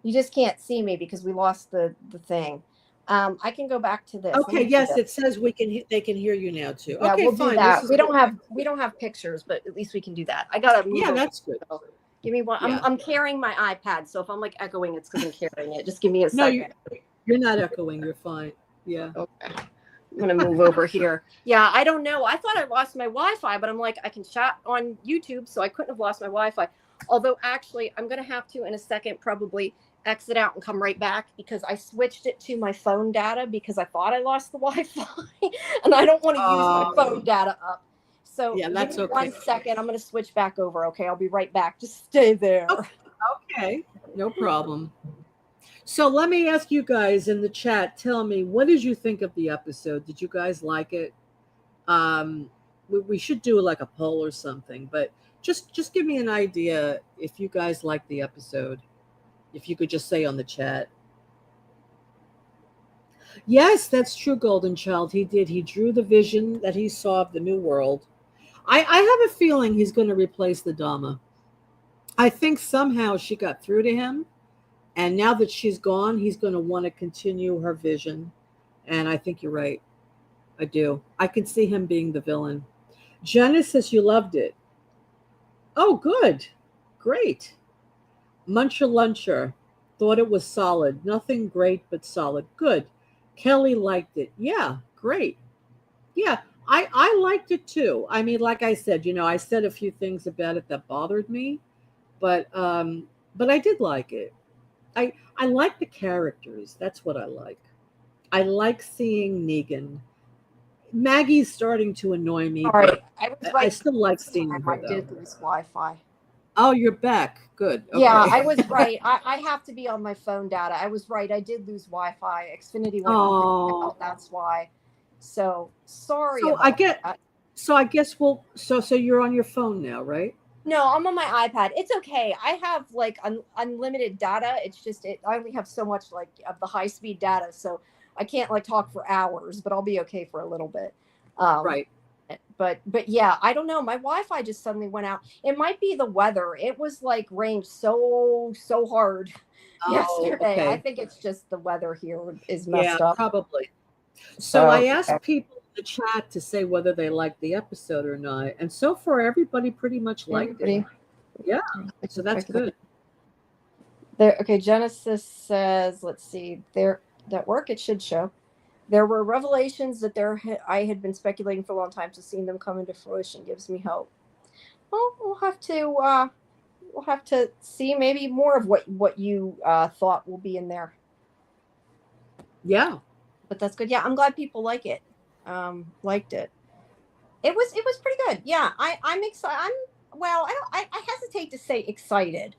You just can't see me because we lost the thing. I can go back to this. Okay, yes, it says they can hear you now too. Yeah, okay, we'll fine. do that. We don't have pictures, but at least we can do that. I gotta move. Yeah, that's good. So give me one. Yeah. I'm carrying my iPad, so if I'm like echoing, it's because I'm carrying it. Just give me a second. No, you're not echoing. You're fine. Yeah. Okay. I'm gonna move over here. Yeah, I don't know. I thought I lost my Wi-Fi, but I'm like, I can chat on YouTube, so I couldn't have lost my Wi-Fi. Although actually, I'm gonna have to in a second probably exit out and come right back because I switched it to my phone data because I thought I lost the Wi-Fi and I don't want to use my phone data up. So yeah, that's give me okay. 1 second. I'm going to switch back over. Okay, I'll be right back. Just stay there. Okay, no problem. So let me ask you guys in the chat, tell me, what did you think of the episode? Did you guys like it? We should do like a poll or something, but just give me an idea if you guys liked the episode. If you could just say on the chat. Yes, that's true, Golden Child. He did. He drew the vision that he saw of the new world. I have a feeling he's going to replace the Dama. I think somehow she got through to him. And now that she's gone, he's going to want to continue her vision. And I think you're right. I do. I can see him being the villain. Genesis, you loved it. Oh, good. Great. Muncher Luncher thought it was solid. Nothing great, but solid. Good. Kelly liked it. Yeah, great. Yeah, I liked it too. I mean, like I said, I said a few things about it that bothered me, but I did like it. I like the characters. That's what I like. I like seeing Negan. Maggie's starting to annoy me. All right, I still like seeing her, I though. did lose Wi-Fi. Oh, you're back. Good. Okay. Yeah, I was right. I have to be on my phone data. I was right. I did lose Wi-Fi. Xfinity went out. That's why. So sorry. So I guess so you're on your phone now, right? No, I'm on my iPad. It's okay. I have like unlimited data. It's just I only have so much like of the high speed data, so I can't like talk for hours. But I'll be okay for a little bit. Right. But yeah, I don't know. My Wi-Fi just suddenly went out. It might be the weather. It was like rained so hard yesterday. Okay. I think it's just the weather here is messed up. Probably. So I asked people in the chat to say whether they liked the episode or not, and so far everybody pretty much liked it. Yeah, so that's good. There. Okay, Genesis says, let's see. There, that work it should show. There were revelations that I had been speculating for a long time, so seeing them come into fruition gives me hope. Well, we'll have to see maybe more of what you thought will be in there. Yeah, but that's good. Yeah, I'm glad people like it. Liked it. It was pretty good. Yeah, I'm excited. I hesitate to say excited.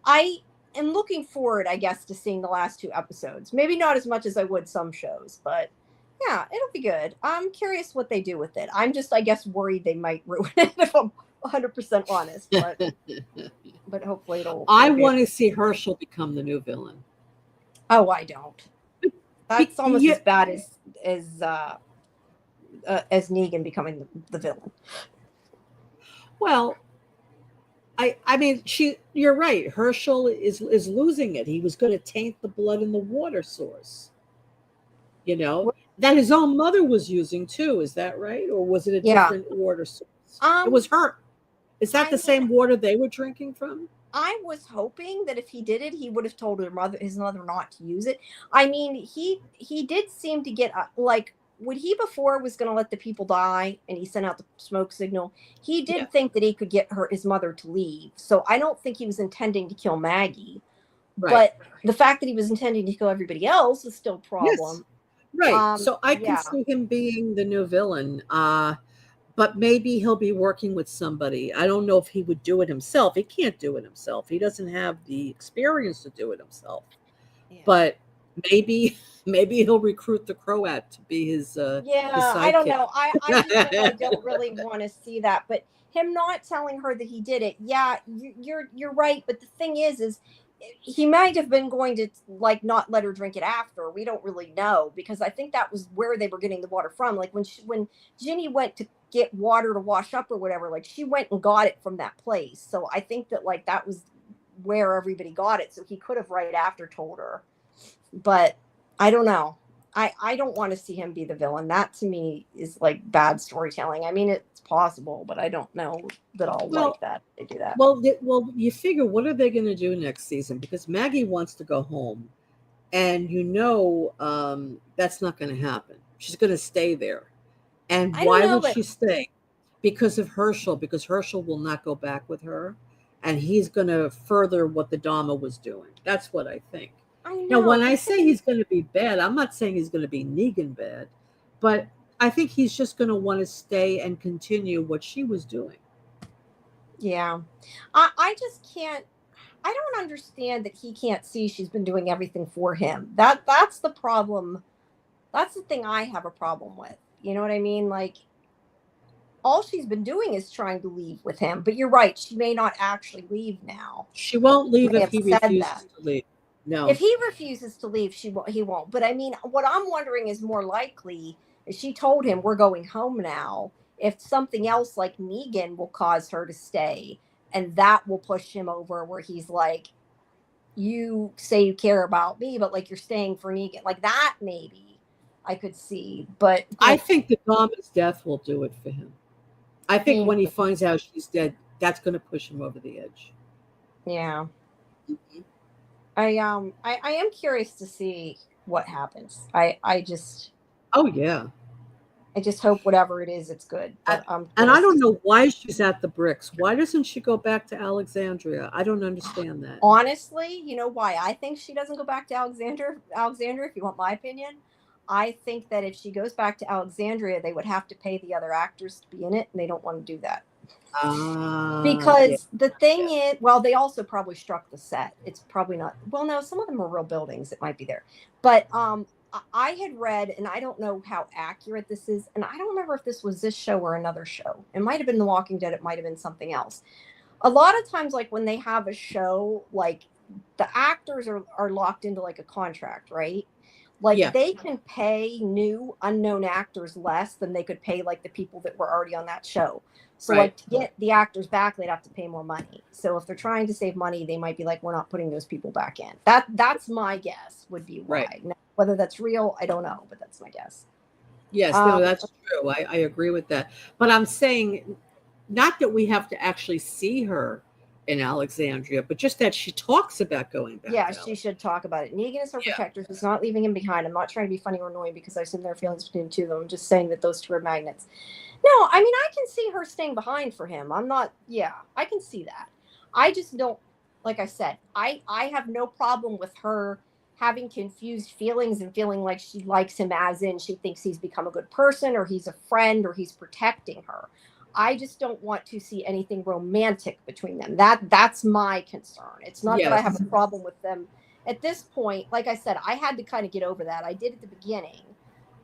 I am looking forward, I guess, to seeing the last 2 episodes. Maybe not as much as I would some shows, but yeah, it'll be good. I'm curious what they do with it. I'm just, I guess, worried they might ruin it if I'm 100% honest. But hopefully it'll. I want to see Herschel become the new villain. Oh, I don't. That's almost as bad as Negan becoming the villain. Well, I mean, you're right. Herschel is losing it. He was going to taint the blood in the water source. That his own mother was using too. Is that right? Or was it a different water source? It was her. Is that the same water they were drinking from? I was hoping that if he did it, he would have told his mother not to use it. I mean, he did seem to get like when he before was going to let the people die and he sent out the smoke signal, he did think that he could get his mother to leave. So I don't think he was intending to kill Maggie. Right. But the fact that he was intending to kill everybody else is still a problem. Yes. Right. So I can see him being the new villain. But maybe he'll be working with somebody. I don't know if he would do it himself. He can't do it himself. He doesn't have the experience to do it himself. Yeah. But maybe he'll recruit the Croat to be his his I don't know. I don't really want to see that. But him not telling her that he did it, you're right. But the thing is he might have been going to like not let her drink it after. We don't really know because I think that was where they were getting the water from. Like when Ginny went to get water to wash up or whatever, like she went and got it from that place. So I think that like that was where everybody got it. So he could have right after told her, but I don't know. I don't want to see him be the villain. That to me is like bad storytelling. I mean, it's possible, but I don't know that I'll like that. They do that. Well, you figure what are they going to do next season? Because Maggie wants to go home, and that's not going to happen. She's going to stay there. And why would she stay? Because of Herschel. Because Herschel will not go back with her. and he's going to further what the Dharma was doing. That's what I think. I know. Now, when I say he's going to be bad, I'm not saying he's going to be Negan bad, but I think he's just going to want to stay and continue what she was doing. Yeah. I just can't. I don't understand that he can't see she's been doing everything for him. That's the problem. That's the thing I have a problem with. You know what I mean? Like, all she's been doing is trying to leave with him. But you're right. She may not actually leave now. She won't leave if he refuses to leave. No. If he refuses to leave, he won't. But I mean, what I'm wondering is more likely is she told him we're going home now. If something else like Negan will cause her to stay, and that will push him over where he's like, you say you care about me, but like you're staying for Negan. Like that maybe I could see. But I think the Dharma's death will do it for him. I think when he finds out she's dead, that's going to push him over the edge. Yeah. Mm-hmm. I am curious to see what happens. I just hope whatever it is, it's good. But and I don't know why she's at the bricks. Why doesn't she go back to Alexandria? I don't understand that. Honestly, you know why I think she doesn't go back to Alexandria, if you want my opinion? I think that if she goes back to Alexandria, they would have to pay the other actors to be in it, and they don't want to do that. Because the thing is, well, they also probably struck the set. It's probably not. Well, no, some of them are real buildings. It might be there. But I had read, and I don't know how accurate this is, and I don't remember if this was this show or another show. It might have been The Walking Dead. It might have been something else. A lot of times, like when they have a show, like the actors are locked into like a contract, right? Like they can pay new unknown actors less than they could pay like the people that were already on that show. So like to get the actors back, they'd have to pay more money. So if they're trying to save money, they might be like, we're not putting those people back in. That's my guess would be why. Right. Now, whether that's real, I don't know, but that's my guess. Yes, no, that's true. I agree with that. But I'm saying not that we have to actually see her in Alexandria, but just that she talks about going back. Yeah, she should talk about it. Negan is her protector. She's not leaving him behind. I'm not trying to be funny or annoying because I assume there are feelings between the two of them. I'm just saying that those two are magnets. No, I mean, I can see her staying behind for him. I'm not, I can see that. I just don't, like I said, I have no problem with her having confused feelings and feeling like she likes him as in she thinks he's become a good person or he's a friend or he's protecting her. I just don't want to see anything romantic between them. That's my concern. It's not that I have a problem with them at this point. Like I said, I had to kind of get over that. I did at the beginning,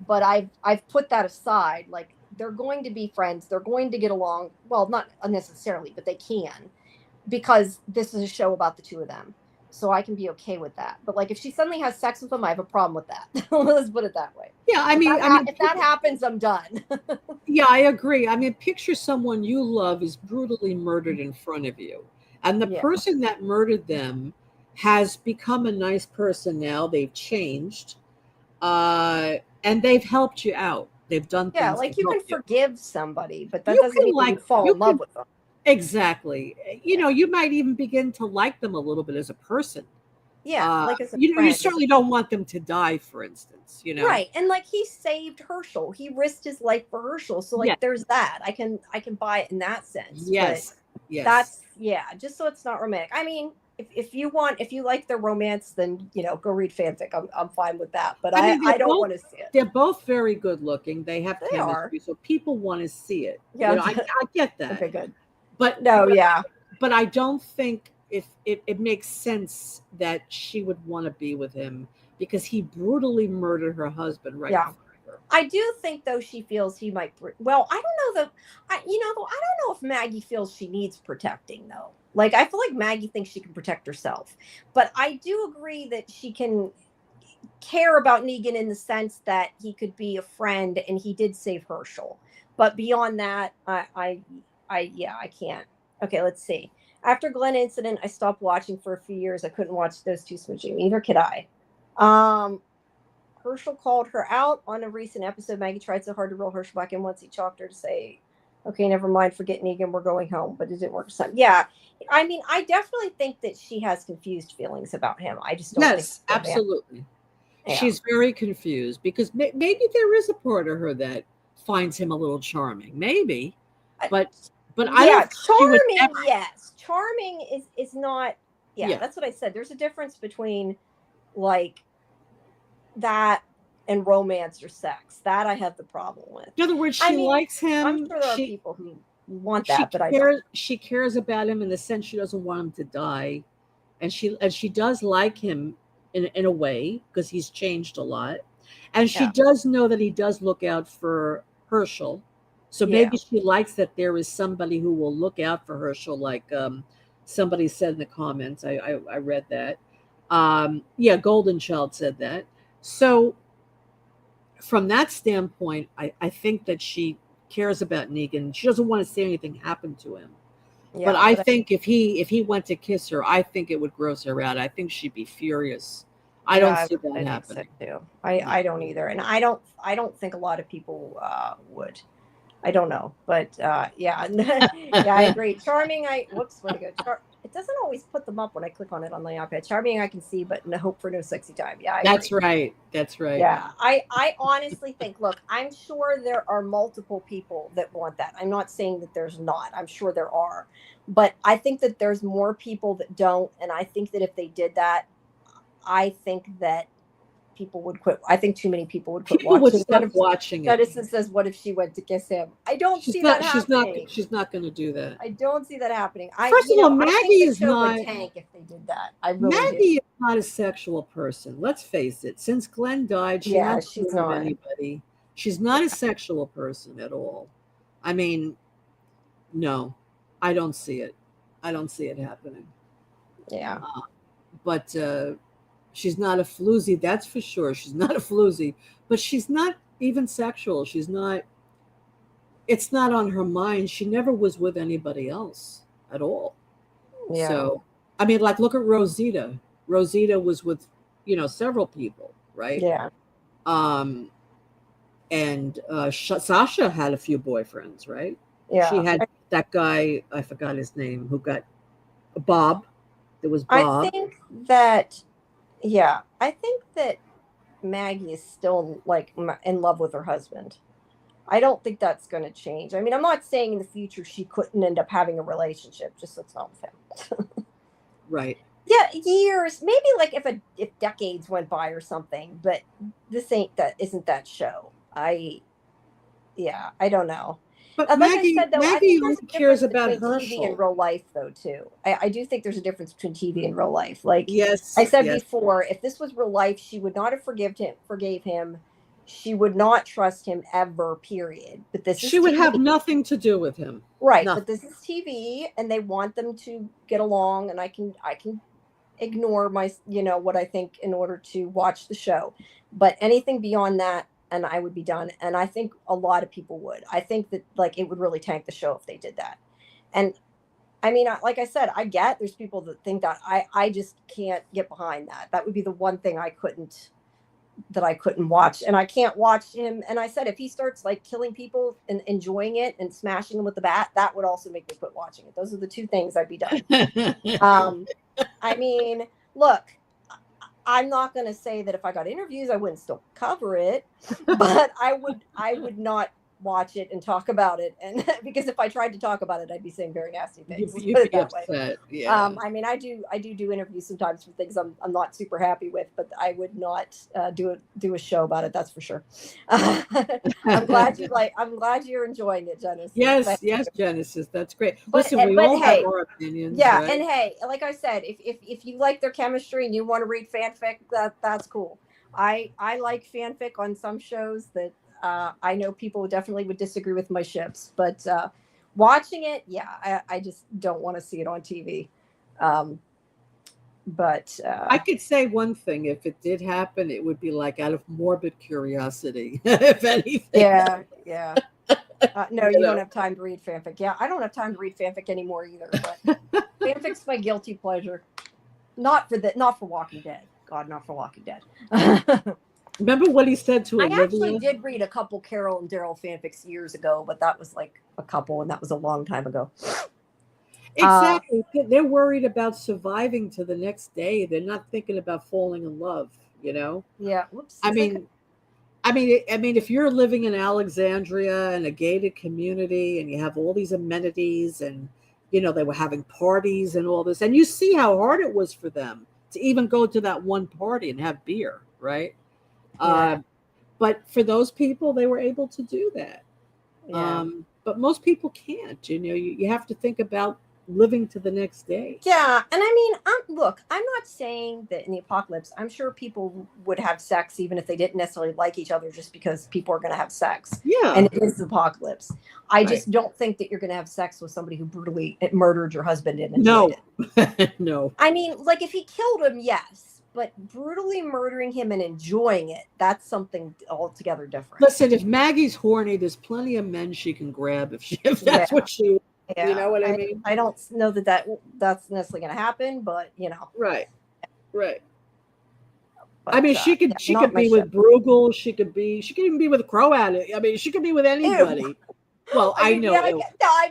but I've put that aside. Like they're going to be friends. They're going to get along. Well, not unnecessarily, but they can, because this is a show about the two of them. So I can be okay with that. But like if she suddenly has sex with him, I have a problem with that. Let's put it that way. Yeah, I mean, if that happens, I'm done. Yeah, I agree. I mean, picture someone you love is brutally murdered in front of you. And the person that murdered them has become a nice person now. They've changed. And they've helped you out. They've done things. Yeah, like you can forgive somebody, but that doesn't mean you fall in love with them. Exactly. You know, you might even begin to like them a little bit as a person. Yeah, like as a friend. You certainly don't want them to die, for instance, you know. Right. And like he saved Herschel. He risked his life for Herschel. So like there's that. I can buy it in that sense. Yes. But that's just so it's not romantic. I mean, if you like the romance, then go read fanfic. I'm fine with that. But I don't want to see it. They're both very good looking. They have chemistry, so people want to see it. Yeah, I get that. Okay, good. But but I don't think it makes sense that she would want to be with him because he brutally murdered her husband right in front of her. I do think though she feels he might. Well, I don't know I don't know if Maggie feels she needs protecting though. Like I feel like Maggie thinks she can protect herself, but I do agree that she can care about Negan in the sense that he could be a friend and he did save Herschel. But beyond that, I can't. Okay, let's see. After Glenn incident, I stopped watching for a few years. I couldn't watch those two smooching. Neither could I. Herschel called her out on a recent episode. Maggie tried so hard to roll Herschel back in once he chalked her to say, okay, never mind, forget Negan, we're going home. But it didn't work. Yeah, I mean, I definitely think that she has confused feelings about him. I just don't think. Yes, absolutely. Yeah. She's very confused because maybe there is a part of her that finds him a little charming. Maybe. But But I don't think she would charming, ever. yes. Charming is not, Yeah. that's what I said. There's a difference between like that and romance or sex. That I have the problem with. In other words, I she mean, likes I'm him. sure there are people who want She that, but I don't. cares. She cares about him in the sense she doesn't want him to die, and she does like him in a way because he's changed a lot, and she Yeah. does know that he does look out for Herschel. So Yeah. maybe she likes that there is somebody who will look out for Herschel, like somebody said in the comments. I read that. Yeah, Golden Child said that. So from that standpoint, I think that she cares about Negan. She doesn't want to see anything happen to him. Yeah, but I think if he went to kiss her, I think it would gross her out. I think she'd be furious. I don't see that happening. So too. I don't either, and I don't think a lot of people would. I don't know, but yeah, yeah, I agree. Charming, whoops, where to go? It doesn't always put them up when I click on it on the iPad. Charming, I can see, but no hope for no sexy time. Yeah, that's right. That's right. Yeah, I honestly think. Look, I'm sure there are multiple people that want that. I'm not saying that there's not. I'm sure there are, but I think that there's more people that don't, and I think that if they did that, I think that people would quit. I think too many people would quit watching. Would stop watching it. Edison says, "What if she went to kiss him?" I don't see that happening. She's not going to do that. I don't see that happening. First of all, Maggie is not. Would tank if they did that. I really Maggie do. is not a sexual person. Let's face it. Since Glenn died, she's not anybody. She's not a sexual person at all. I mean, no, I don't see it. I don't see it happening. Yeah, but. She's not a floozy, that's for sure. She's not a floozy, but she's not even sexual. She's not, it's not on her mind. She never was with anybody else at all. Yeah. So, I mean, like, look at Rosita. Rosita was with, several people, right? Yeah. And Sasha had a few boyfriends, right? Yeah. She had that guy, I forgot his name, who got Bob. There was Bob. I think that Maggie is still like in love with her husband. I don't think that's going to change. I mean, I'm not saying in the future she couldn't end up having a relationship, just that's not with him. Right. Yeah, years, maybe like if decades went by or something, but this isn't that show. I don't know. But like Maggie, I said, though, Maggie only cares about Herschel. TV and real life, though, too. I do think there's a difference between TV and real life. Like yes, I said before, if this was real life, she would not have forgave him. She would not trust him ever, period. But she would have nothing to do with him. Right. Nothing. But this is TV and they want them to get along, and I can ignore my, what I think in order to watch the show. But anything beyond that, and I would be done. And I think a lot of people would. I think that like it would really tank the show if they did that. And I mean, like I said, there's people that think that. I just can't get behind that. That would be the one thing I couldn't watch. And I can't watch him. And I said, if he starts like killing people and enjoying it and smashing them with the bat, that would also make me quit watching it. Those are the two things I'd be done. I mean, look, I'm not going to say that if I got interviews, I wouldn't still cover it, but I would not watch it and talk about it. And because if I tried to talk about it, I'd be saying very nasty things. You'd be upset. Yeah. I mean, I do interviews sometimes for things I'm not super happy with, but I would not do a show about it. That's for sure. I'm glad you're enjoying it, Genesis. Yes, Genesis. That's great. Listen, we all have our opinions. Yeah, right? And hey, like I said, if you like their chemistry and you want to read fanfic, that's cool. I like fanfic on some shows that I know people definitely would disagree with my ships, but watching it, I just don't want to see it on TV. But I could say one thing: if it did happen, it would be like out of morbid curiosity, if anything. Yeah. No, you don't have time to read fanfic. Yeah, I don't have time to read fanfic anymore either. But fanfic's my guilty pleasure. Not for Walking Dead. God, not for Walking Dead. Remember what he said to Olivia? I actually did read a couple Carol and Daryl fanfics years ago, but that was like a couple, and that was a long time ago. Exactly. They're worried about surviving to the next day. They're not thinking about falling in love, Yeah. Whoops. I mean, I mean, if you're living in Alexandria in a gated community and you have all these amenities and, they were having parties and all this, and you see how hard it was for them to even go to that one party and have beer, right? Yeah. But for those people, they were able to do that. Yeah. But most people can't. You have to think about living to the next day. Yeah, and I mean, look, I'm not saying that in the apocalypse, I'm sure people would have sex even if they didn't necessarily like each other, just because people are going to have sex. Yeah, and it is the apocalypse. I just don't think that you're going to have sex with somebody who brutally murdered your husband and enjoyed it. No. I mean, like if he killed him, yes, but brutally murdering him and enjoying it—that's something altogether different. Listen, if Maggie's horny, there's plenty of men she can grab if that's what she. Yeah, you know what I mean? I don't know that's necessarily going to happen, but Right. But, I mean, she could be with Bruegel. She could even be with Croat. I mean, she could be with anybody. Ew. Well, I know. I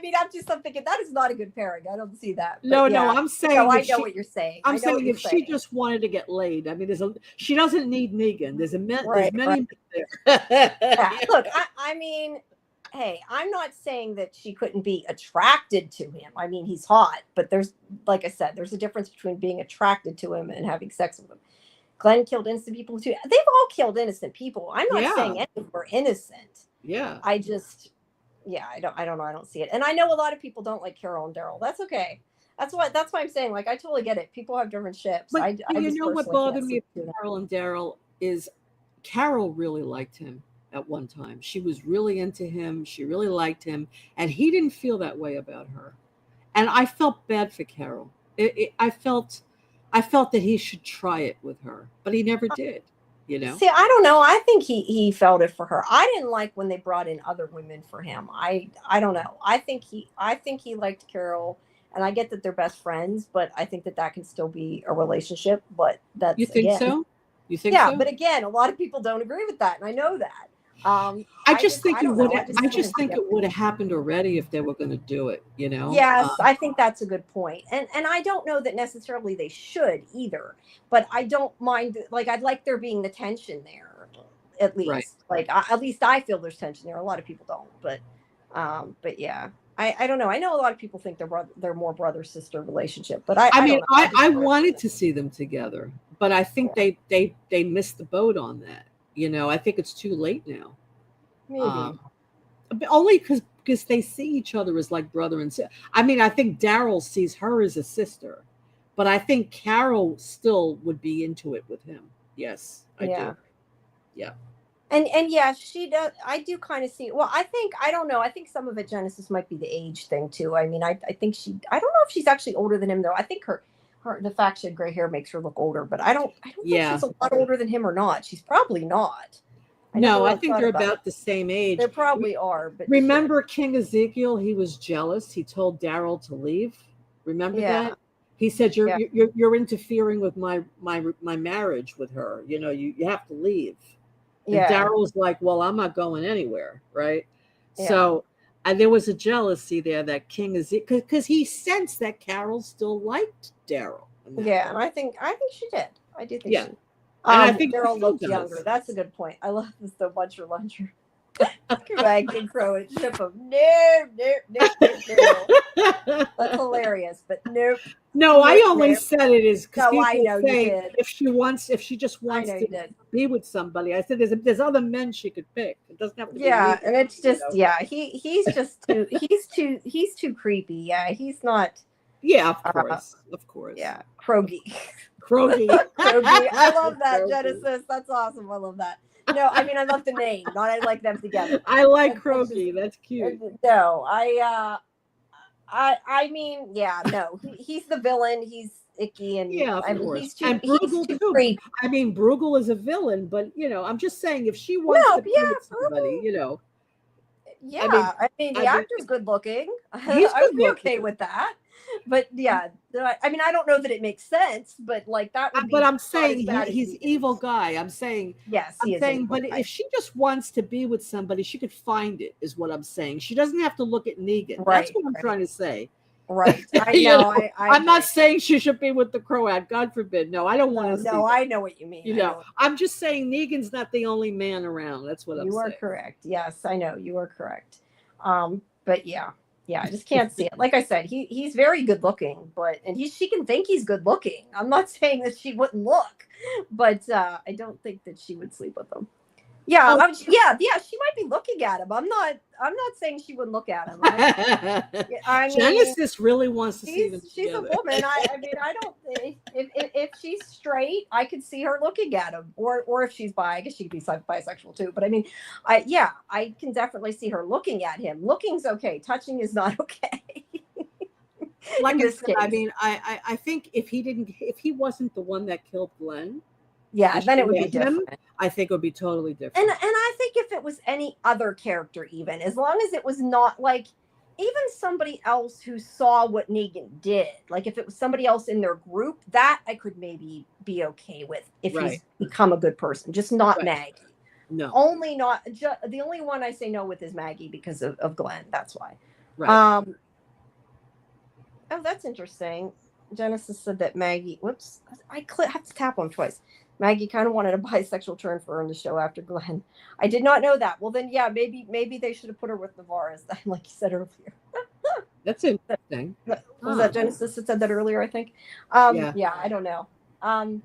mean, I'm just thinking that is not a good pairing. I don't see that. No, I'm saying. No, I know what you're saying. I'm saying if she just wanted to get laid, I mean, she doesnn need Negan. There's many men there. Yeah. Look, I mean. Hey, I'm not saying that she couldn't be attracted to him. I mean, he's hot, but like I said, there's a difference between being attracted to him and having sex with him. Glenn killed innocent people too. They've all killed innocent people. I'm not saying any of them were innocent. Yeah. I don't know. I don't see it. And I know a lot of people don't like Carol and Daryl. That's okay. That's why I'm saying, like, I totally get it. People have different ships. But what bothered me with Carol and Daryl is Carol really liked him. At one time, she was really into him. She really liked him, and he didn't feel that way about her. And I felt bad for Carol. I felt that he should try it with her, but he never did. See, I don't know. I think he felt it for her. I didn't like when they brought in other women for him. I don't know. I think he liked Carol, and I get that they're best friends, but I think that can still be a relationship. But that's you think so? You think so? So? But again, a lot of people don't agree with that, and I know that. I just think it would have happened already if they were going to do it. Yes, I think that's a good point, and I don't know that necessarily they should either. But I don't mind. Like, I'd like there being the tension there, at least. Right. Like, at least I feel there's tension there. A lot of people don't, but yeah. I don't know. I know a lot of people think they're more brother-sister relationship, but I wanted to see them together, but I think they missed the boat on that. I think it's too late now. Maybe. Only because they see each other as like brother and sister. I mean, I think Daryl sees her as a sister, but I think Carol still would be into it with him. Yes, I do. Yeah. And yeah, she does. I do kind of see. Well, I don't know. I think some of it, Genesis, might be the age thing too. I mean, I think I don't know if she's actually older than him though. I think the fact she had gray hair makes her look older, but I don't think she's a lot older than him or not. She's probably not. I think they're about the same age. They probably are. But remember King Ezekiel? He was jealous. He told Daryl to leave. Remember that? He said, "You're interfering with my marriage with her. You have to leave." And Daryl's like, "Well, I'm not going anywhere, right?" Yeah. So there was a jealousy there that King Ezekiel, because he sensed that Carol still liked Daryl. Yeah, and I think she did. I do think she did. I think Daryl looks younger. That's a good point. I love this so much. Your luncher. Like and Crow and ship them. No. That's hilarious, but nope. No, I only said it is because people I know say you did. if she just wants to be with somebody. I said there's other men she could pick. It doesn't have to be. Yeah, and it's just he's just he's too creepy. Yeah, he's not. Yeah, of course. Yeah, Krogi. I love that, Genesis. That's awesome. I love that. No, I mean, I love the name. Not I like them together. I like Krogi. That's cute. No, I mean, yeah, no. He's the villain. He's icky and of course. He's too, and Bruegel too too. I mean, Bruegel is a villain, but I'm just saying if she wants to be with somebody, Yeah, I mean, the actor's good looking. I would be okay with that. But yeah, I mean, I don't know that it makes sense, but like that would be. But I'm saying he's evil guy. I'm saying yes. I'm saying, but if she just wants to be with somebody, she could find it. Is what I'm saying. She doesn't have to look at Negan. That's what I'm trying to say. Right. I know. I'm not saying she should be with the Croat. God forbid. No, I don't want to see No, that. I know what you mean. I'm just saying Negan's not the only man around. That's what I'm saying. You are correct. Yes, I know. You are correct. But yeah, I just can't see it. Like I said, he's very good looking, and she can think he's good looking. I'm not saying that she wouldn't look, but I don't think that she would sleep with him. Yeah, she might be looking at him. I'm not saying she wouldn't look at him. I mean, Genesis really wants to see them she's a woman. I mean, I don't think if she's straight, I could see her looking at him. Or if she's bi, I guess she could be bisexual too. But I mean, I can definitely see her looking at him. Looking's okay. Touching is not okay. Like I said, I mean, I think if he wasn't the one that killed Glenn. Yeah, then it would be different. I think it would be totally different. And I think if it was any other character, even as long as it was not like even somebody else who saw what Negan did, like if it was somebody else in their group, that I could maybe be okay with if he's become a good person, just not Maggie. No, the only one I say no with is Maggie because of Glenn. That's why. Right. Oh, that's interesting. Genesis said that Maggie. Whoops, I have to tap on twice. Maggie kind of wanted a bisexual turn for her in the show after Glenn. I did not know that. Well, then, yeah, maybe they should have put her with Navarre, like you said earlier. That's interesting. Was that Genesis that said that earlier? I think. Yeah, I don't know. I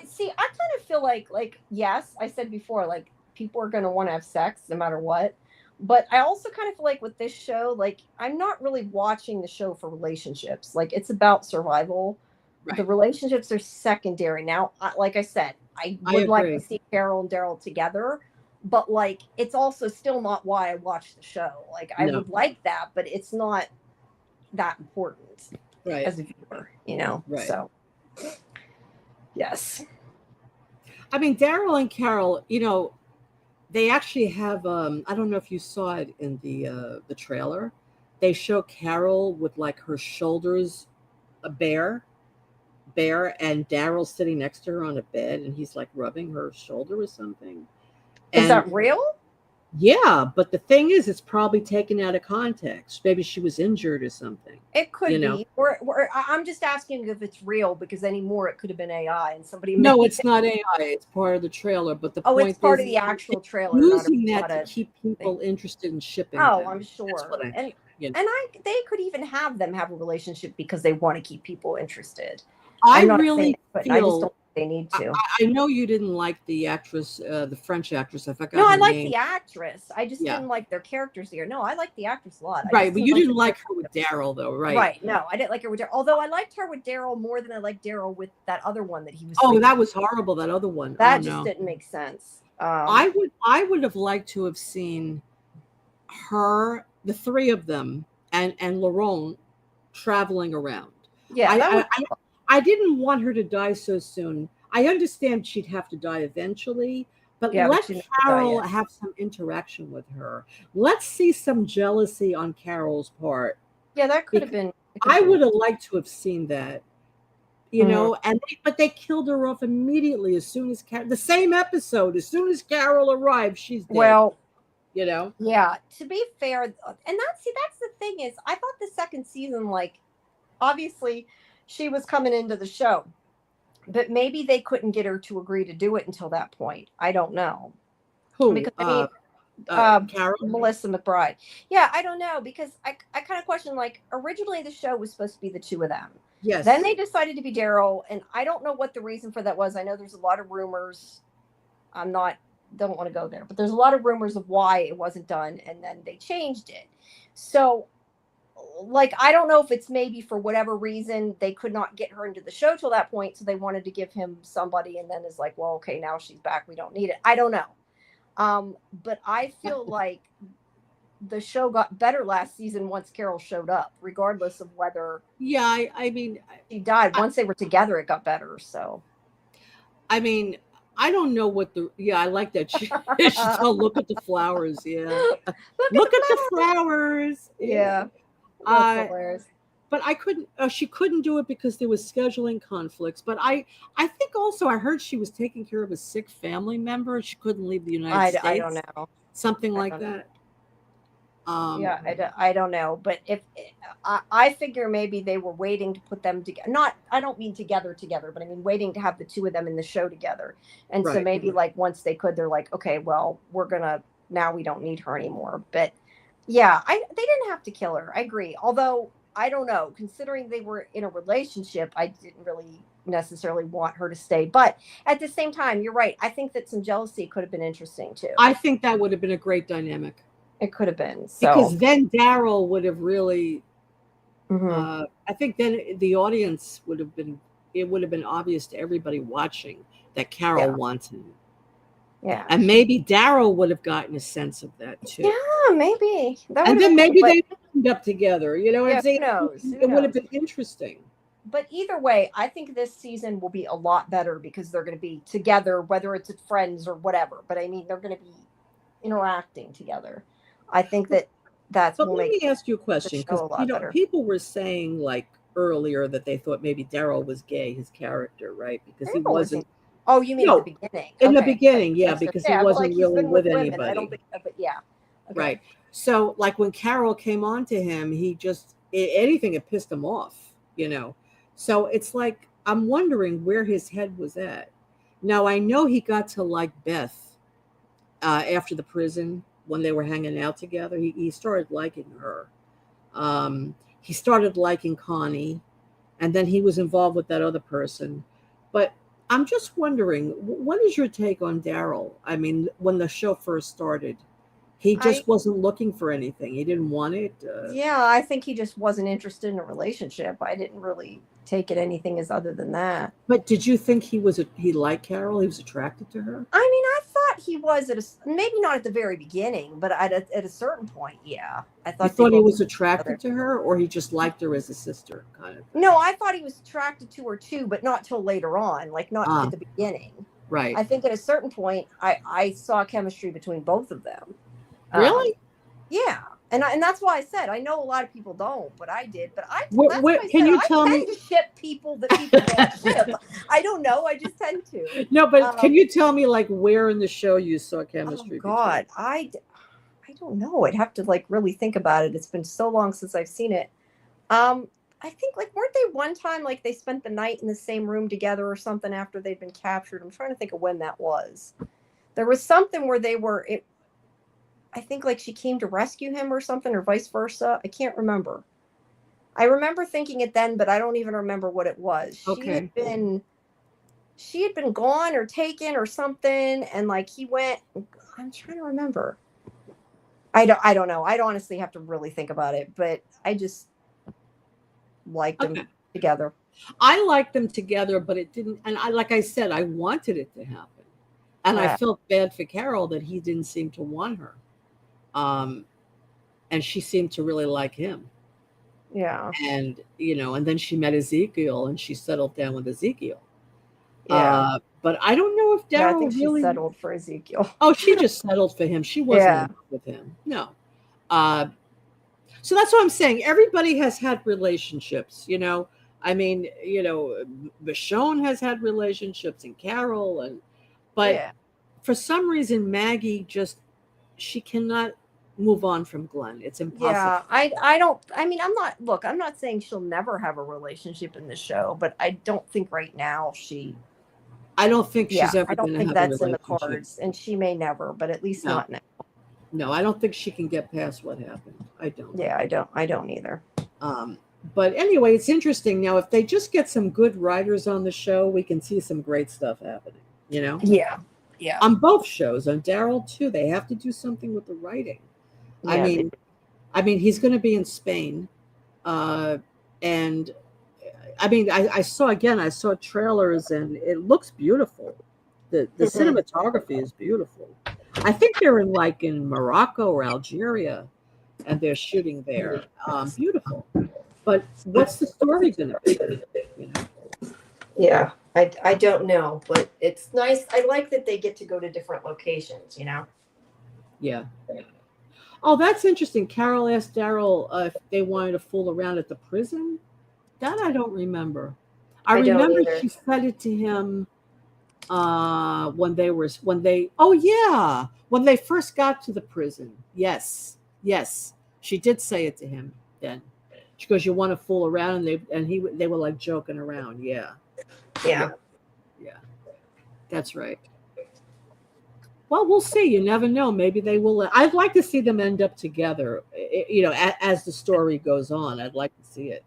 see. I kind of feel like yes, I said before, like people are going to want to have sex no matter what. But I also kind of feel like with this show, like I'm not really watching the show for relationships. Like it's about survival. Right. The relationships are secondary. Now, like I said, I would like to see Carol and Daryl together, but like it's also still not why I watch the show. Like I would like that, but it's not that important as a viewer, Right. So yes. I mean, Daryl and Carol, they actually have I don't know if you saw it in the trailer. They show Carol with like her shoulders bare and Daryl sitting next to her on a bed and he's like rubbing her shoulder or something. Is that real? Yeah, but the thing is it's probably taken out of context. Maybe she was injured or something. It could be. Or I'm just asking if it's real because anymore it could have been AI and somebody No, it's not AI. It's part of the trailer, but the point it's part of the actual trailer. Using that to keep people interested in shipping. Oh, I'm sure. And they could even have them have a relationship because they want to keep people interested. I really feel I just don't think they need to. I know you didn't like the actress, the French actress. I forgot. No, I like name. the actress. I just didn't like their characters here. No, I like the actress a lot. Right, but you didn't like her with Daryl, though, right? Right. No, I didn't like her with Daryl. Although I liked her with Daryl more than I liked Daryl with that other one that he was. Oh, that was horrible. That other one. That just didn't make sense. I would have liked to have seen her, the three of them, and Laurent traveling around. Yeah, I didn't want her to die so soon. I understand she'd have to die eventually, but let Carol have some interaction with her. Let's see some jealousy on Carol's part. Yeah, that could have been. I would have liked to have seen that, but they killed her off immediately as soon as the same episode. As soon as Carol arrived, she's dead. Well, Yeah. To be fair, and that's the thing is, I thought the second season, like, obviously, she was coming into the show, but maybe they couldn't get her to agree to do it until that point. I don't know. Who? Because Carol? Melissa McBride. Yeah, I don't know because I kind of question, like, originally the show was supposed to be the two of them. Yes. Then they decided to be Daryl, and I don't know what the reason for that was. I know there's a lot of rumors. Don't want to go there, but there's a lot of rumors of why it wasn't done, and then they changed it. So, like, I don't know if it's maybe for whatever reason they could not get her into the show till that point, so they wanted to give him somebody, and then is like, well, okay, now she's back, we don't need it. I don't know. But I feel like the show got better last season once Carol showed up, regardless of whether. Yeah, I mean, she died. Once they were together, it got better. So, I mean, I don't know what I like that. She's all, look at the flowers. Yeah. Look at the flowers. Yeah. That's hilarious. But I couldn't, she couldn't do it because there was scheduling conflicts. But I think also I heard she was taking care of a sick family member. She couldn't leave the United States. I don't know. Something like that. I don't know, but if I figure maybe they were waiting to put them together. Not, I don't mean together, but I mean waiting to have the two of them in the show together. And so maybe like once they could, they're like, okay, well, now we don't need her anymore. But yeah, they didn't have to kill her. I agree. Although I don't know, considering they were in a relationship, I didn't really necessarily want her to stay. But at the same time, you're right. I think that some jealousy could have been interesting too. I think that would have been a great dynamic. It could have been. Because then Daryl would have really, I think then the audience would have been obvious to everybody watching that Carol wants him. Yeah. And maybe Daryl would have gotten a sense of that too. Yeah, maybe. And then maybe they end up together. You know what I'm saying? Who knows? It would have been interesting. But either way, I think this season will be a lot better because they're going to be together, whether it's friends or whatever. But I mean, they're going to be interacting together. I think that's. But let me ask you a question, because people were saying like earlier that they thought maybe Daryl was gay, his character, right? Because he wasn't. Oh, you mean at the beginning? In the beginning, yeah, because he wasn't really with anybody. I don't think, but yeah. Okay. Right. So like when Carol came on to him, he just anything had pissed him off, you know. So it's like I'm wondering where his head was at. Now I know he got to like Beth after the prison. When they were hanging out together, he started liking her. He started liking Connie, and then he was involved with that other person. But I'm just wondering, what is your take on Daryl? I mean, when the show first started, he just wasn't looking for anything. He didn't want it. Yeah, I think he just wasn't interested in a relationship. I didn't really take it anything as other than that. But did you think he liked Carol? He was attracted to her? I mean, I thought he was maybe not at the very beginning, but at a certain point, yeah. I thought. You thought he was attracted to her, or he just liked her as a sister, kind of? No, I thought he was attracted to her too, but not till later on, like not at the beginning. Right. I think at a certain point, I saw chemistry between both of them. Really? Yeah. And that's why I said I know a lot of people don't, but I did. But I can you tell me? I tend to ship people that people don't ship. I don't know. I just tend to. No, but can you tell me like where in the show you saw chemistry? Oh God, I don't know. I'd have to like really think about it. It's been so long since I've seen it. I think like weren't they one time like they spent the night in the same room together or something after they'd been captured? I'm trying to think of when that was. There was something where they were. I think like she came to rescue him or something, or vice versa. I can't remember. I remember thinking it then, but I don't even remember what it was. Okay. She had been gone or taken or something, and like he went. I'm trying to remember. I don't know. I'd honestly have to really think about it, but I just liked them together. I liked them together, but it didn't. And like I said, I wanted it to happen, and I felt bad for Carol that he didn't seem to want her. And she seemed to really like him. Yeah. And, and then she met Ezekiel and she settled down with Ezekiel. Yeah. But I don't know if Daryl really settled for Ezekiel. Oh, she just settled for him. She wasn't in love with him. No. So that's what I'm saying. Everybody has had relationships, I mean, Michonne has had relationships and Carol but for some reason Maggie she cannot move on from Glenn. It's impossible. Yeah, I'm not saying she'll never have a relationship in the show, but I don't think right now I don't think she's ever I don't going to think have that's a in the relationship. cards, and she may never, but at least not now. No, I don't think she can get past what happened. I don't. Yeah, I don't either. But anyway, it's interesting. Now, if they just get some good writers on the show, we can see some great stuff happening, Yeah. Yeah. On both shows, on Daryl too, they have to do something with the writing. Yeah, I mean, he's going to be in Spain, and I mean, I saw trailers, and it looks beautiful. The cinematography is beautiful. I think they're in Morocco or Algeria, and they're shooting there. Beautiful. But what's the story going to be? Yeah. I don't know, but it's nice. I like that they get to go to different locations, Yeah. Oh, that's interesting. Carol asked Daryl if they wanted to fool around at the prison. That I don't remember. I remember she said it to him when they first got to the prison. Yes. Yes, she did say it to him then. She goes, "You want to fool around?" They were like joking around. Yeah, Yeah. yeah, yeah. That's right. Well, we'll see. You never know. Maybe they will. I'd like to see them end up together. As the story goes on, I'd like to see it.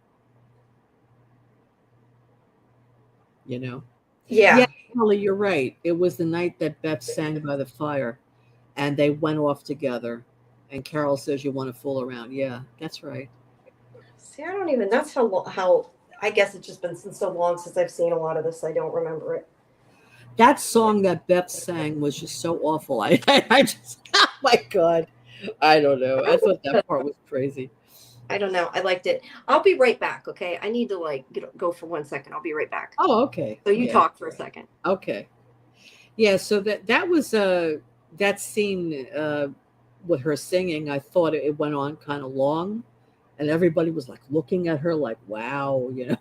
You know. Yeah, Yeah. Kelly, you're right. It was the night that Beth sang by the fire, and they went off together. And Carol says, "You want to fool around?" Yeah, that's right. See, I don't even. That's how. I guess it's just been since so long since I've seen a lot of this. I don't remember it. That song that Beth sang was just so awful. I just, oh my God, I don't know. I thought that part was crazy. I don't know. I liked it. I'll be right back. Okay. I need to go for 1 second. I'll be right back. Oh, okay. So you Yeah. talk for a second. Okay. Yeah. So that was that scene with her singing. I thought it went on kind of long, and everybody was like looking at her like, "Wow," you know.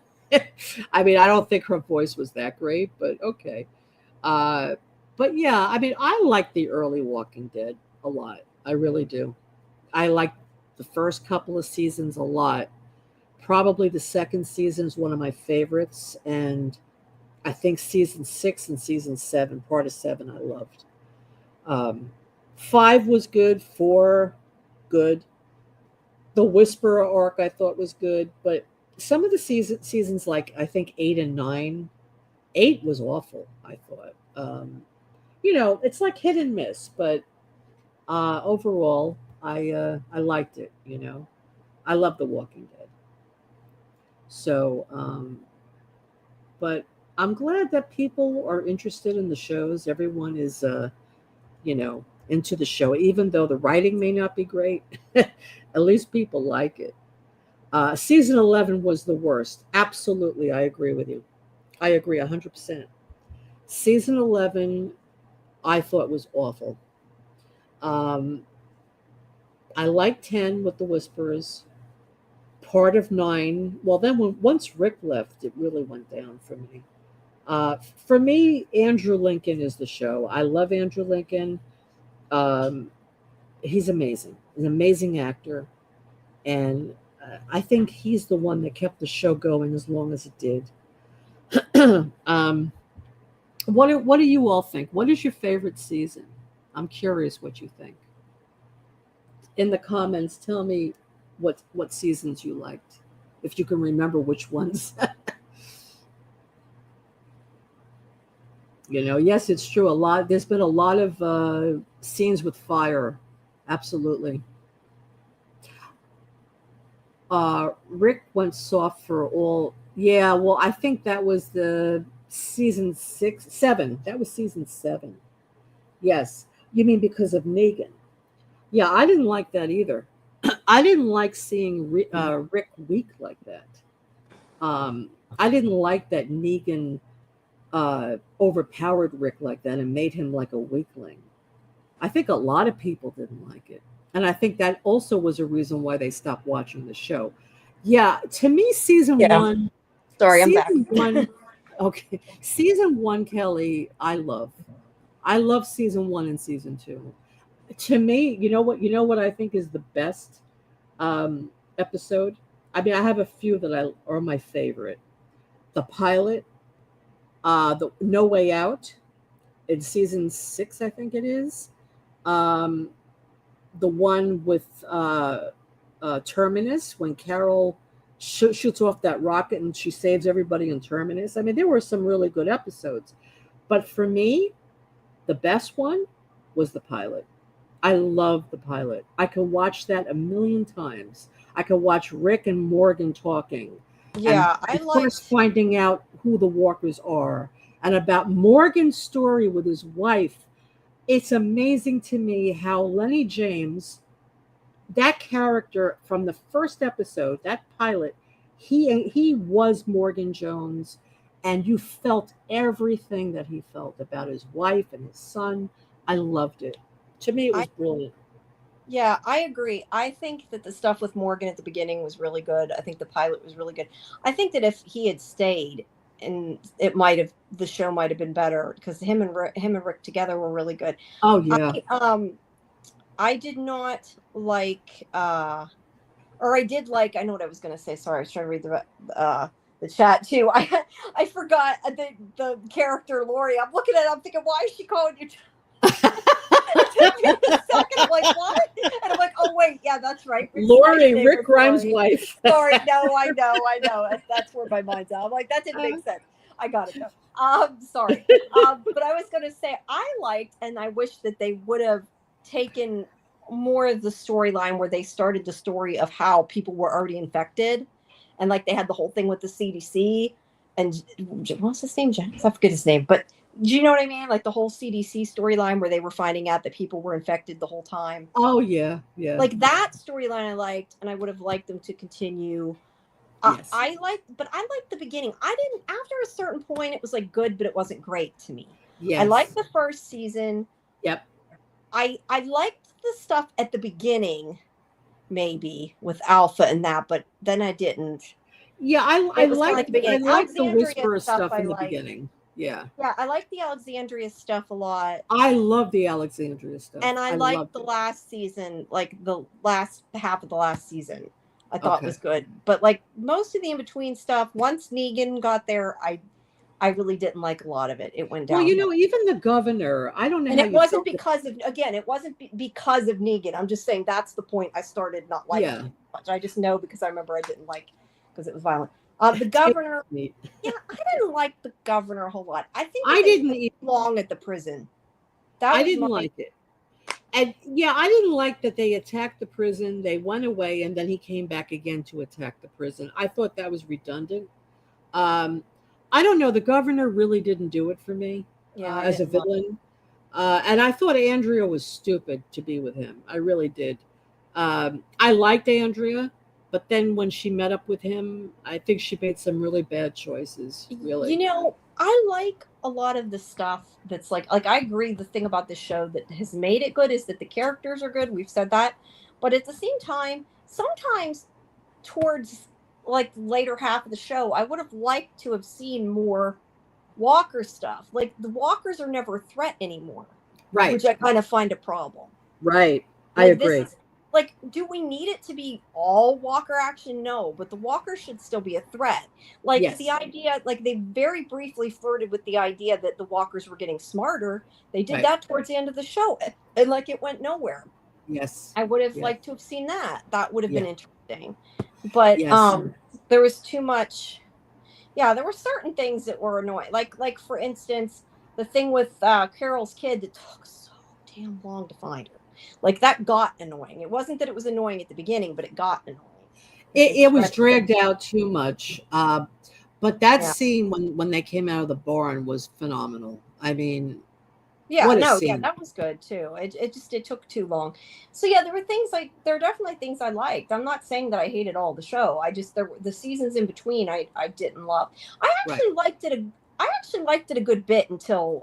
I mean, I don't think her voice was that great, but okay. Uh, but yeah, I mean, I like the early Walking Dead a lot. I really do. I like the first couple of seasons a lot. Probably the second season is one of my favorites, and I think season 6 and season 7, part of 7, I loved. Um, 5 was good. 4, good. The Whisperer arc I thought was good, but some of the seasons like I think 8 and 9, 8 was awful. I thought. It's like hit and miss, but overall, I liked it. I love The Walking Dead. So, but I'm glad that people are interested in the shows. Everyone is, into the show, even though the writing may not be great. At least people like it. Season 11 was the worst. Absolutely, I agree with you. I agree 100%. Season 11, I thought was awful. Um, I like 10 with the Whisperers. Part of 9. Well, then once Rick left, it really went down for me. For me, Andrew Lincoln is the show. I love Andrew Lincoln. Um, he's amazing. He's an amazing actor, and I think he's the one that kept the show going as long as it did. um, what do you all think? What is your favorite season? I'm curious what you think. In the comments, tell me what seasons you liked, if you can remember which ones. Yes, it's true. There's been a lot of scenes with fire. Absolutely. Rick went soft for all. Yeah, well, I think that was the season 6, 7. That was season 7. Yes, you mean because of Negan? Yeah, I didn't like that either. I didn't like seeing Rick weak like that. I didn't like that Negan overpowered Rick like that and made him like a weakling. I think a lot of people didn't like it. And I think that also was a reason why they stopped watching the show. Yeah, to me, season Yeah. 1. Sorry, I'm back. Season 1. Okay. Season 1, Kelly, I love. I love season 1 and season 2. To me, you know what I think is the best episode? I mean, I have a few that are my favorite. The pilot, the No Way Out in season 6, I think it is. Um, the one with Terminus, when Carol shoots off that rocket and she saves everybody in Terminus. I mean, there were some really good episodes, but for me, the best one was the pilot. I love the pilot. I could watch that a million times. I could watch Rick and Morgan talking. Yeah, And first finding out who the walkers are and about Morgan's story with his wife. It's amazing to me how Lenny James, that character from the first episode, that pilot, he was Morgan Jones, and you felt everything that he felt about his wife and his son. I loved it. To me, it was brilliant. Yeah, I agree. I think that the stuff with Morgan at the beginning was really good. I think the pilot was really good. I think that if he had stayed, and the show might have been better because him and Rick together were really good. Oh yeah. I did not like, or I did like. I know what I was going to say. Sorry, I was trying to read the chat too. I forgot the character Laurie. I'm looking at it. I'm thinking, why is she calling you? It took me a second. I'm like, what? And I'm like, oh wait, yeah, that's right. Laurie, Rick Grimes' wife. Sorry, no, I know. That's where my mind's at. I'm like, that didn't make sense. I got it though. Sorry. But I was gonna say I liked, and I wish that they would have taken more of the storyline where they started the story of how people were already infected, and like they had the whole thing with the CDC and what's his name? I forget his name, but do you know what I mean? Like the whole CDC storyline where they were finding out that people were infected the whole time. Oh yeah. Like that storyline I liked, and I would have liked them to continue. Yes. I liked the beginning. I didn't, after a certain point, it was like good, but it wasn't great to me. Yes. I liked the first season. Yep. I liked the stuff at the beginning, maybe with Alpha and that, but then I didn't. Yeah, I liked the Whisperer stuff in the beginning. Yeah. Yeah, I like the Alexandria stuff a lot. I love the Alexandria stuff. And I liked the last season, like the last half of the last season. I thought was good. But like most of the in-between stuff, once Negan got there, I really didn't like a lot of it. It went down. Well, even the governor, I don't know. And it wasn't because of because of Negan. I'm just saying that's the point I started not liking it much. I just know because I remember I didn't like because it was violent. The governor, I didn't like the governor a whole lot. I think I didn't even long at the prison. I didn't like it. And I didn't like that they attacked the prison. They went away, and then he came back again to attack the prison. I thought that was redundant. I don't know. The governor really didn't do it for me as a villain. And I thought Andrea was stupid to be with him. I really did. I liked Andrea. But then when she met up with him, I think she made some really bad choices, really. I like a lot of the stuff that's like I agree the thing about this show that has made it good is that the characters are good. We've said that. But at the same time, sometimes towards like later half of the show, I would have liked to have seen more Walker stuff. Like the Walkers are never a threat anymore. Right. Which I kind of find a problem. Right. I agree. Like, do we need it to be all Walker action? No, but the Walker should still be a threat. Like the idea, like they very briefly flirted with the idea that the Walkers were getting smarter. They did that towards the end of the show, and like it went nowhere. Yes, I would have liked to have seen that. That would have been interesting. But there was too much. Yeah, there were certain things that were annoying. Like for instance, the thing with Carol's kid that took so damn long to find her. Like that got annoying. It wasn't that it was annoying at the beginning, but it got annoying. It was dragged out too much. But that scene when they came out of the barn was phenomenal. I mean, that was good too. It took too long. So there are definitely things I liked. I'm not saying that I hated all the show. The seasons in between I didn't love. I actually liked it a good bit until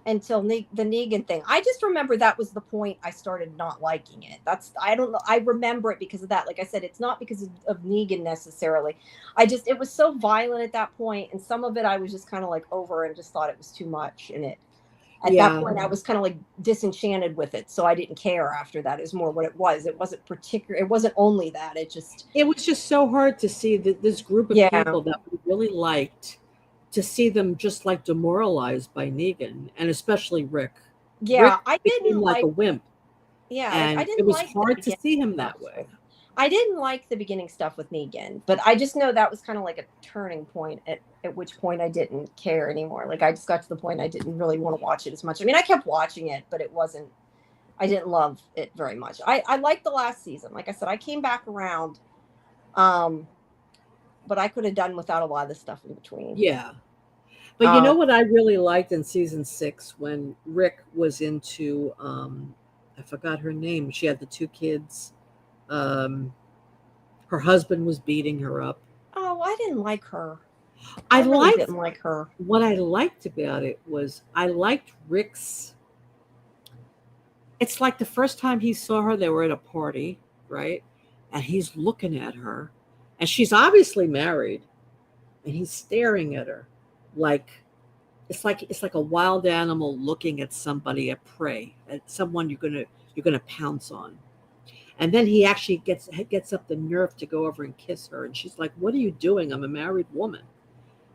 the Negan thing. I just remember that was the point I started not liking it. I don't know. I remember it because of that. Like I said, it's not because of Negan necessarily. It was so violent at that point, and some of it I was just kind of like over and just thought it was too much in it. At that point, I was kind of like disenchanted with it, so I didn't care after that. Is more what it was. It wasn't particular. It wasn't only that. It was just so hard to see that this group of people that we really liked, to see them just like demoralized by Negan, and especially Rick. Yeah, Rick I didn't like a wimp. Yeah, and I didn't. It was hard to see him that way. I didn't like the beginning stuff with Negan, but I just know that was kind of like a turning point at which point I didn't care anymore. Like I just got to the point I didn't really want to watch it as much. I mean, I kept watching it, but I didn't love it very much. I liked the last season. Like I said, I came back around, but I could have done without a lot of the stuff in between. Yeah. But you know what I really liked in season 6 when Rick was into, I forgot her name. She had the 2 kids. Her husband was beating her up. Oh, I didn't like her. I really didn't like her. What I liked about it was I liked Rick's. It's like the first time he saw her, they were at a party, right? And he's looking at her, and she's obviously married, and he's staring at her like it's like a wild animal looking at somebody, at prey, at someone you're gonna pounce on. And then he actually gets up the nerve to go over and kiss her, and she's like, "What are you doing? I'm a married woman."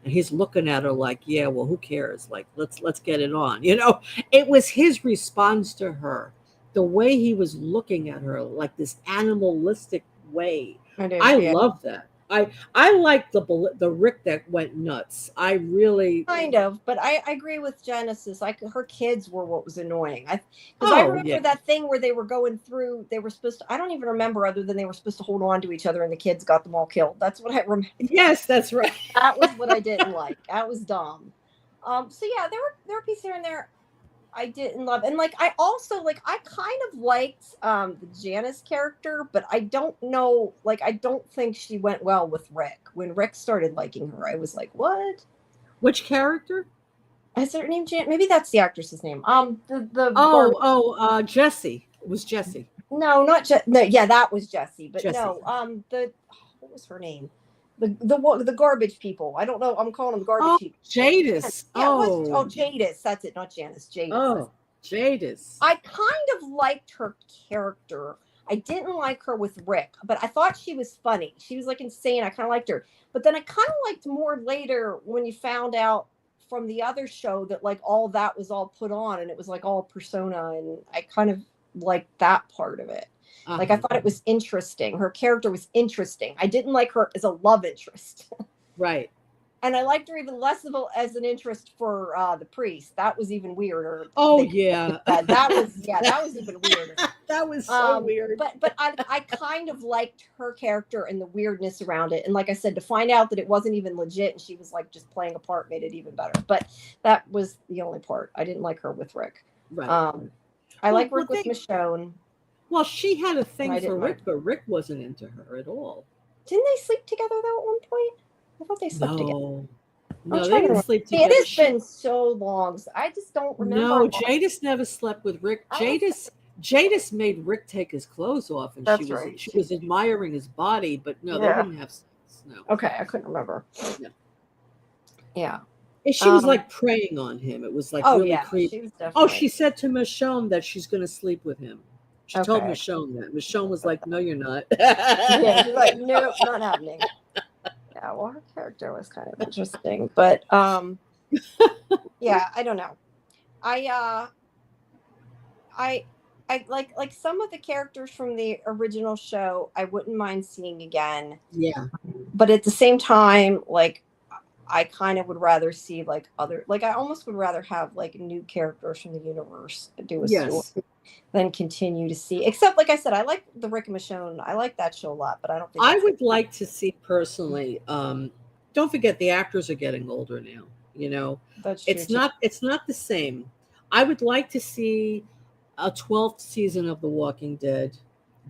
And he's looking at her like, "Yeah, well, who cares? Like, let's get it on." It was his response to her, the way he was looking at her, like this animalistic way. I do. I Yeah. love that. I like the Rick that went nuts. I really Kind of, but I agree with Genesis. Like her kids were what was annoying. Because I remember that thing where they were going through. They were supposed to. I don't even remember other than they were supposed to hold on to each other, and the kids got them all killed. That's what I remember. Yes, that's right. That was what I didn't like. That was dumb. So yeah, there were pieces here and there I didn't love, and like I also like I kind of liked the Janice character, but I don't know. Like I don't think she went well with Rick. When Rick started liking her, I was like, what? Which character? Is her name Jan? Maybe that's the actress's name. Jesse. It was Jesse. No, not Jesse. No, yeah, that was Jesse. But Jesse. No, what was her name? The garbage people. I don't know. I'm calling them garbage people. Jadis. Yeah, Jadis. That's it. Not Janice. Jadis. Oh, Jadis. I kind of liked her character. I didn't like her with Rick, but I thought she was funny. She was like insane. I kind of liked her. But then I kind of liked more later when you found out from the other show that like all that was all put on and it was like all persona, and I kind of liked that part of it. Like I thought it was interesting. Her character was interesting. I didn't like her as a love interest. Right. And I liked her even less as an interest for the priest. That was even weirder. Oh yeah. That was even weirder. That was so weird. But I kind of liked her character and the weirdness around it. And like I said, to find out that it wasn't even legit and she was like just playing a part made it even better. But that was the only part. I didn't like her with Rick. Right. I like Rick with Michonne. Well, she had a thing for Rick, but Rick wasn't into her at all. Didn't they sleep together though at one point? I thought they slept together. No, they didn't sleep together. It has been so long. So I just don't remember. No, Jadis never slept with Rick. Jadis made Rick take his clothes off, and she was admiring his body, but no, they didn't have sex. No. Okay, I couldn't remember. No. Yeah. And she was like preying on him. It was like really creepy. She said to Michonne that she's going to sleep with him. She told Michonne that. Michonne was like, "No, you're not." Yeah, she's like, "Nope, not happening." Yeah, well, her character was kind of interesting, but yeah, I don't know. I like some of the characters from the original show. I wouldn't mind seeing again. Yeah, but at the same time, like I kind of would rather see like other. Like I almost would rather have like new characters from the universe do a story than continue to see. Except, like I said, I like the Rick and Michonne. I like that show a lot, but I don't think I would like to see personally. Don't forget the actors are getting older now. You know, it's not the same. I would like to see a 12th season of The Walking Dead.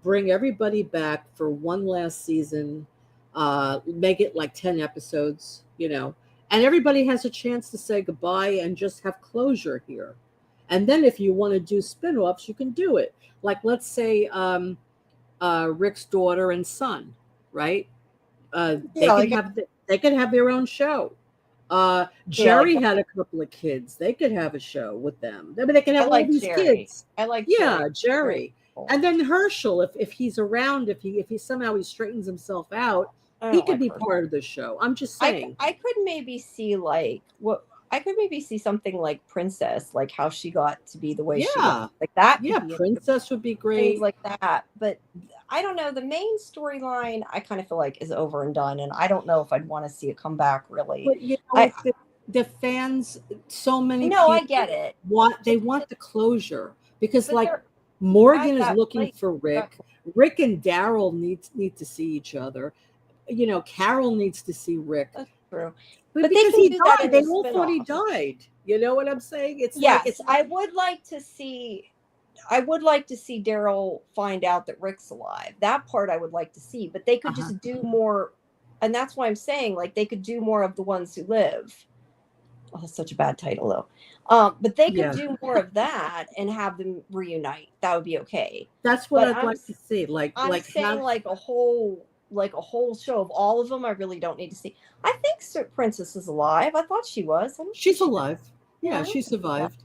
Bring everybody back for one last season. Make it like 10 episodes. You know, and everybody has a chance to say goodbye and just have closure here. And then if you want to do spin-offs, you can do it. Like, let's say Rick's daughter and son, right? They could have their own show. Jerry had a couple of kids. They could have a show with them. I mean, they can have all these kids. I like Jerry. And then Herschel, if he's around, if he somehow straightens himself out, he could be part of the show. I'm just saying. I could maybe see something like Princess, like how she got to be the way she was. Like that. Yeah, Princess would be great. Things like that. But I don't know. The main storyline, I kind of feel like is over and done. And I don't know if I'd want to see it come back really. But you know, the fans, so many people I get it. Want the closure. Because like Morgan is looking for Rick. Rick and Daryl need to see each other. You know, Carol needs to see Rick. That's true. But because he died, they all thought he died. You know what I'm saying? I would like to see Daryl find out that Rick's alive. That part I would like to see, but they could just do more, and that's why I'm saying like they could do more of The Ones Who Live. Oh, that's such a bad title though. But they could do more of that and have them reunite. That would be okay. That's what I'd like to see. Like a whole like a whole show of all of them, I really don't need to see. I think Princess is alive. I thought she was. She's alive. Yeah, she survived.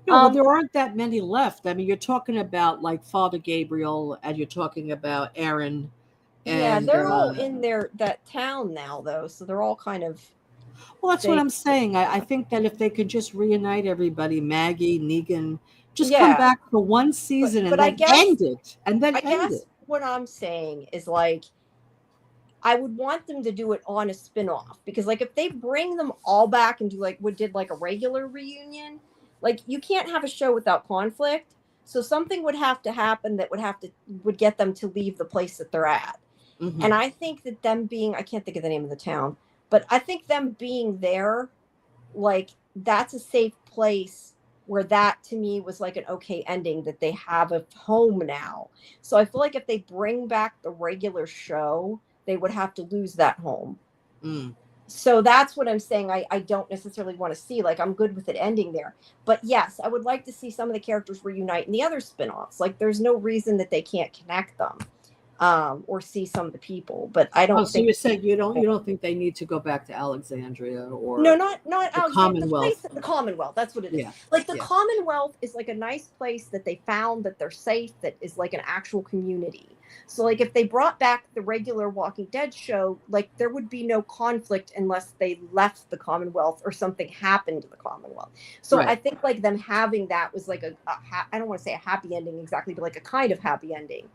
No, well, there aren't that many left. I mean, you're talking about like Father Gabriel, and you're talking about Aaron. And, they're all in that town now, though, so they're all kind of. Well, that's what I'm saying. I think that if they could just reunite everybody, Maggie, Negan, just come back for one season and then end it. And then end it. What I'm saying is, like, I would want them to do it on a spinoff, because, like, if they bring them all back and do like what did like a regular reunion, like, you can't have a show without conflict. So something would have to happen that would get them to leave the place that they're at. Mm-hmm. And I think that them being, I can't think of the name of the town, but I think them being there, like, that's a safe place where that to me was like an okay ending, that they have a home now. So I feel like if they bring back the regular show, they would have to lose that home. Mm. So that's what I'm saying. I don't necessarily want to see, like, I'm good with it ending there. But yes, I would like to see some of the characters reunite in the other spinoffs. Like, there's no reason that they can't connect them. Or see some of the people, but I don't. So you're saying you don't think they need to go back to Alexandria or not the Commonwealth? The Commonwealth. That's what it is. Yeah. Like the Commonwealth is like a nice place that they found that they're safe. That is like an actual community. So like if they brought back the regular Walking Dead show, like there would be no conflict unless they left the Commonwealth or something happened to the Commonwealth. So I think like them having that was like I don't want to say a happy ending exactly, but like a kind of happy ending.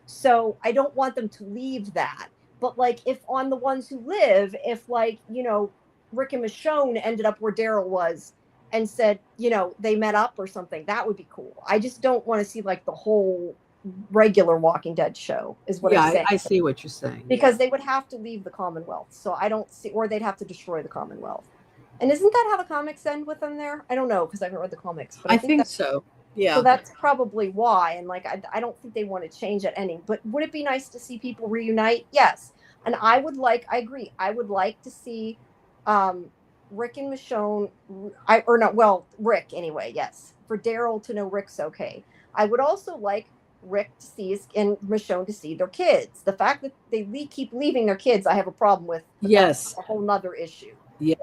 So I don't want them to leave that. But like if on the ones who live, if like, you know, Rick and Michonne ended up where Daryl was and said, you know, they met up or something, that would be cool. I just don't want to see like the whole regular Walking Dead show is what I'm saying. I see what you're saying. Because they would have to leave the Commonwealth. So I don't see, or they'd have to destroy the Commonwealth. And isn't that how the comics end with them there? I don't know, because I haven't read the comics. But I think so. Yeah. So that's probably why. And like, I don't think they want to change that ending, but would it be nice to see people reunite? Yes. And I agree. I would like to see Rick and Michonne, Rick anyway. Yes. For Daryl to know Rick's okay. I would also like Rick to see and Michonne to see their kids. The fact that they keep leaving their kids, I have a problem with. Yes. That's a whole nother issue. Yes.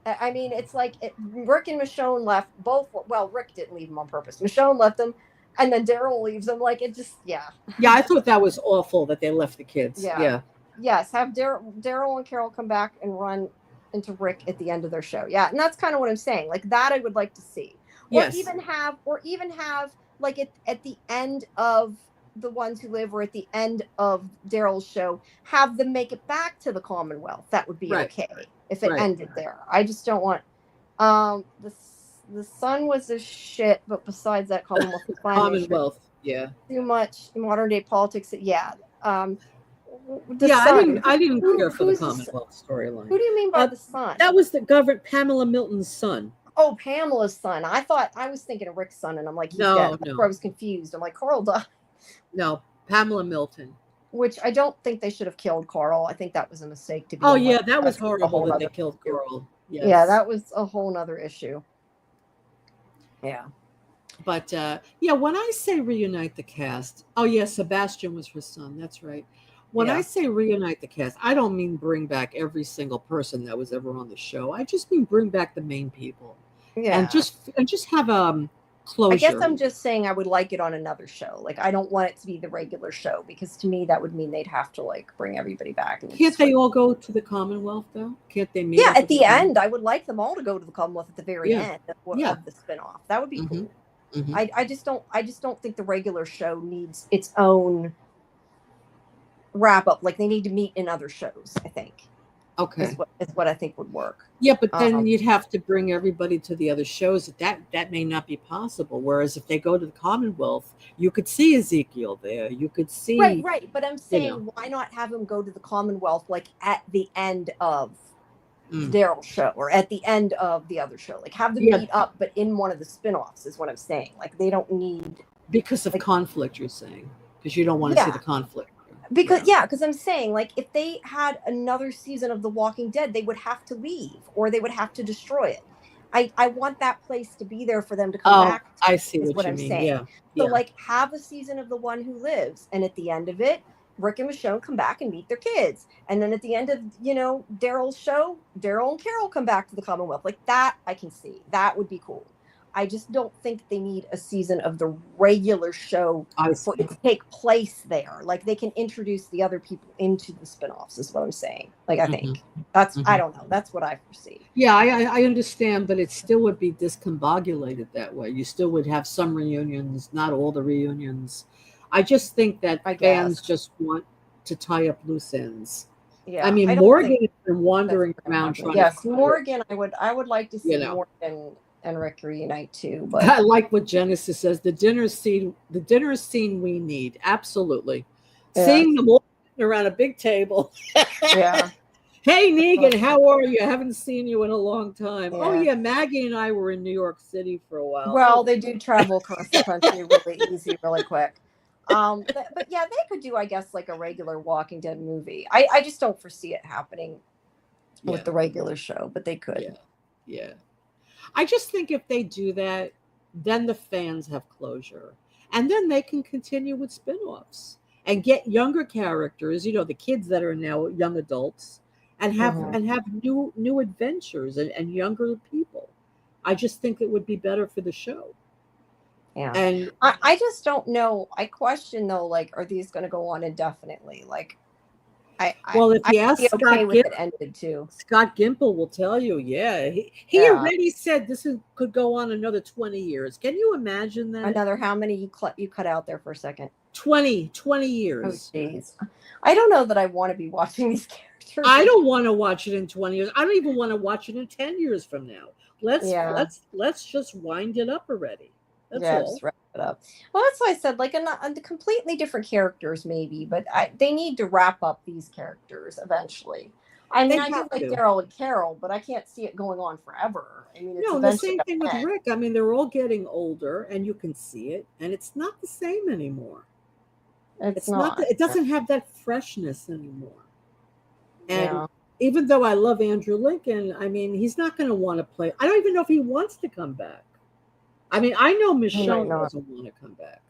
I mean, it's like Rick and Michonne left both. Well, Rick didn't leave them on purpose. Michonne left them, and then Daryl leaves them. Like, it just, Yeah, I thought that was awful that they left the kids. Yeah. Yes, have Daryl and Carol come back and run into Rick at the end of their show. Yeah, and that's kind of what I'm saying. Like, that I would like to see. Or even have like at the end of the ones who live, or at the end of Daryl's show, have them make it back to the Commonwealth. That would be okay if it ended there. I just don't want the son was a shit, but besides that, Commonwealth too much modern day politics. I didn't care for the Commonwealth storyline. Who do you mean by the son? That was the Pamela Milton's son. Oh, Pamela's son. I was thinking of Rick's son, and I'm like, he's dead. I was confused. I'm like, Carl died. No, Pamela Milton. Which I don't think they should have killed Carl. I think that was a mistake to be. Oh yeah, that was horrible that they killed Carl. Yes. Yeah, that was a whole nother issue. Yeah. But when I say reunite the cast, Sebastian was her son. That's right. When I say reunite the cast, I don't mean bring back every single person that was ever on the show. I just mean bring back the main people. Yeah. And just have closure. I guess I'm just saying I would like it on another show. Like, I don't want it to be the regular show, because to me that would mean they'd have to like bring everybody back. Can't they all go to the Commonwealth though? Can't they meet? Yeah, at the end, I would like them all to go to the Commonwealth at the very end of the spinoff. That would be cool. Mm-hmm. I just don't think the regular show needs its own wrap up. Like, they need to meet in other shows, I think. Okay. Is what I think would work. Yeah, but then you'd have to bring everybody to the other shows. That may not be possible. Whereas if they go to the Commonwealth, you could see Ezekiel there. You could see right. But I'm saying, why not have him go to the Commonwealth like at the end of Daryl's show, or at the end of the other show? Like, have them meet up, but in one of the spinoffs is what I'm saying. Like, they don't need, because of conflict. You're saying, because you don't want to see the conflict. Because I'm saying, like, if they had another season of The Walking Dead, they would have to leave, or they would have to destroy it. I want that place to be there for them to come back to. I see what you mean. Saying. So like, have a season of The One Who Lives, and at the end of it, Rick and Michonne come back and meet their kids. And then at the end of, Daryl's show, Daryl and Carol come back to the Commonwealth. Like that, I can see. That would be cool. I just don't think they need a season of the regular show for it to take place there. Like they can introduce the other people into the spinoffs is what I'm saying. Like I think that's, I don't know. That's what I foresee. Yeah, I understand, but it still would be discombobulated that way. You still would have some reunions, not all the reunions. I just think that fans just want to tie up loose ends. Yeah, I mean, Morgan has been wandering around trying. Yes, Morgan. I would like to see Morgan and Rick reunite too. But I like what Genesis says. The dinner scene we need. Absolutely. Yeah. Seeing them all around a big table. Yeah. Hey, Negan, how are you? I haven't seen you in a long time. Yeah. Oh, yeah, Maggie and I were in New York City for a while. Well, they do travel across the country really easy, really quick. But yeah, they could do, I guess, like a regular Walking Dead movie. I just don't foresee it happening with the regular show, but they could. Yeah. I just think if they do that, then the fans have closure. And then they can continue with spinoffs and get younger characters, the kids that are now young adults, and have new adventures and younger people. I just think it would be better for the show. Yeah. And I just don't know. I question though, like, are these going to go on indefinitely? Like, if you ask Scott Gimple, it ended too. Scott Gimple will tell you, he already said this could go on another 20 years. Can you imagine that? Another how many you cut out there for a second? 20 years. Oh, jeez. I don't know that I want to be watching these characters. I don't want to watch it in 20 years. I don't even want to watch it in 10 years from now. Let's just wind it up already. That's all. Just wrap it up. Well, that's why I said, like, a completely different characters, maybe, but they need to wrap up these characters eventually. I mean, I do like Daryl and Carol, but I can't see it going on forever. I mean, it's the same thing with Rick. I mean, they're all getting older, and you can see it, and it's not the same anymore. It's not. It doesn't have that freshness anymore. And even though I love Andrew Lincoln, I mean, he's not going to want to play. I don't even know if he wants to come back. I mean, I know Michonne doesn't want to come back.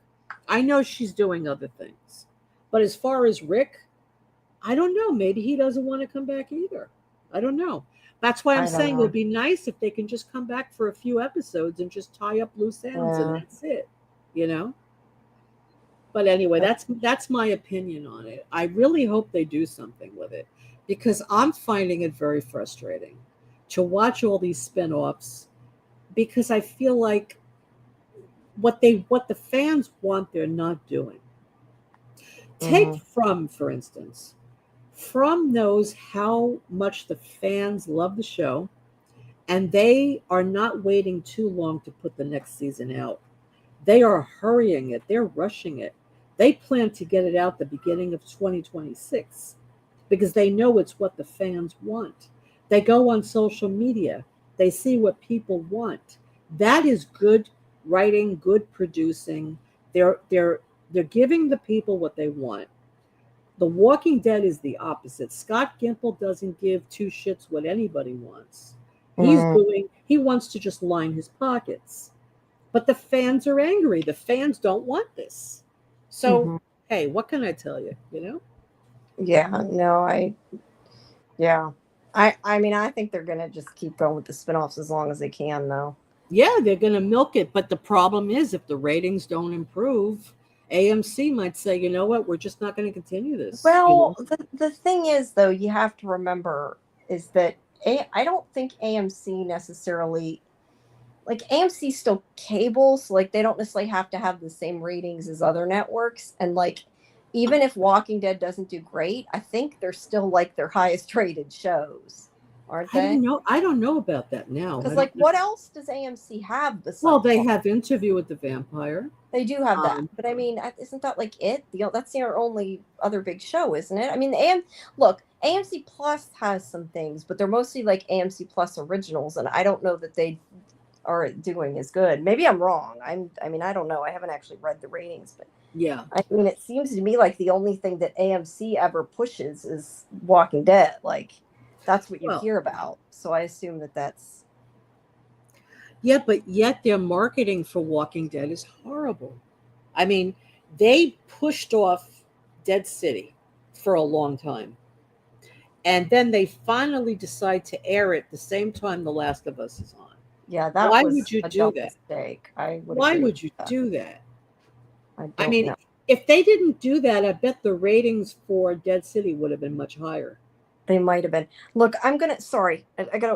I know she's doing other things. But as far as Rick, I don't know. Maybe he doesn't want to come back either. I don't know. That's why I'm saying it would be nice if they can just come back for a few episodes and just tie up loose ends and that's it, But anyway, that's my opinion on it. I really hope they do something with it because I'm finding it very frustrating to watch all these spinoffs because I feel like what the fans want, they're not doing. Take From, for instance. From knows how much the fans love the show, and they are not waiting too long to put the next season out. They are hurrying it. They're rushing it. They plan to get it out the beginning of 2026 because they know it's what the fans want. They go on social media. They see what people want. That is good writing, good producing. They're giving the people what they want. The Walking Dead is the opposite. Scott Gimple doesn't give two shits what anybody wants. He wants to just line his pockets. But the fans are angry. The fans don't want this. So, hey, what can I tell you, Yeah, no, I mean, I think they're going to just keep going with the spinoffs as long as they can, though. Yeah, they're going to milk it. But the problem is if the ratings don't improve, AMC might say, you know what, we're just not going to continue this. Well, the thing is, though, you have to remember is that I don't think AMC necessarily, like AMC still cable, so like they don't necessarily have to have the same ratings as other networks. And like, even if Walking Dead doesn't do great, I think they're still like their highest rated shows. Aren't they? I don't know about that now. Because like, what else does AMC have besides? Well, they have Interview with the Vampire. They do have that, but I mean, isn't that like it? That's their only other big show, isn't it? I mean, AMC Plus has some things, but they're mostly like AMC Plus originals, and I don't know that they are doing as good. Maybe I'm wrong. I mean, I don't know. I haven't actually read the ratings, but yeah. I mean, it seems to me like the only thing that AMC ever pushes is Walking Dead. Like, that's what you hear about. So I assume that's. Yeah, but yet their marketing for Walking Dead is horrible. I mean, they pushed off Dead City. for a long time. And then they finally decide to air it the same time The Last of Us is on. Yeah, that Why was would you a do dumb that? mistake. I would Why agree would with you that. do that? I mean, know. If they didn't do that, I bet the ratings for Dead City would have been much higher. They might have been. Look, I gotta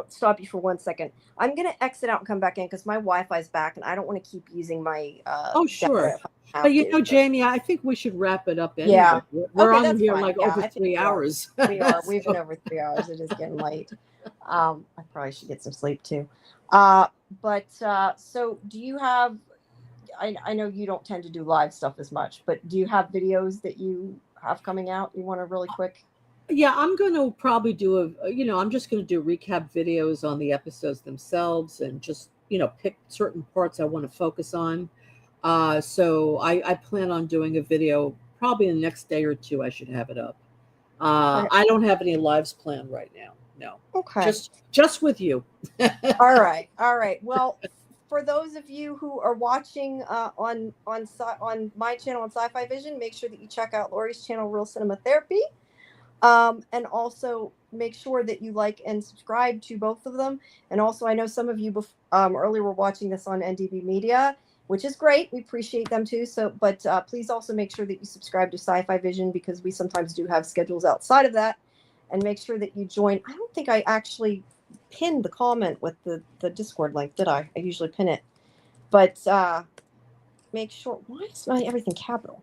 stop you for 1 second. I'm gonna exit out and come back in because my Wi-Fi is back, and I don't want to keep using my. Oh, sure. But Jamie, I think we should wrap it up anyway. Yeah. We're okay, on here fine. like over 3 hours. We are. We've been over 3 hours. It is getting late. I probably should get some sleep too. So do you have? I know you don't tend to do live stuff as much, but do you have videos that you have coming out? You want to really quick? Yeah, I'm going to probably do I'm just going to do recap videos on the episodes themselves and just, pick certain parts I want to focus on. So I plan on doing a video probably in the next day or two. I should have it up. I don't have any lives planned right now. No. Okay. Just with you. All right. Well, for those of you who are watching on my channel on Sci-Fi-Vision, make sure that you check out Laurie's channel, Real Cinema Therapy. And also make sure that you like and subscribe to both of them. And also, I know some of you earlier were watching this on NDB Media, which is great. We appreciate them too. But please also make sure that you subscribe to Sci-Fi-Vision because we sometimes do have schedules outside of that. And make sure that you join. I don't think I actually pinned the comment with the Discord link, did I? I usually pin it. But make sure. Why is everything capital?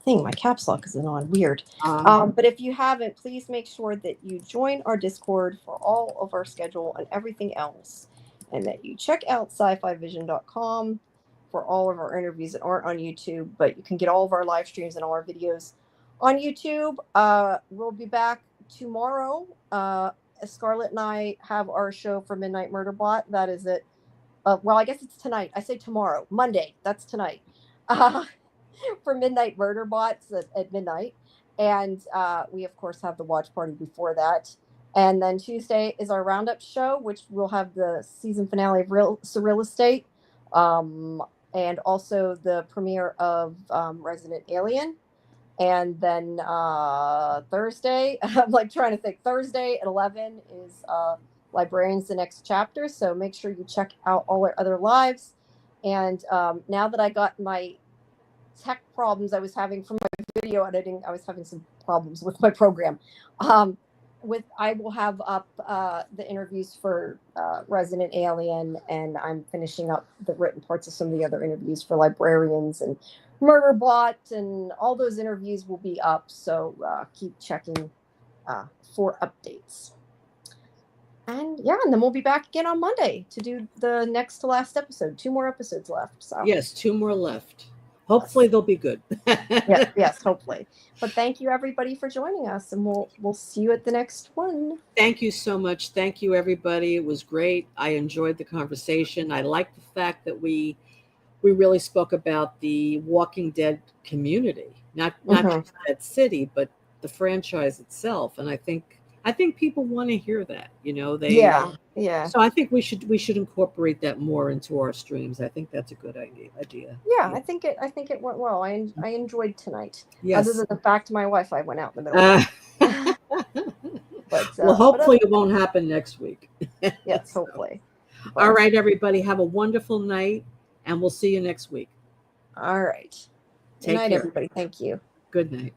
My caps lock isn't on. Weird. But if you haven't, please make sure that you join our Discord for all of our schedule and everything else, and that you check out scifivision.com for all of our interviews that aren't on YouTube. But you can get all of our live streams and all our videos on YouTube. We'll be back tomorrow. Scarlett and I have our show for Midnight Murderbot. That is it. Well, I guess it's tonight. I say tomorrow, Monday. That's tonight. For Midnight Murderbots at midnight. And we, of course, have the watch party before that. And then Tuesday is our roundup show, which will have the season finale of Surreal Estate. And also the premiere of Resident Alien. And then Thursday, I'm like trying to think, Thursday at 11 is Librarians, the next chapter. So make sure you check out all our other lives. And now that I got my tech problems I was having from my video editing, I was having some problems with my program. I will have up the interviews for Resident Alien, and I'm finishing up the written parts of some of the other interviews for Librarians and Murderbot, and all those interviews will be up. So keep checking for updates. And then we'll be back again on Monday to do the next to last episode. 2 more episodes left. So yes, 2 more left. Hopefully they'll be good. yes, hopefully. But thank you everybody for joining us, and we'll see you at the next one. Thank you so much. Thank you everybody. It was great. I enjoyed the conversation. I like the fact that we really spoke about the Walking Dead community, not just that city, but the franchise itself. And I think people want to hear that. Yeah. So I think we should incorporate that more into our streams. I think that's a good idea. Yeah, I think it went well. I enjoyed tonight. Yes. Other than the fact my Wi-Fi went out in the middle. Well, hopefully it won't happen next week. Yes, hopefully. All right, everybody, have a wonderful night, and we'll see you next week. All right. Good night, everybody. Thank you. Good night.